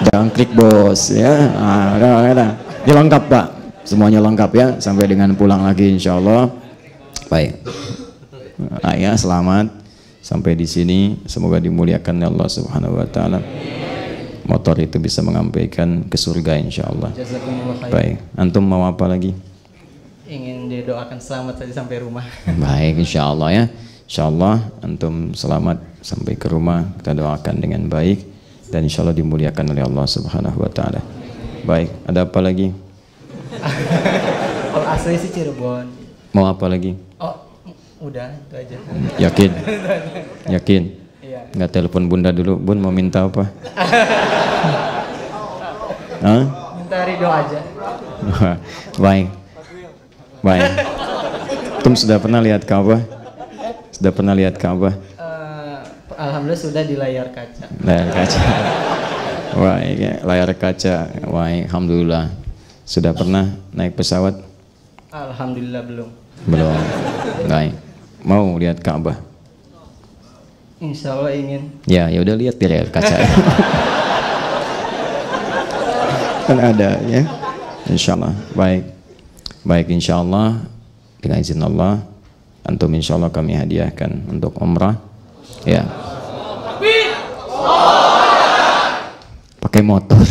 Jangan klik bos ya. Ini lengkap Pak. Semuanya lengkap ya, sampai dengan pulang lagi insya Allah. Baik. Ya, selamat sampai di sini. Semoga dimuliakan oleh Allah Subhanahu wa taala. Motor itu bisa mengampaikan ke surga insya Allah. Baik. Antum mau apa lagi? Ingin didoakan selamat saja sampai rumah. Baik, insya Allah ya. Insya Allah antum selamat sampai ke rumah. Kita doakan dengan baik dan insya Allah dimuliakan oleh Allah Subhanahu wa taala. Baik, ada apa lagi? Kalau asli sih Cirebon. Mau apa lagi? Oh, udah itu aja. Yakin? Yakin? Iya. Nggak telepon bunda dulu, bun mau minta apa? Hah? Minta ridho aja. Baik. Tum sudah pernah lihat Ka'bah? Sudah pernah lihat Ka'bah? Alhamdulillah sudah di layar kaca. Layar kaca. Baik, ya. Layar kaca. Baik, alhamdulillah. Sudah pernah naik pesawat? Alhamdulillah belum. Belum. Baik. Mau lihat Ka'bah? Insya Allah ingin. Ya udah lihat di layar kaca. Kan ada ya. Insya Allah. Baik insya Allah dengan izin Allah antum insya Allah kami hadiahkan untuk umrah Ya. Pakai motor.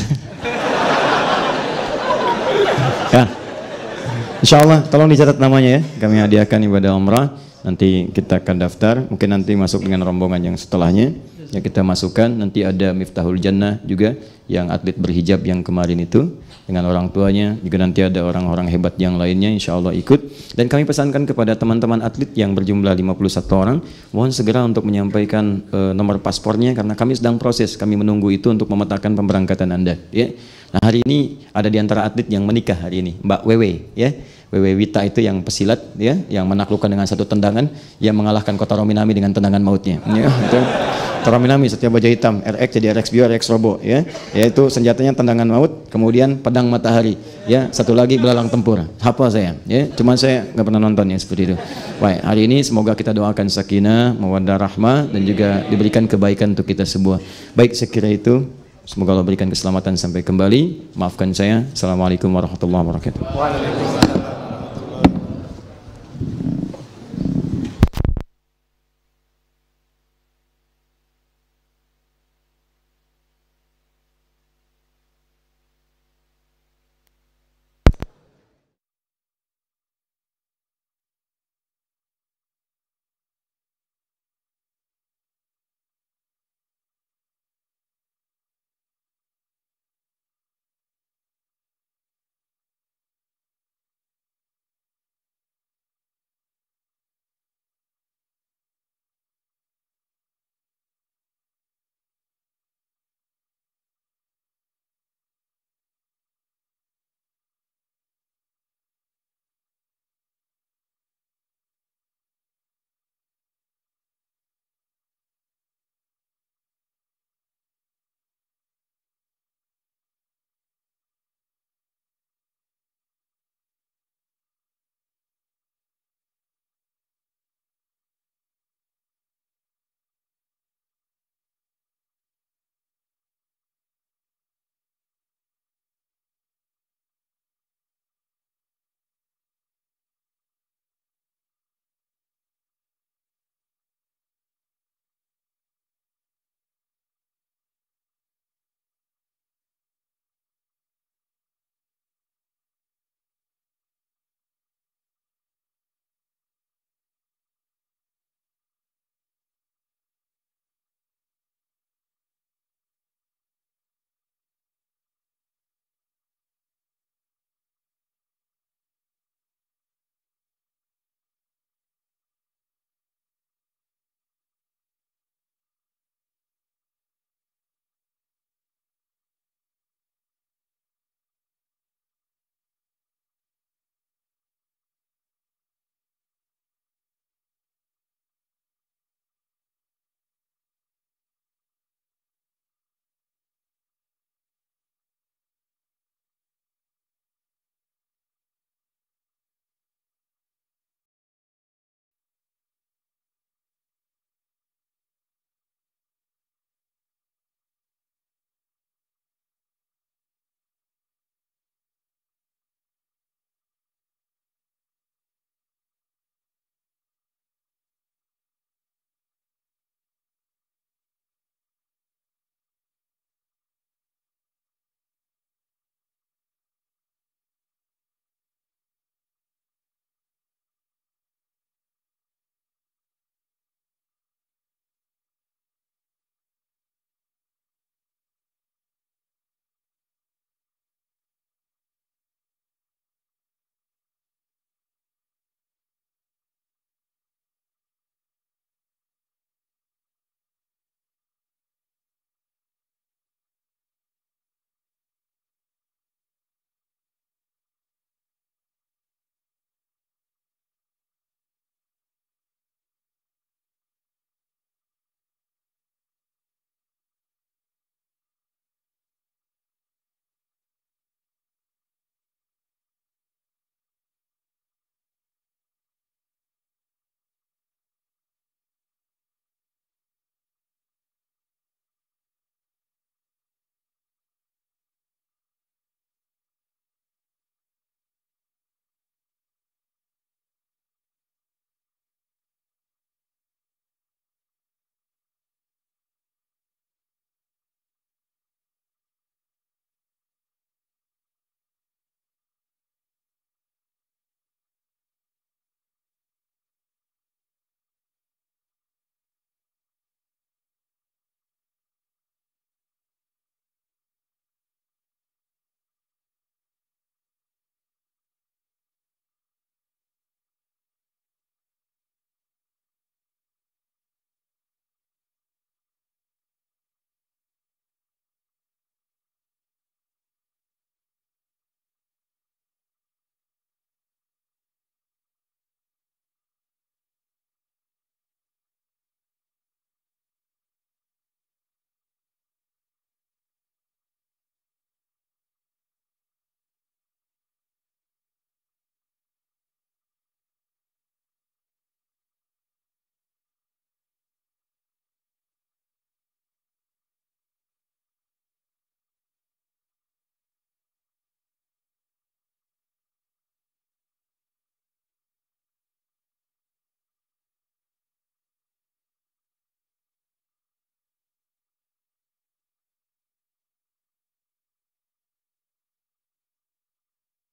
Ya. Insya Allah tolong dicatat namanya ya. Kami hadiahkan ibadah umrah. Nanti kita akan daftar. Mungkin nanti masuk dengan rombongan yang setelahnya. Ya kita masukkan. Nanti ada Miftahul Jannah juga yang atlet berhijab yang kemarin itu dengan orang tuanya. Juga nanti ada orang-orang hebat yang lainnya. Insya Allah ikut. Dan kami pesankan kepada teman-teman atlet yang berjumlah 51 orang. Mohon segera untuk menyampaikan nomor paspornya karena kami sedang proses. Kami menunggu itu untuk memetakan pemberangkatan Anda. Ya. Nah hari ini ada di antara atlet yang menikah hari ini, Mbak Wewe, ya. Wewe Wita itu yang pesilat, ya, yang menaklukkan dengan satu tendangan, yang mengalahkan Kota Rominami dengan tendangan mautnya. Ya, itu. Kota Rominami setiap baju hitam, RX jadi RX Bio, RX Robo, ya. Yaitu senjatanya tendangan maut, kemudian pedang matahari, ya. Satu lagi belalang tempur. Hafal saya, ya. Cuman saya nggak pernah nonton ya seperti itu. Baik, hari ini semoga kita doakan sakinah, mawaddah rahmah dan juga diberikan kebaikan untuk kita semua. Baik, sekira itu. Semoga Allah berikan keselamatan sampai kembali. Maafkan saya. Assalamualaikum warahmatullahi wabarakatuh.